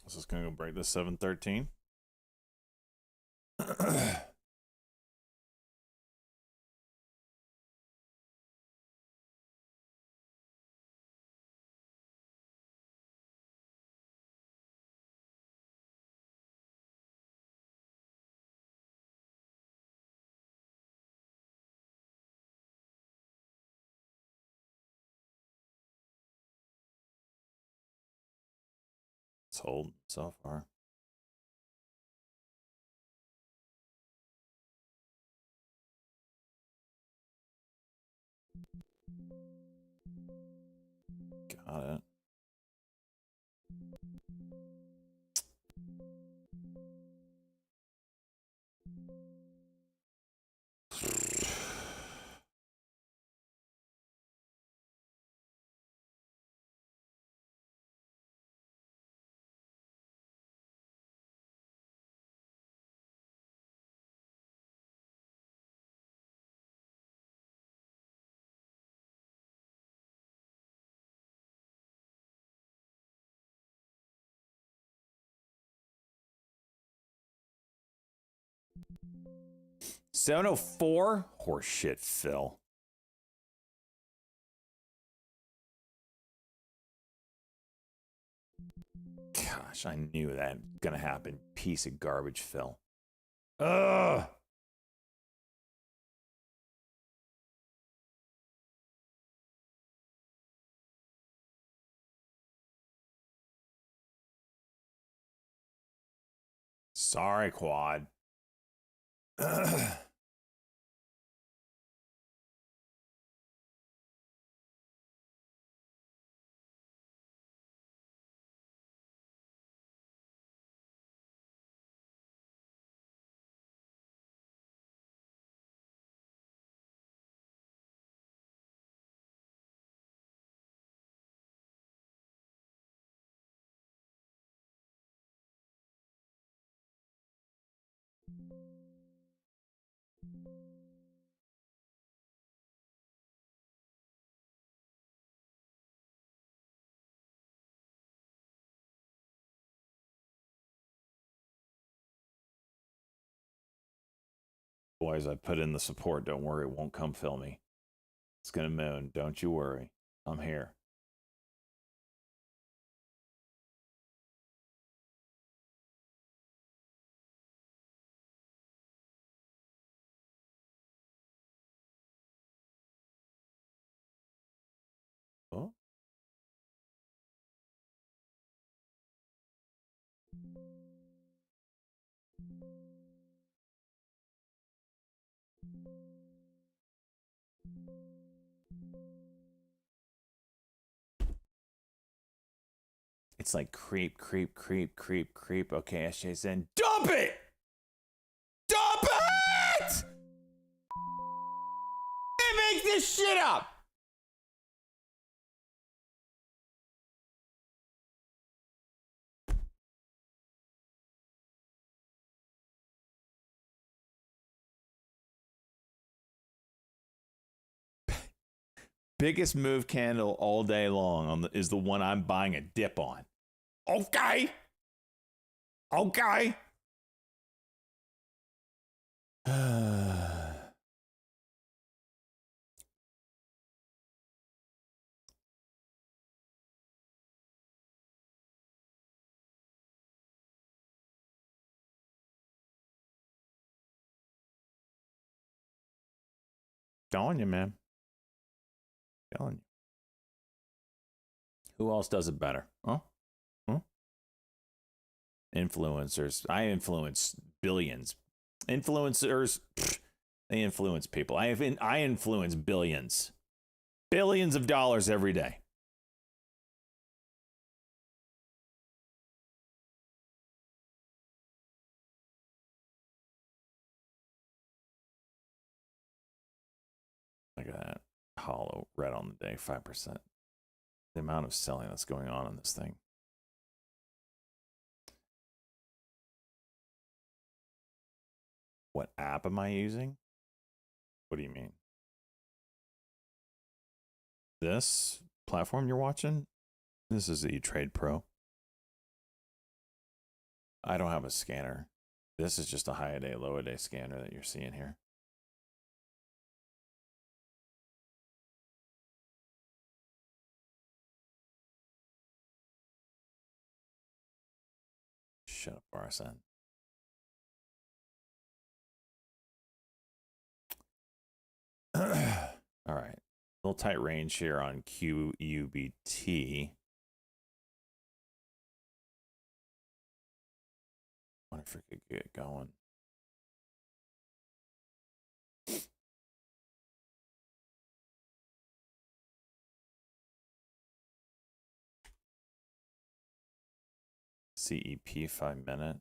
S2: This is going to go break the 713. It's holding so far. Got it. $704? Horseshit, Phil. Gosh, I knew that was gonna happen. Piece of garbage, Phil. Ugh. Sorry, Quad. Ugh. Boys, I put in the support. Don't worry, it won't come fill me. It's gonna moon. Don't you worry. I'm here. Oh. It's like creep, creep, creep, creep, creep. Okay, SJ's in. Dump it! Dump it! Make this shit up! Biggest move candle all day long is the one I'm buying a dip on. Okay. Okay. Telling you, man. Telling you. Who else does it better? Huh? Huh? Influencers. I influence billions. Influencers, they influence people. I influence billions. Billions of dollars every day. Look at that. Hollow red on the day, 5%. The amount of selling that's going on in this thing. What app am I using? What do you mean? This platform you're watching? This is eTrade Pro. I don't have a scanner. This is just a high a day, low a day scanner that you're seeing here. Shut up, RSN. All right. A little tight range here on QUBT. Wonder if we could get going. CEP 5-minute.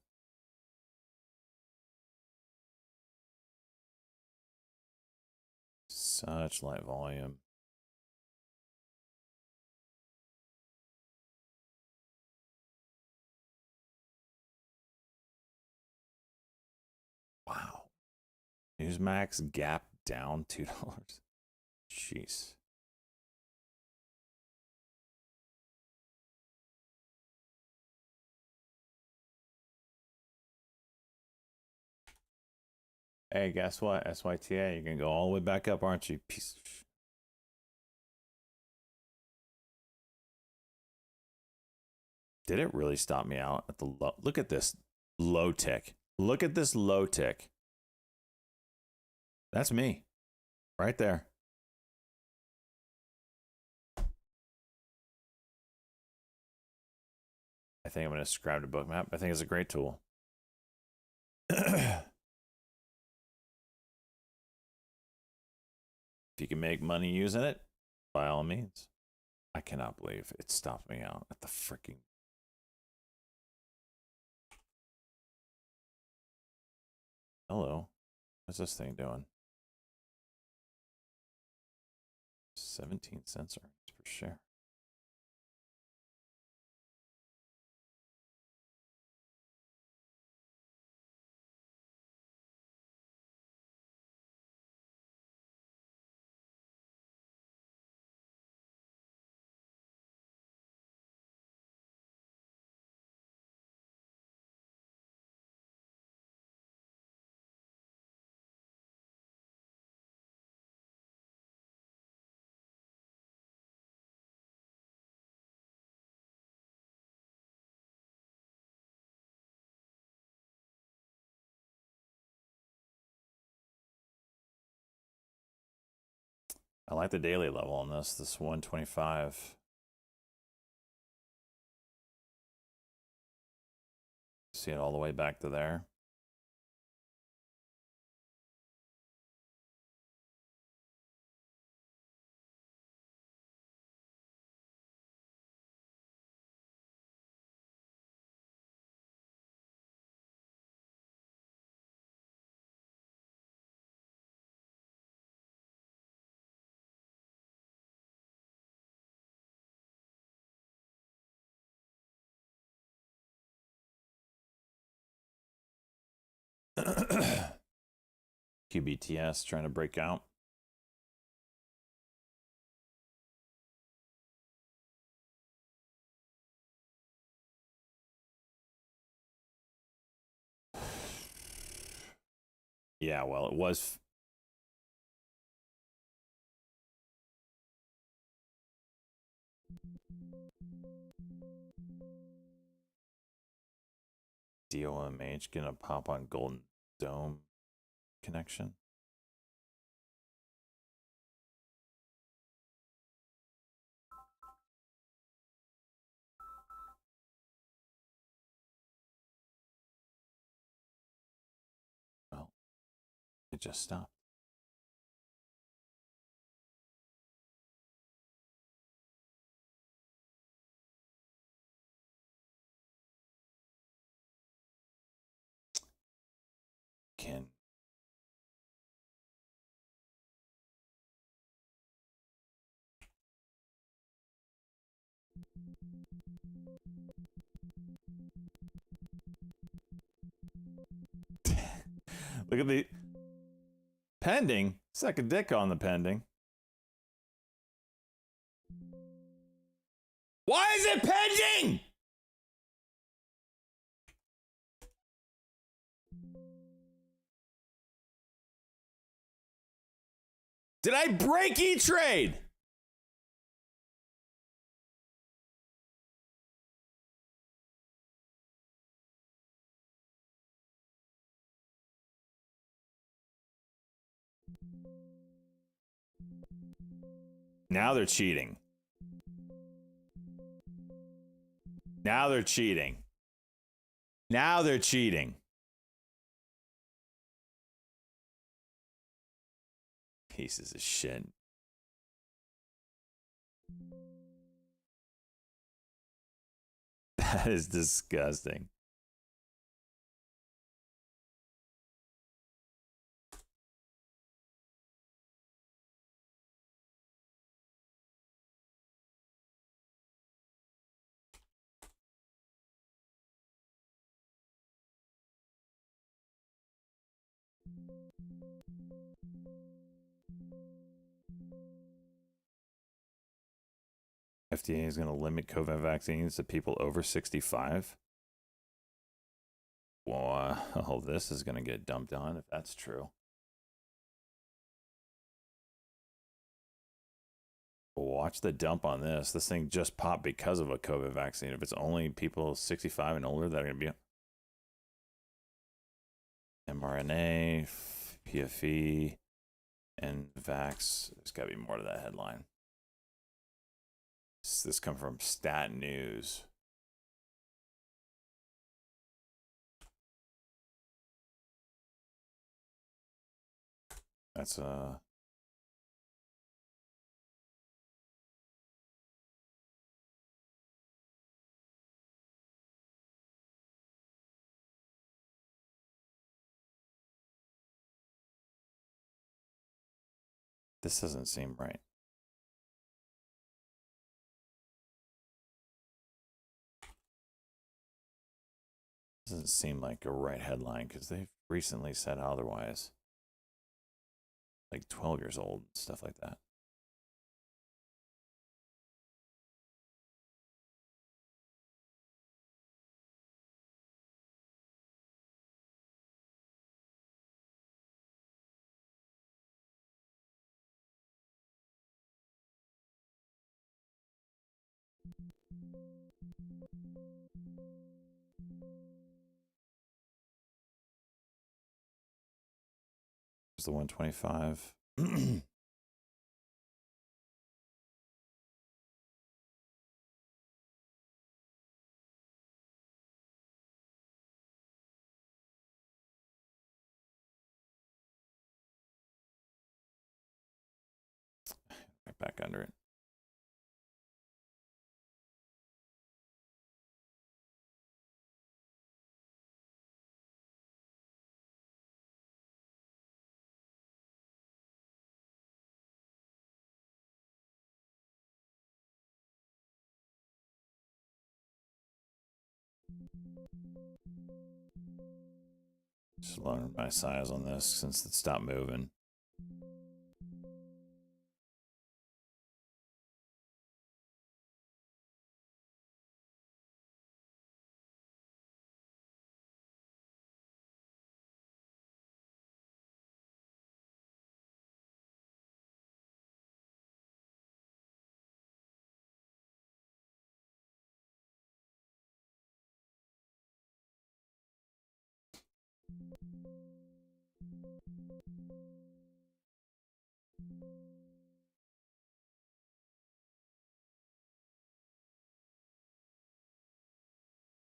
S2: Such light volume. Wow. Newsmax gap down $2. Jeez. Hey, guess what? SYTA, you're gonna go all the way back up, aren't you? Piece of shit. Did it really stop me out at the low? Look at this low tick. Look at this low tick. That's me. Right there. I think I'm going to subscribe to Bookmap. I think it's a great tool. If you can make money using it, by all means. I cannot believe it stopped me out at the freaking... Hello. What's this thing doing? 17 cents earnings per share. I like the daily level on this. This 125. See it all the way back to there. QBTS trying to break out. Yeah, well, it was. DOMH gonna pop on Golden Dome connection. Well, it just stopped. Can look at the pending. Suck a dick on the pending. Why is it pending? Did I break E-Trade? Now they're cheating. Now they're cheating. Now they're cheating. Pieces of shit. That is disgusting. FDA is going to limit COVID vaccines to people over 65. Well, this is going to get dumped on if that's true. Watch the dump on this. This thing just popped because of a COVID vaccine. If it's only people 65 and older that are going to be mRNA, PFE, and Vax. There's got to be more to that headline. This comes from Stat News. That's this doesn't seem right. Doesn't seem like a right headline because they've recently said otherwise. Like 12 years old, stuff like that. Here's the 125. Right back under it. Just lowering my size on this since it stopped moving.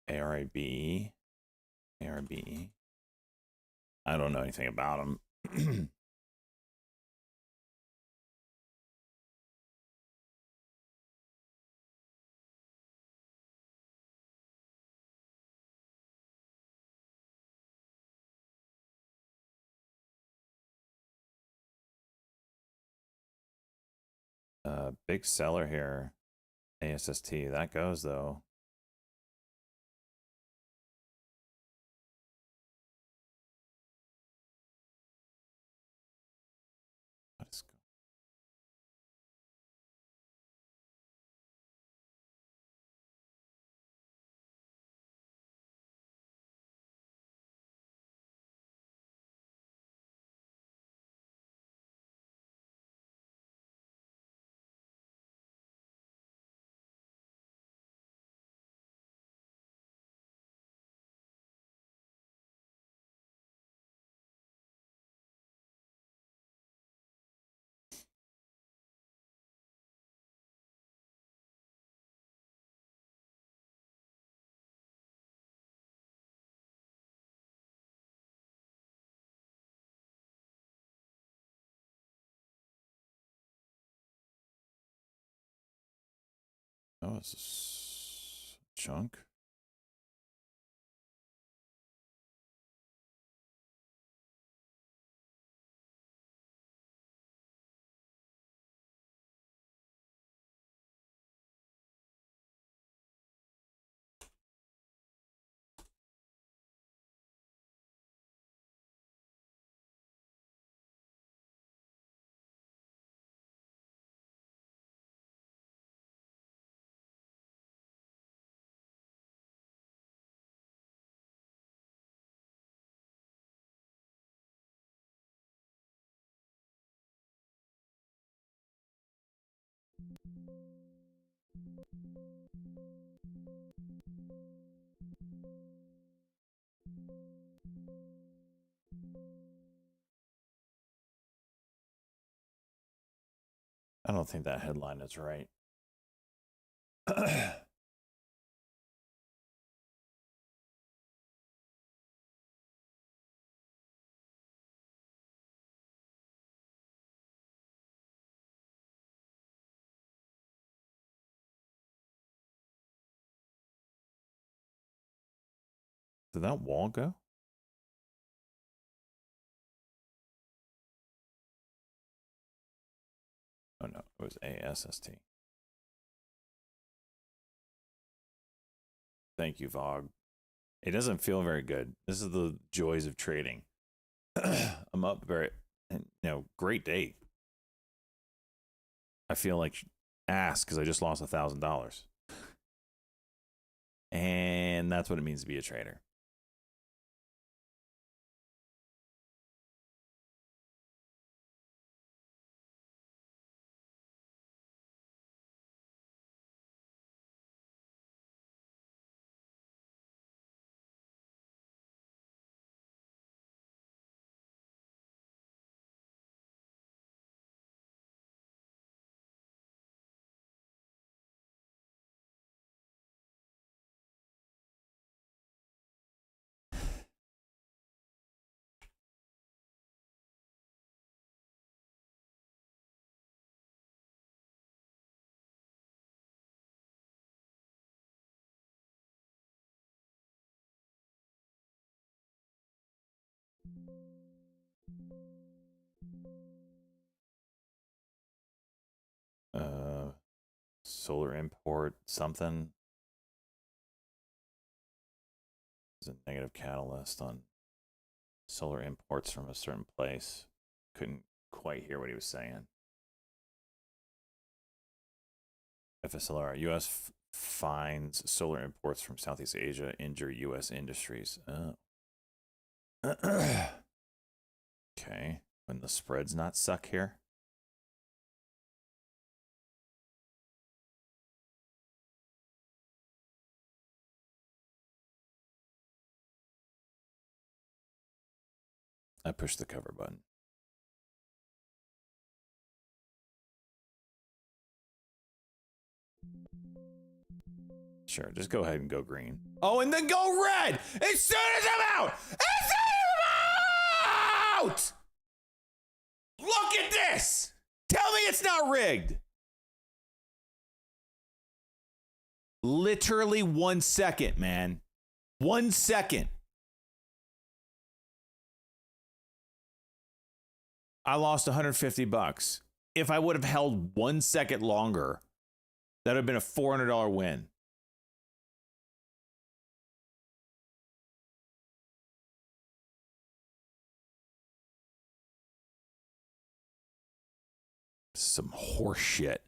S2: ARABE. ARBE. I don't know anything about them. Big seller here. ASST. That goes though. Let's go. Oh, it's a chunk. I don't think that headline is right. Did that wall go? Oh no, it was ASST. Thank you, Vog. It doesn't feel very good. This is the joys of trading. I'm up very, great day. I feel like ass because I just lost $1,000. And that's what it means to be a trader. Solar import something. There's a negative catalyst on solar imports from a certain place. Couldn't quite hear what he was saying. FSLR, U.S. finds solar imports from Southeast Asia injure U.S. industries. Oh. Okay, when the spreads not suck here. I pushed the cover button. Sure, just go ahead and go green. Oh, and then go red as soon as I'm out! As soon as I'm out! Look at this! Tell me it's not rigged! Literally 1 second, man. 1 second. I lost $150. If I would have held 1 second longer, that would have been a $400 win. Some horse shit.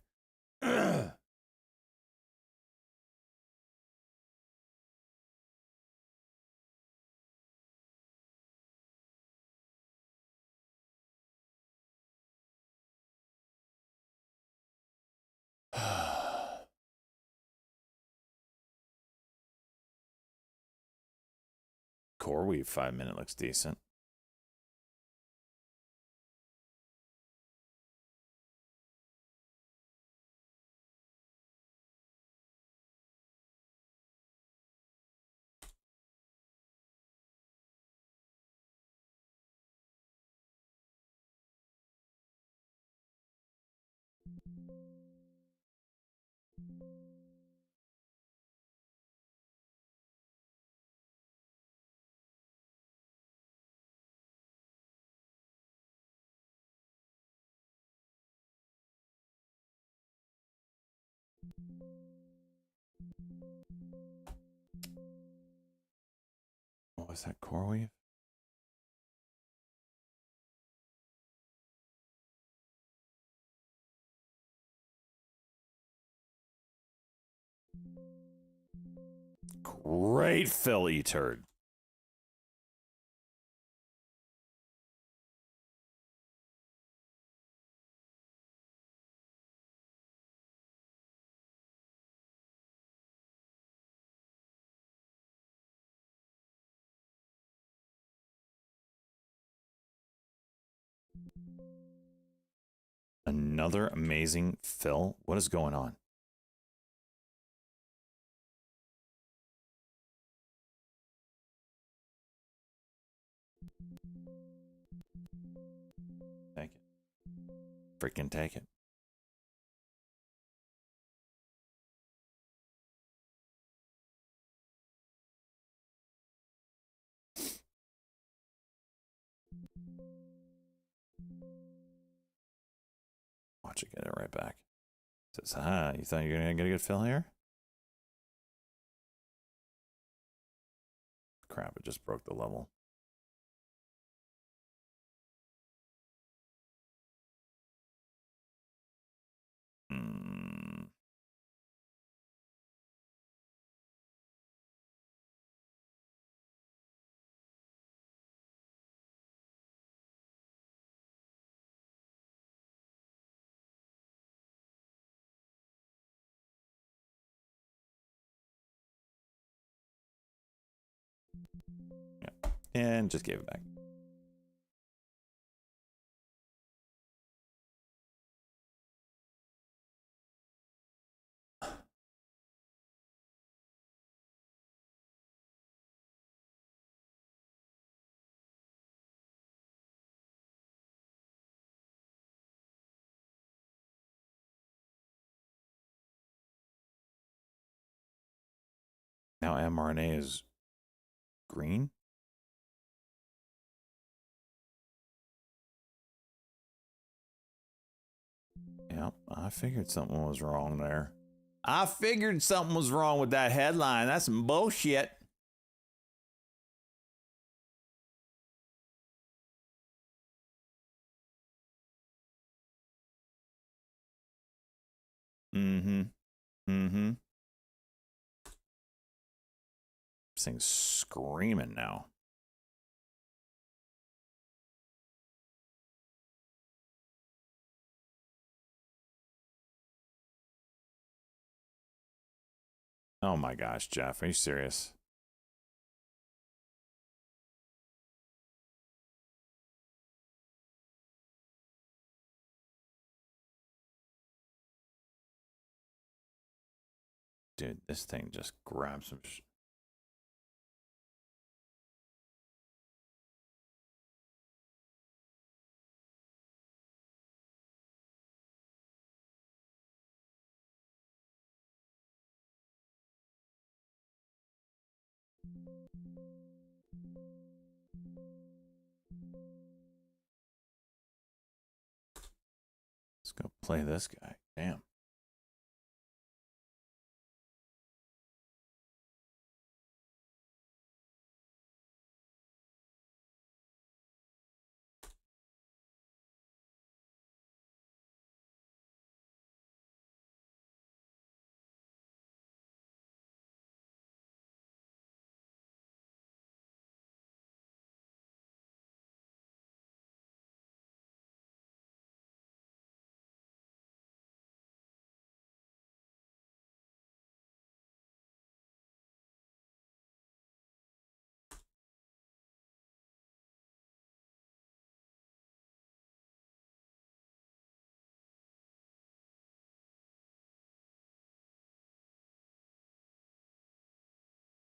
S2: Core weave 5 minute looks decent. What was that core weave? Great fill, E-turd. Another amazing fill. What is going on? Take it. Freaking take it. Watch it get it right back. Says, you thought you were gonna get a good fill here? Crap, it just broke the level. Yeah. And just gave it back. Now mRNA is green. Yep, I figured something was wrong there. I figured something was wrong with that headline. That's some bullshit. Mm-hmm. Mm-hmm. This thing's screaming now. Oh my gosh, Jeff, are you serious? Dude, this thing just grabs some Let's go play this guy. Damn.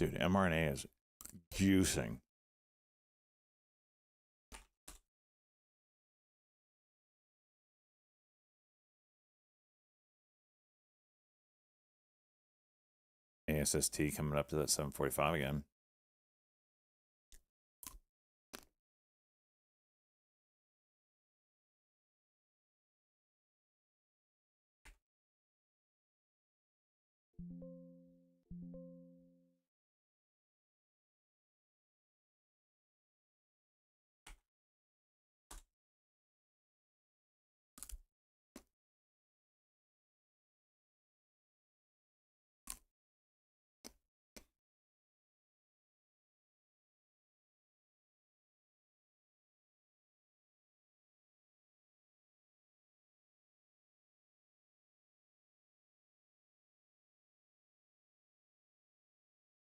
S2: Dude, mRNA is juicing. ASST coming up to that 745 again.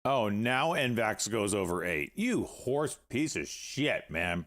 S2: Oh, now NVAX goes over 8. You horse piece of shit, man.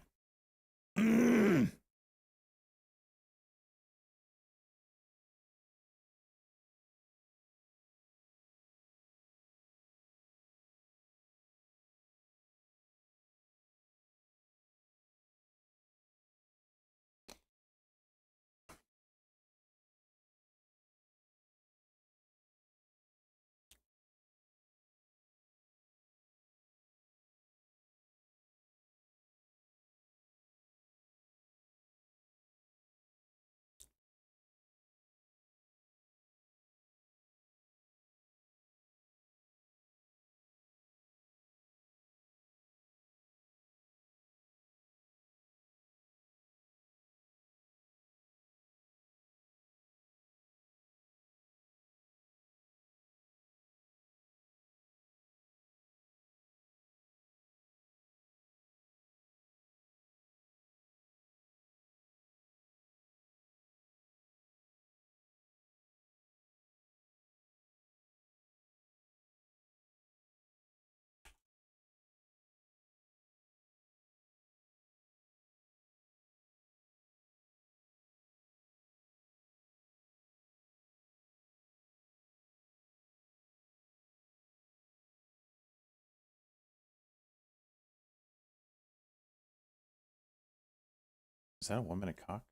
S2: Is that a 1 minute cock?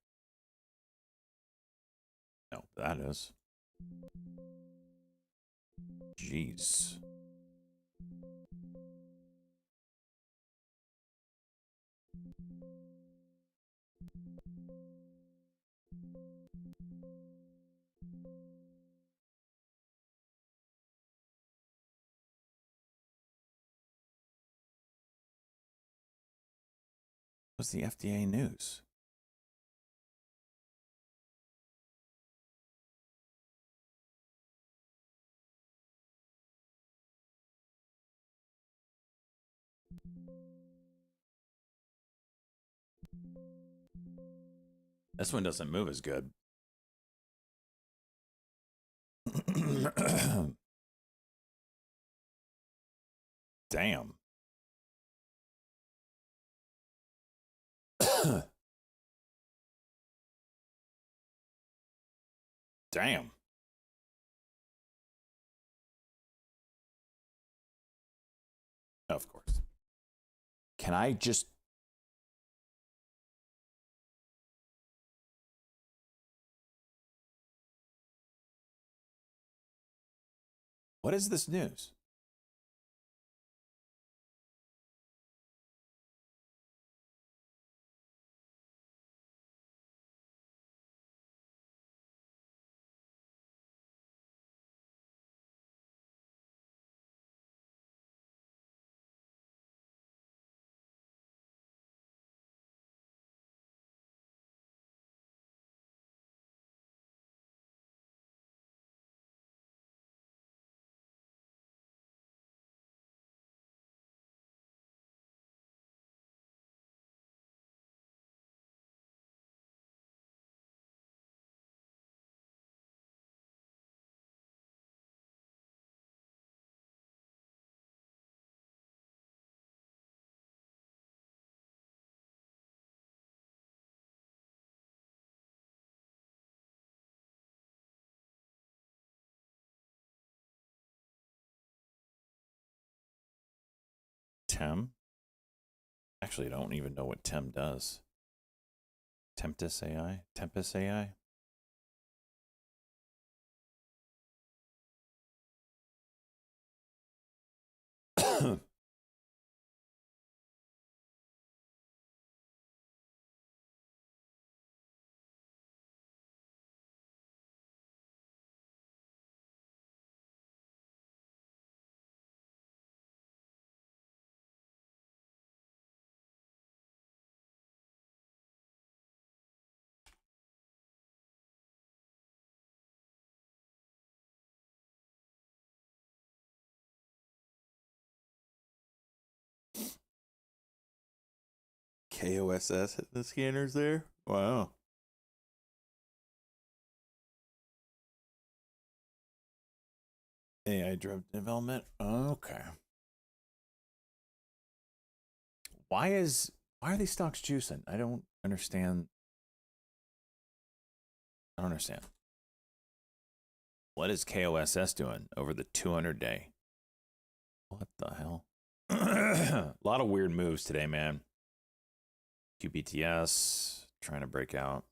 S2: No, that is. Jeez. was the FDA news? This one doesn't move as good. Damn. Damn. Of course. Can I just... What is this news? Tem? Actually, I don't even know what Tem does. Tempest AI? Tempest AI? KOSS hitting the scanners there? Wow. AI driven development? Okay. Why are these stocks juicing? I don't understand. I don't understand. What is KOSS doing over the 200 day? What the hell? A lot of weird moves today, man. QBTS trying to break out.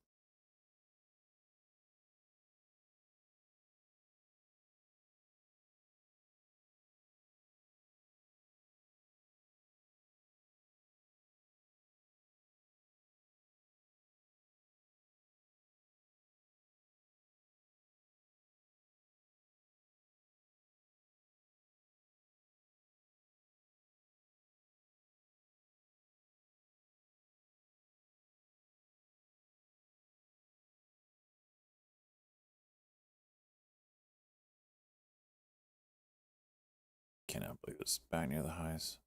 S2: Cannot believe it's back near the highs.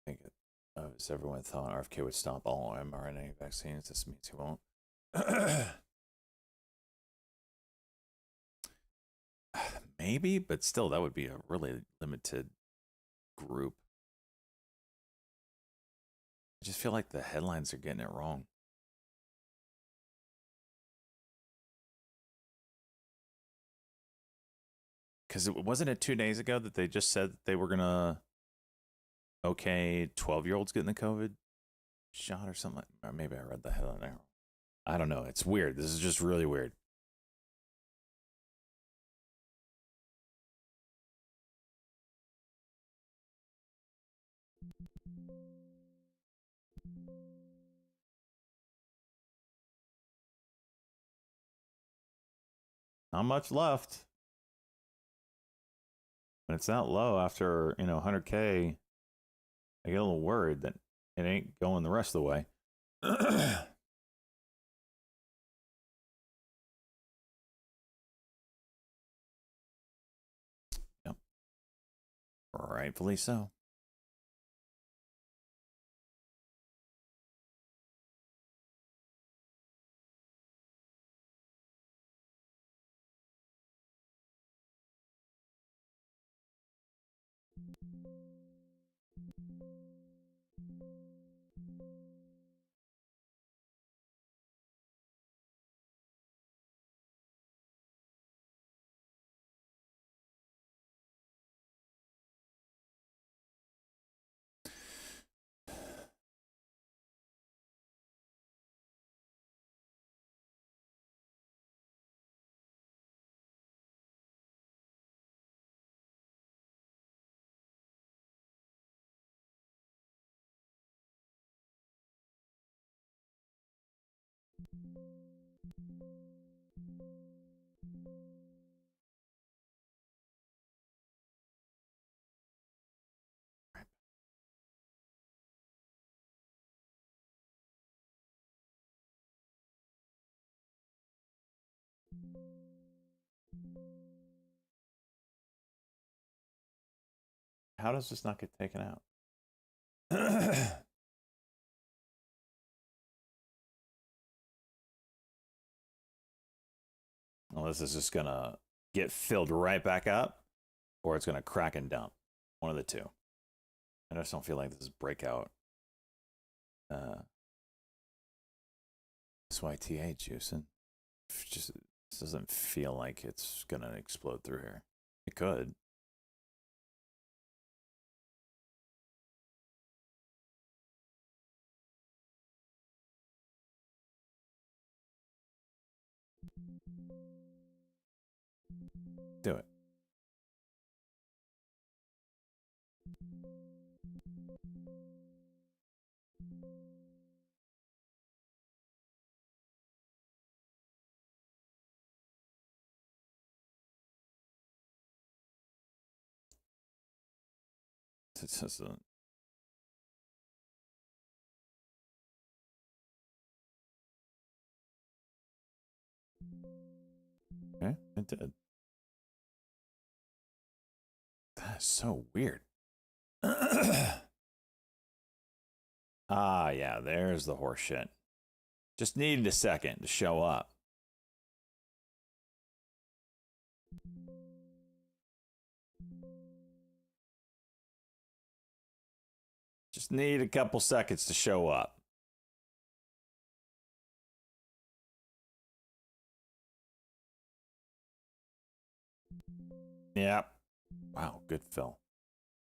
S2: I think as everyone thought RFK would stop all mRNA vaccines, this means he won't. Maybe, but still, that would be a really limited group. I just feel like the headlines are getting it wrong. Because it wasn't it 2 days ago that they just said that they were gonna okay 12-year-olds getting the COVID shot or something. Or maybe I read the headline there. I don't know. It's weird. This is just really weird. Not much left. When it's that low after, 100K, I get a little worried that it ain't going the rest of the way. Yep. Rightfully so. How does this not get taken out? Well, this is just gonna get filled right back up, or it's gonna crack and dump. One of the two. I just don't feel like this is breakout. SYTA juicing. Just this doesn't feel like it's gonna explode through here. It could. Do it. It's just a, okay, it did. That is so weird. Ah, yeah, there's the horse shit. Just needed a second to show up. Just need a couple seconds to show up. Yep. Wow, good fill.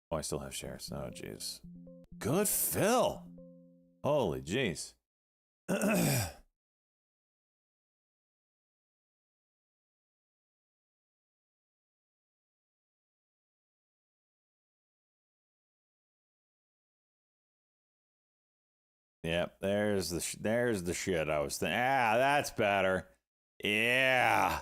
S2: Oh, I still have shares. Oh, jeez. Good fill. Holy jeez. Yep, there's the shit I was thinking. Ah, that's better. Yeah.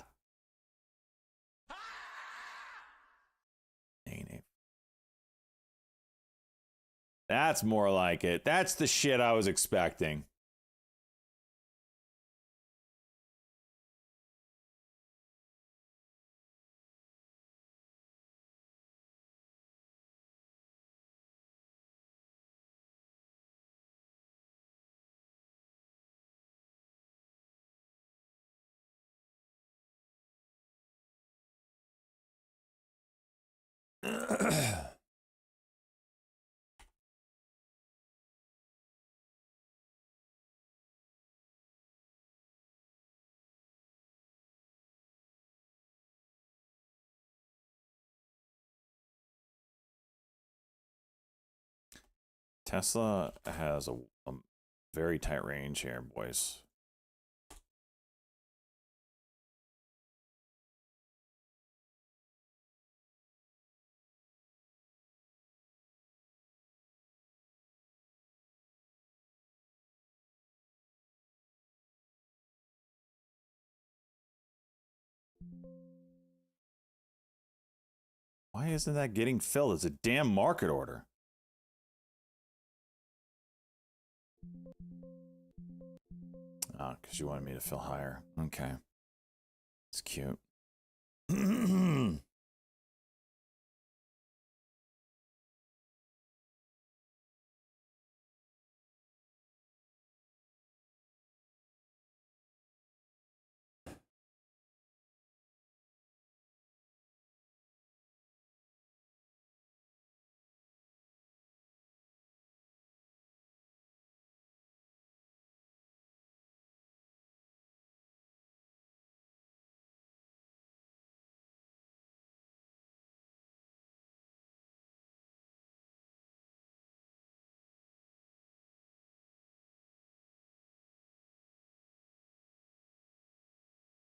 S2: That's more like it. That's the shit I was expecting. Tesla has a very tight range here, boys. Why isn't that getting filled? It's a damn market order. Oh, because you wanted me to fill higher. Okay. It's cute.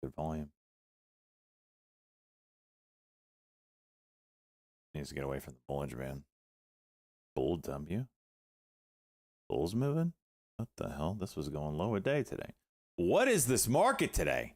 S2: Good volume. Needs to get away from the Bollinger Band. Bull W? Bull's moving? What the hell? This was going lower day today. What is this market today?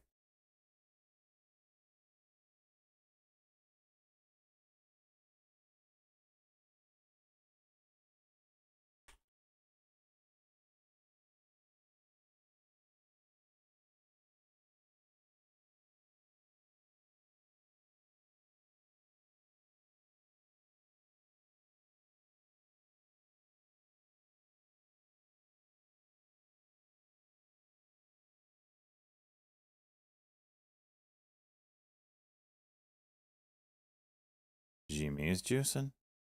S2: Jimmy is juicing.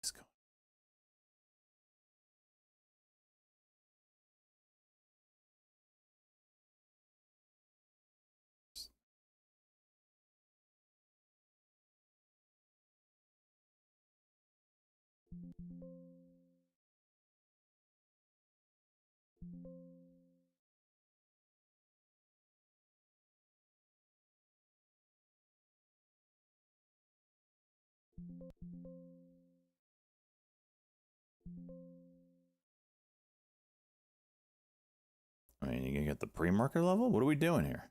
S2: Let's go. I mean, you gonna get the pre-market level? What are we doing here?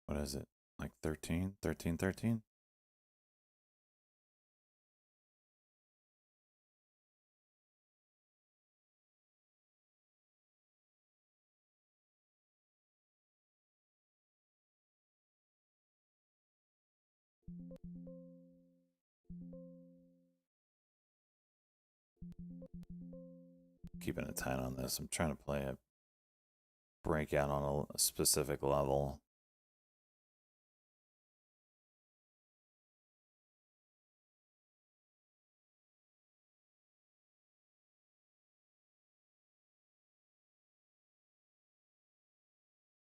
S2: What is it? Like 13, 13, 13? Keeping a tight on this. I'm trying to play a breakout on a specific level.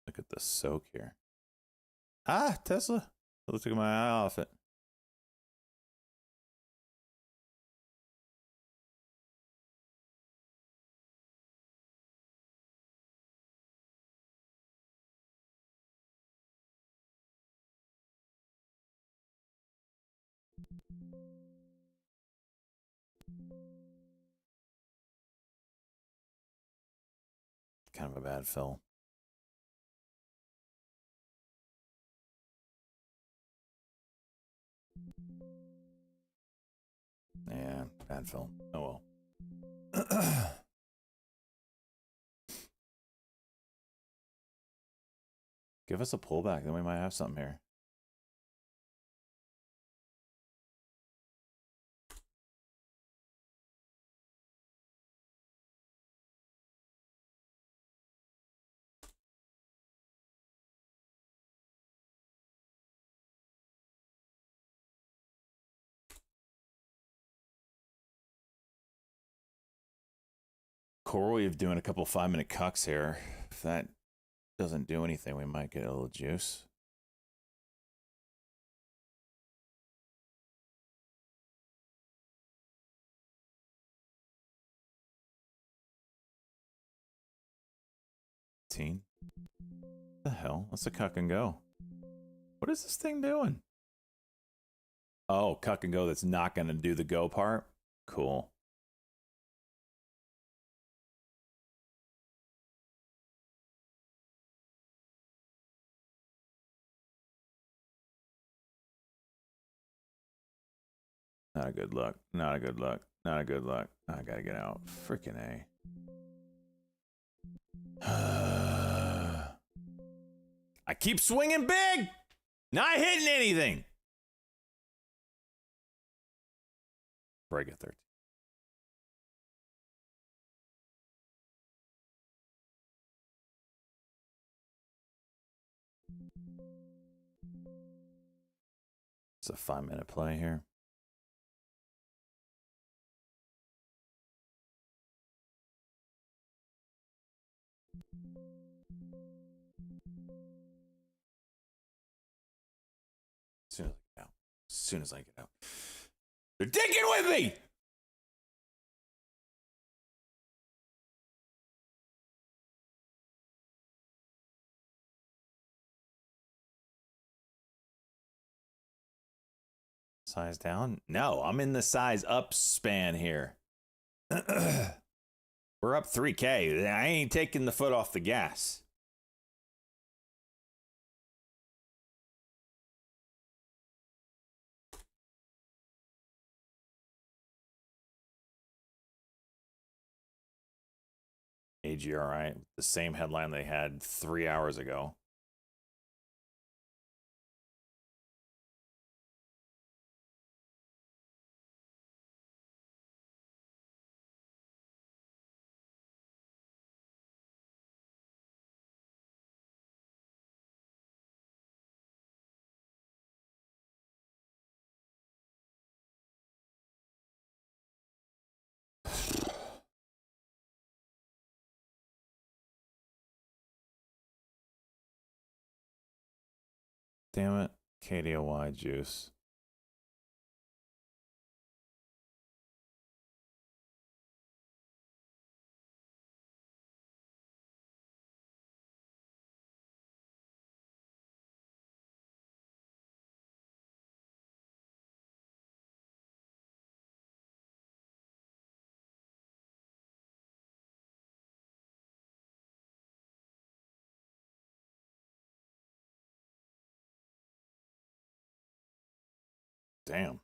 S2: Look at the soak here. Ah, Tesla. I took my eye off it. Kind of a bad fill. Yeah, bad fill. Oh well. Give us a pullback, then we might have something here. CoreWeave doing a couple 5-minute cucks here. If that doesn't do anything, we might get a little juice. The hell? That's a cuck and go. What is this thing doing? Oh, cuck and go that's not going to do the go part? Cool. Not a good look. Not a good look. Not a good look. I gotta get out. Freaking A. I keep swinging big! Not hitting anything! Break it 13. It's a 5-minute play here. As soon as I get out. They're digging with me! Size down? No, I'm in the size up span here. We're up 3K. I ain't taking the foot off the gas. AGRI, the same headline they had 3 hours ago. Damn it. KDOY juice. Damn.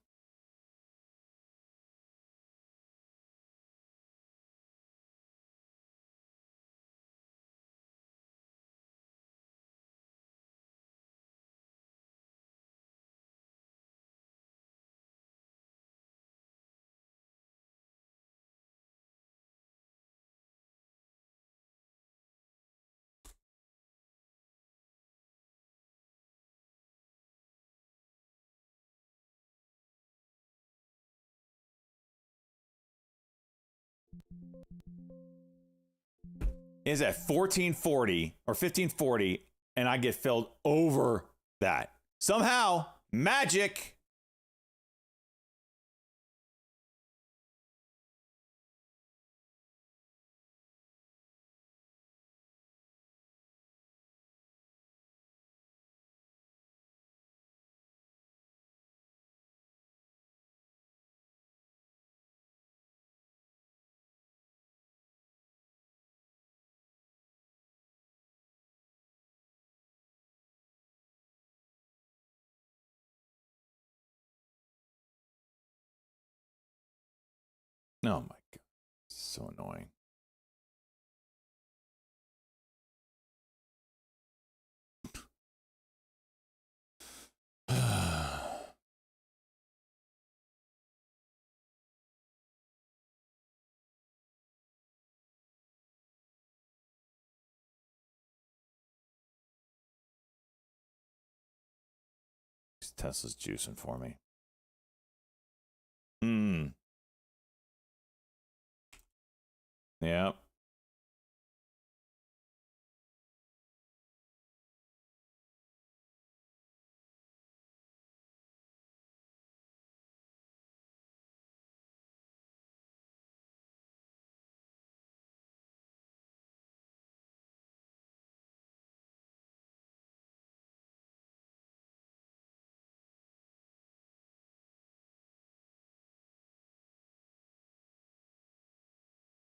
S2: Is at 1440 or 1540, and I get filled over that. Somehow, magic. Oh my God. So annoying. Tesla's juicing for me. Yep.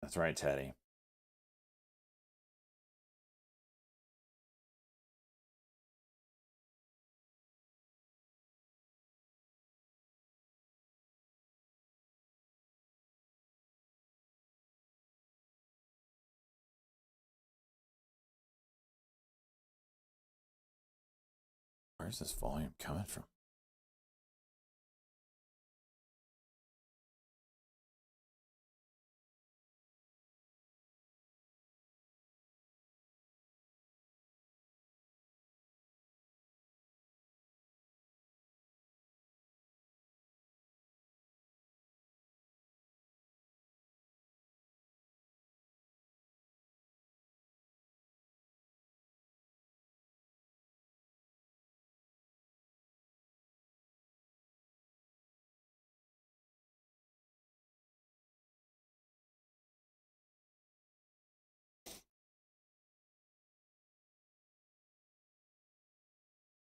S2: That's right, Teddy. Where's this volume coming from?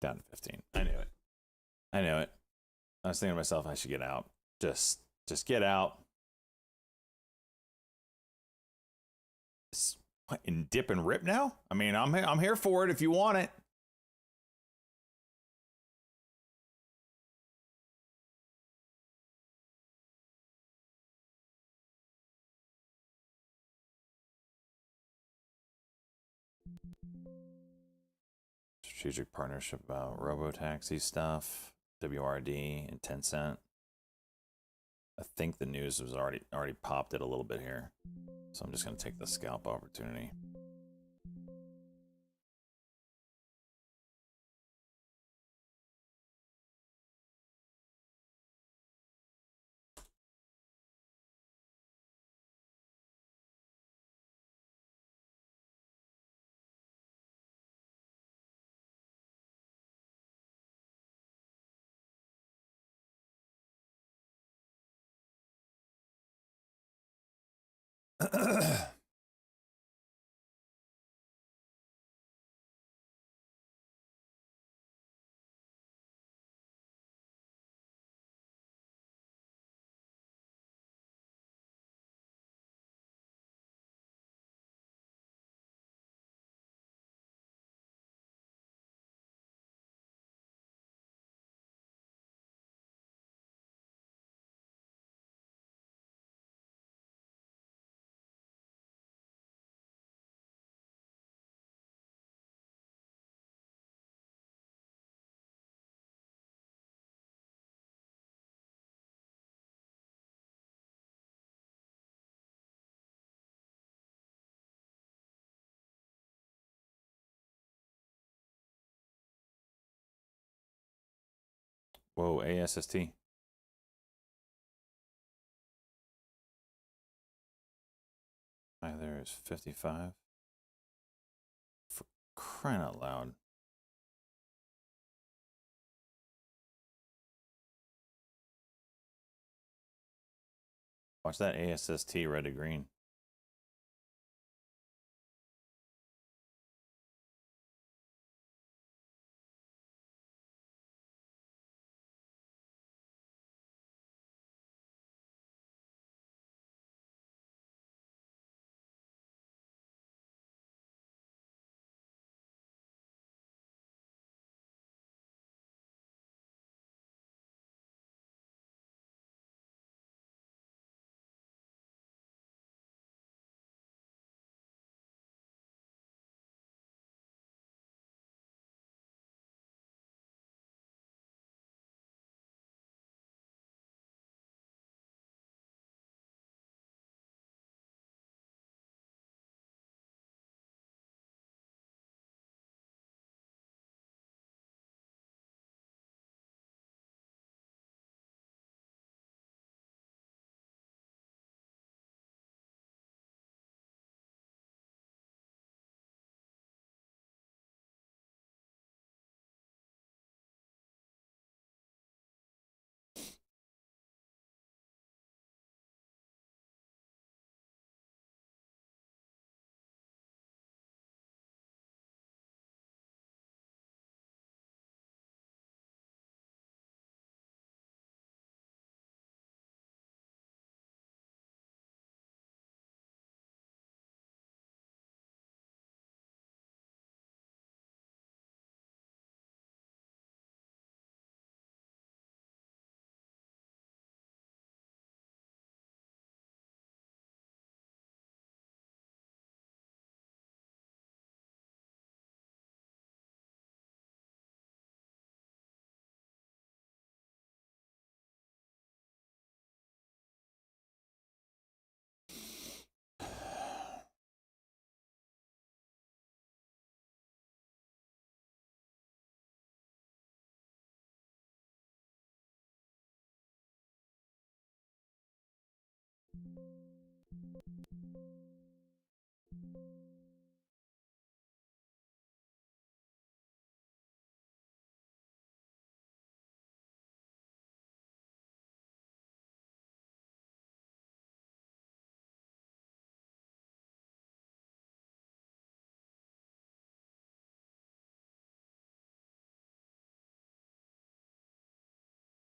S2: Down to 15. I knew it. I knew it. I was thinking to myself, I should get out. Just get out. What, and dip and rip now? I mean, I'm here for it if you want it. Strategic partnership about robo-taxi stuff, WRD, and Tencent. I think the news was already popped it a little bit here. So I'm just going to take the scalp opportunity. Whoa, ASST. There is 55. For crying out loud. Watch that ASST red to green.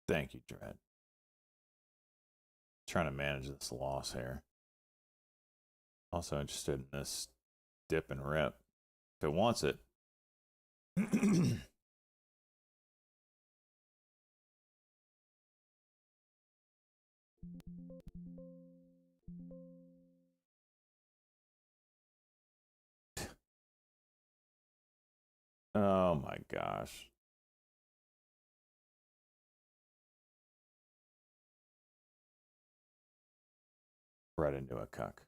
S2: Thank you, Dread. Trying to manage this loss here. Also interested in this dip and rip. If it wants it. Oh my gosh. Right into a cuck.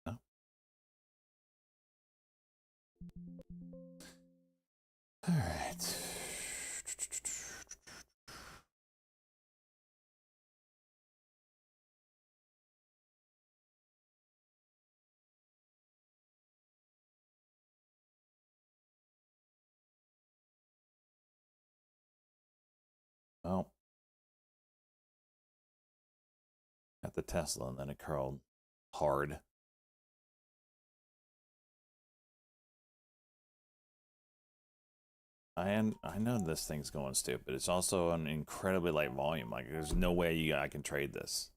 S2: No. All right. Well, at the Tesla, and then it curled hard. I know this thing's going stupid. It's also an incredibly light volume. Like, there's no way I can trade this.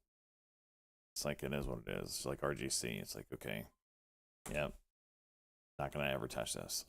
S2: It's like, it is what it is. It's like RGC. It's like, okay, yep, not gonna ever touch this.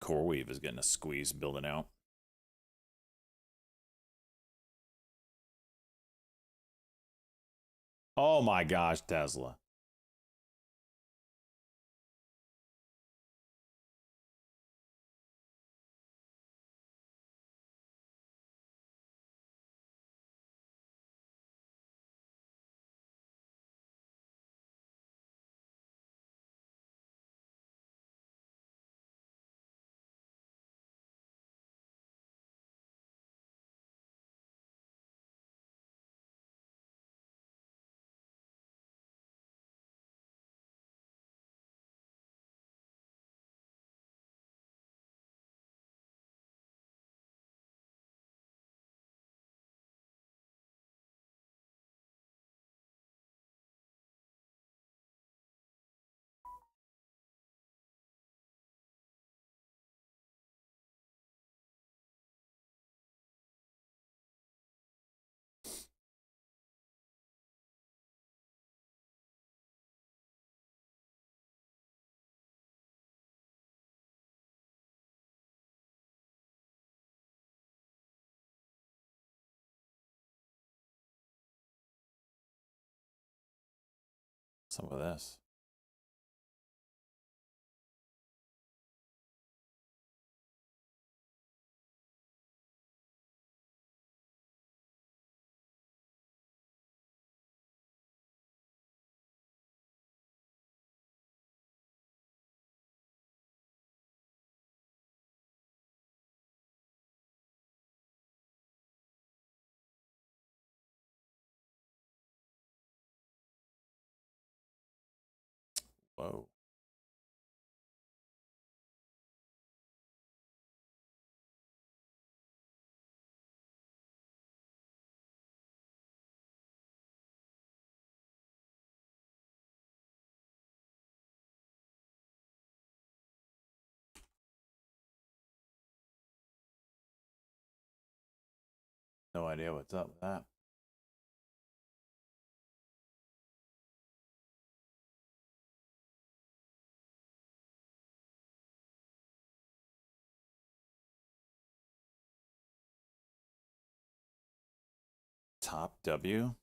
S2: CoreWeave is getting a squeeze building out. Oh my gosh, Tesla. Some of this. Whoa. No idea what's up with that. Top W.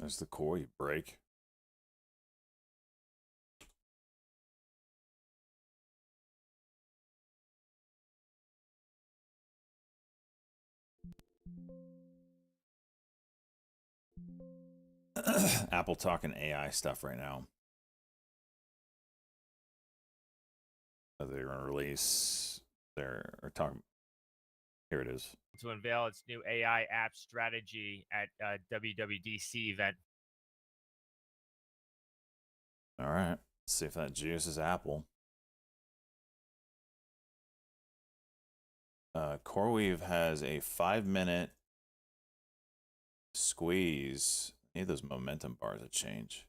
S2: There's the core you break. Apple talking AI stuff right now. They're going to release their or talking. Here it is.
S5: To unveil its new AI app strategy at WWDC event.
S2: All right. Let's see if that juices Apple. CoreWeave has a 5-minute squeeze. I need those momentum bars to change.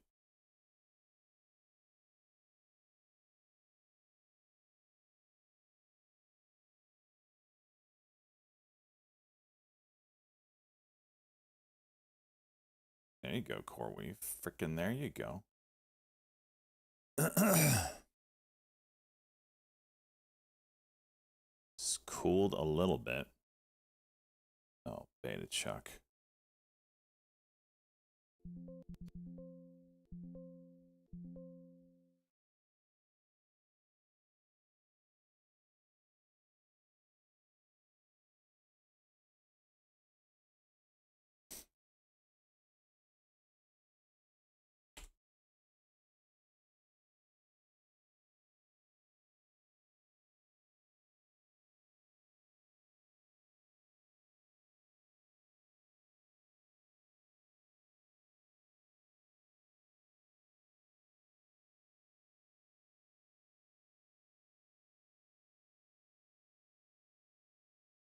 S2: There you go, CoreWeave. Freaking there you go. It's cooled a little bit. Oh, beta chuck.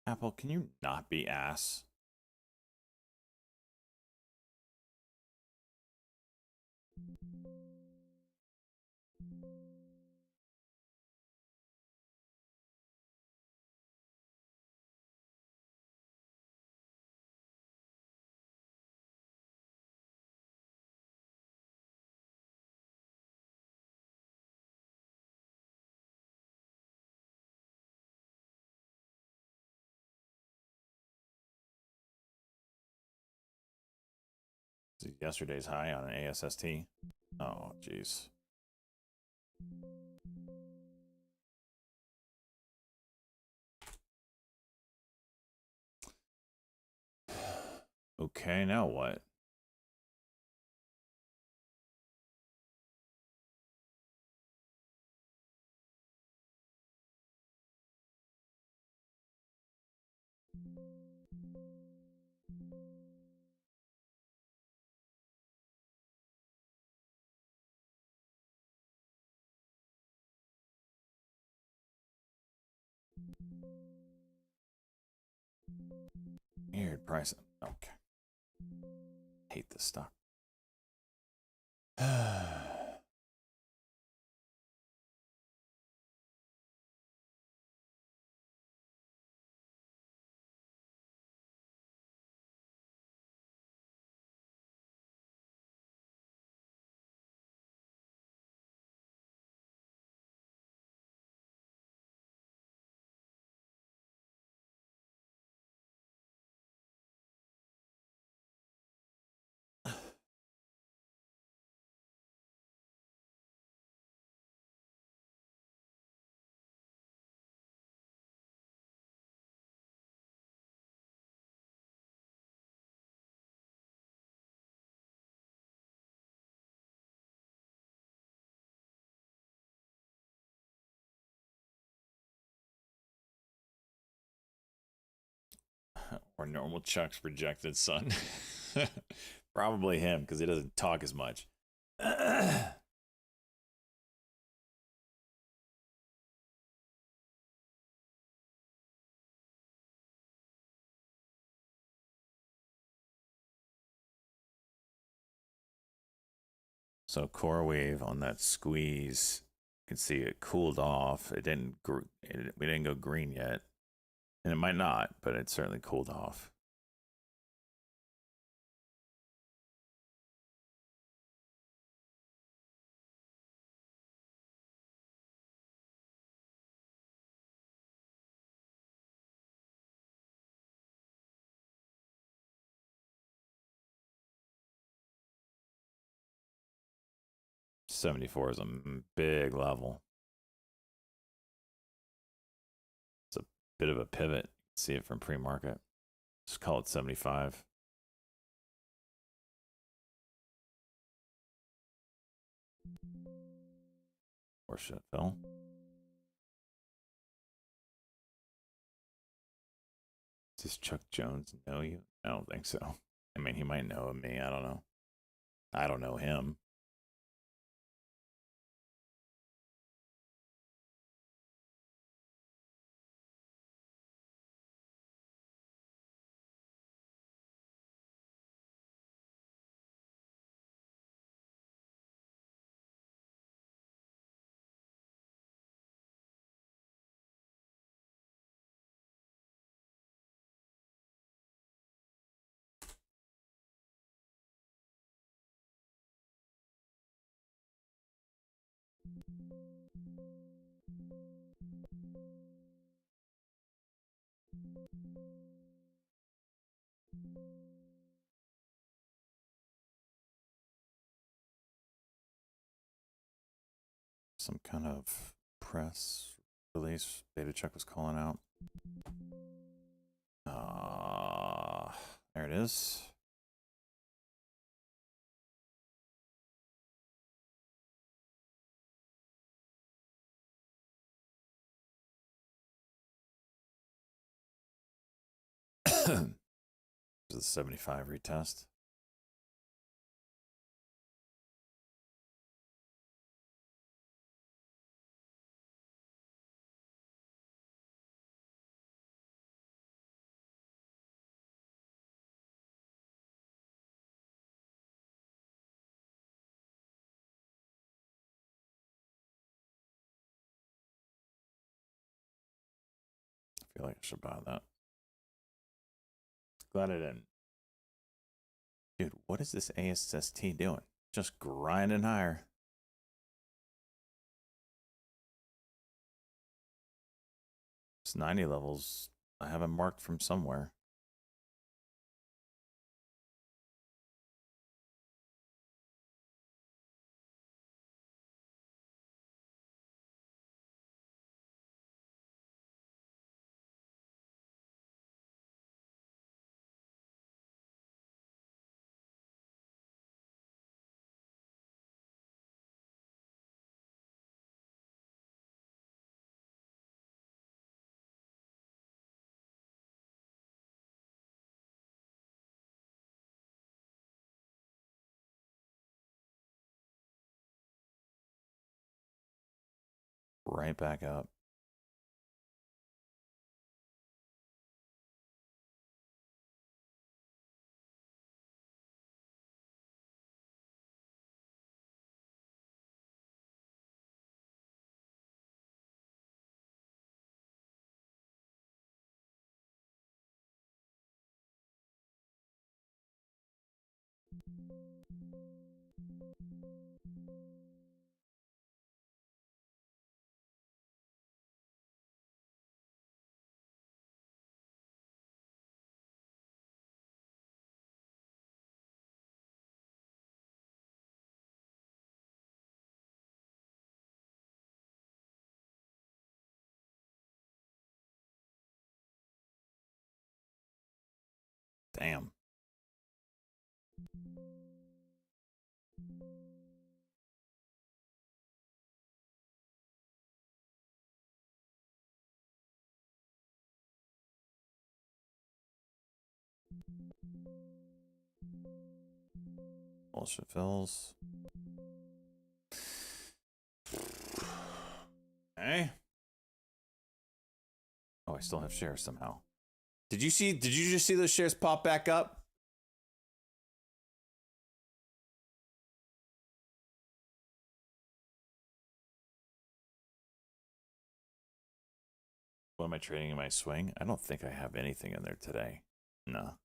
S2: Apple, can you not be ass? Yesterday's high on an ASST. Oh, jeez. Okay, now what? Weird price. Okay. Hate this stock. Or normal Chuck's projected, son. Probably him, because he doesn't talk as much. So CoreWeave on that squeeze, you can see it cooled off. We didn't go green yet, and it might not, but it certainly cooled off. 74 is a big level. It's a bit of a pivot. See it from pre-market. Just call it 75. Or shit, Phil. Does Chuck Jones know you? I don't think so. I mean, he might know me. I don't know. I don't know him. Some kind of press release Data Check was calling out. There it is. This is the 75 retest. I feel like I should buy that. Glad I didn't. Dude, what is this ASST doing? Just grinding higher. It's 90 levels. I have it marked from somewhere. Right back up. Damn. Bullshit fills. Okay. Oh, I still have shares somehow. Did you just see those shares pop back up? What am I trading in my swing? I don't think I have anything in there today. No.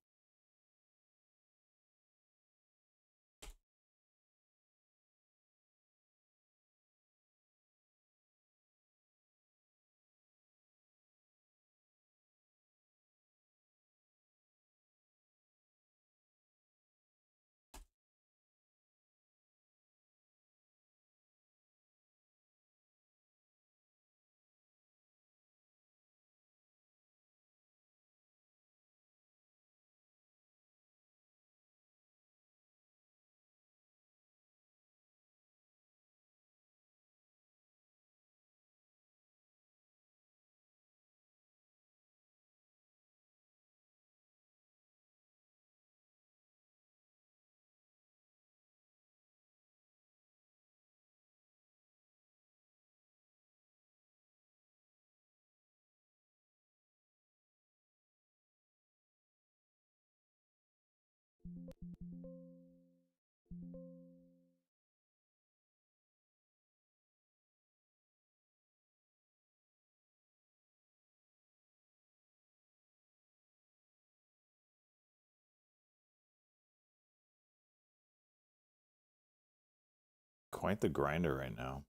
S2: Quite the grinder right now.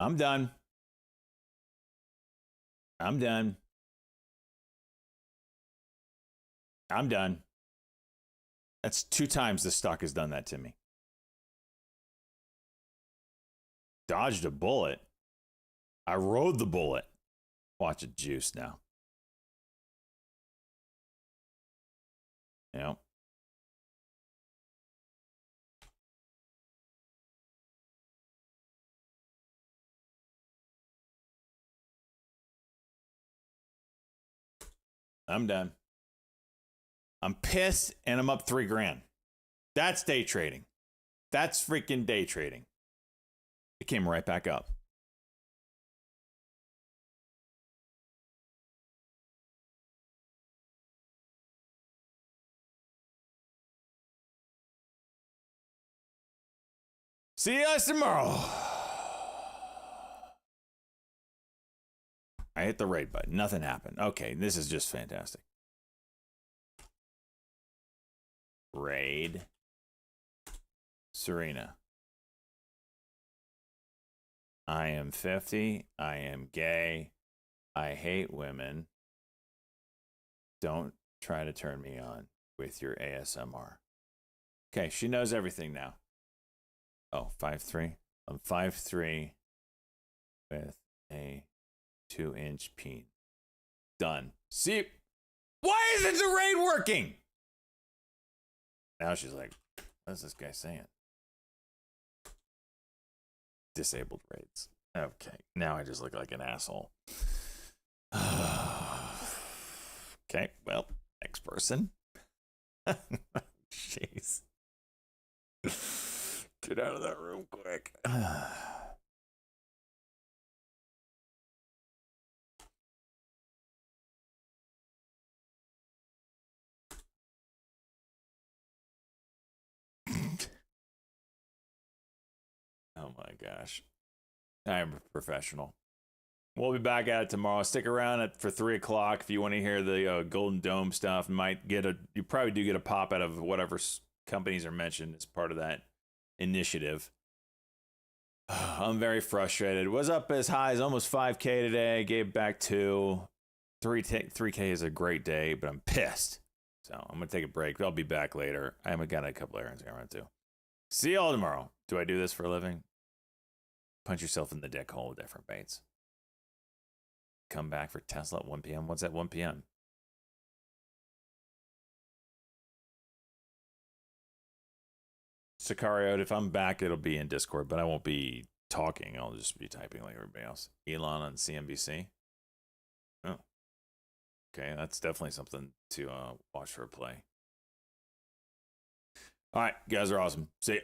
S2: I'm done. I'm done. I'm done. That's 2 times this stock has done that to me. Dodged a bullet. I rode the bullet. Watch it juice now. Yep. I'm done. I'm pissed and I'm up $3,000. That's day trading. That's freaking day trading. It came right back up. See you guys tomorrow. I hit the raid button. Nothing happened. Okay, this is just fantastic. Raid. Serena. I am 50. I am gay. I hate women. Don't try to turn me on with your ASMR. Okay, she knows everything now. Oh, 5'3". I'm 5'3" with a 2-inch peen. Done. See, why isn't the raid working? Now she's like, what's this guy saying? Disabled raids. Okay, now I just look like an asshole. Okay, well, next person. Jeez. Get out of that room quick. Oh my gosh. I'm a professional. We'll be back at it tomorrow. Stick around for 3 o'clock if you want to hear the Golden Dome stuff. You probably do get a pop out of whatever companies are mentioned as part of that initiative. I'm very frustrated. Was up as high as almost 5K today. Gave back 2. 3K is a great day, but I'm pissed. So I'm going to take a break. I'll be back later. I haven't got a couple errands I run to. See y'all tomorrow. Do I do this for a living? Punch yourself in the dick hole with different baits. Come back for Tesla at 1 p.m. What's at 1 p.m.? Sicario, if I'm back, it'll be in Discord, but I won't be talking. I'll just be typing like everybody else. Elon on CNBC. Oh. Okay, that's definitely something to watch for a play. All right, you guys are awesome. See ya.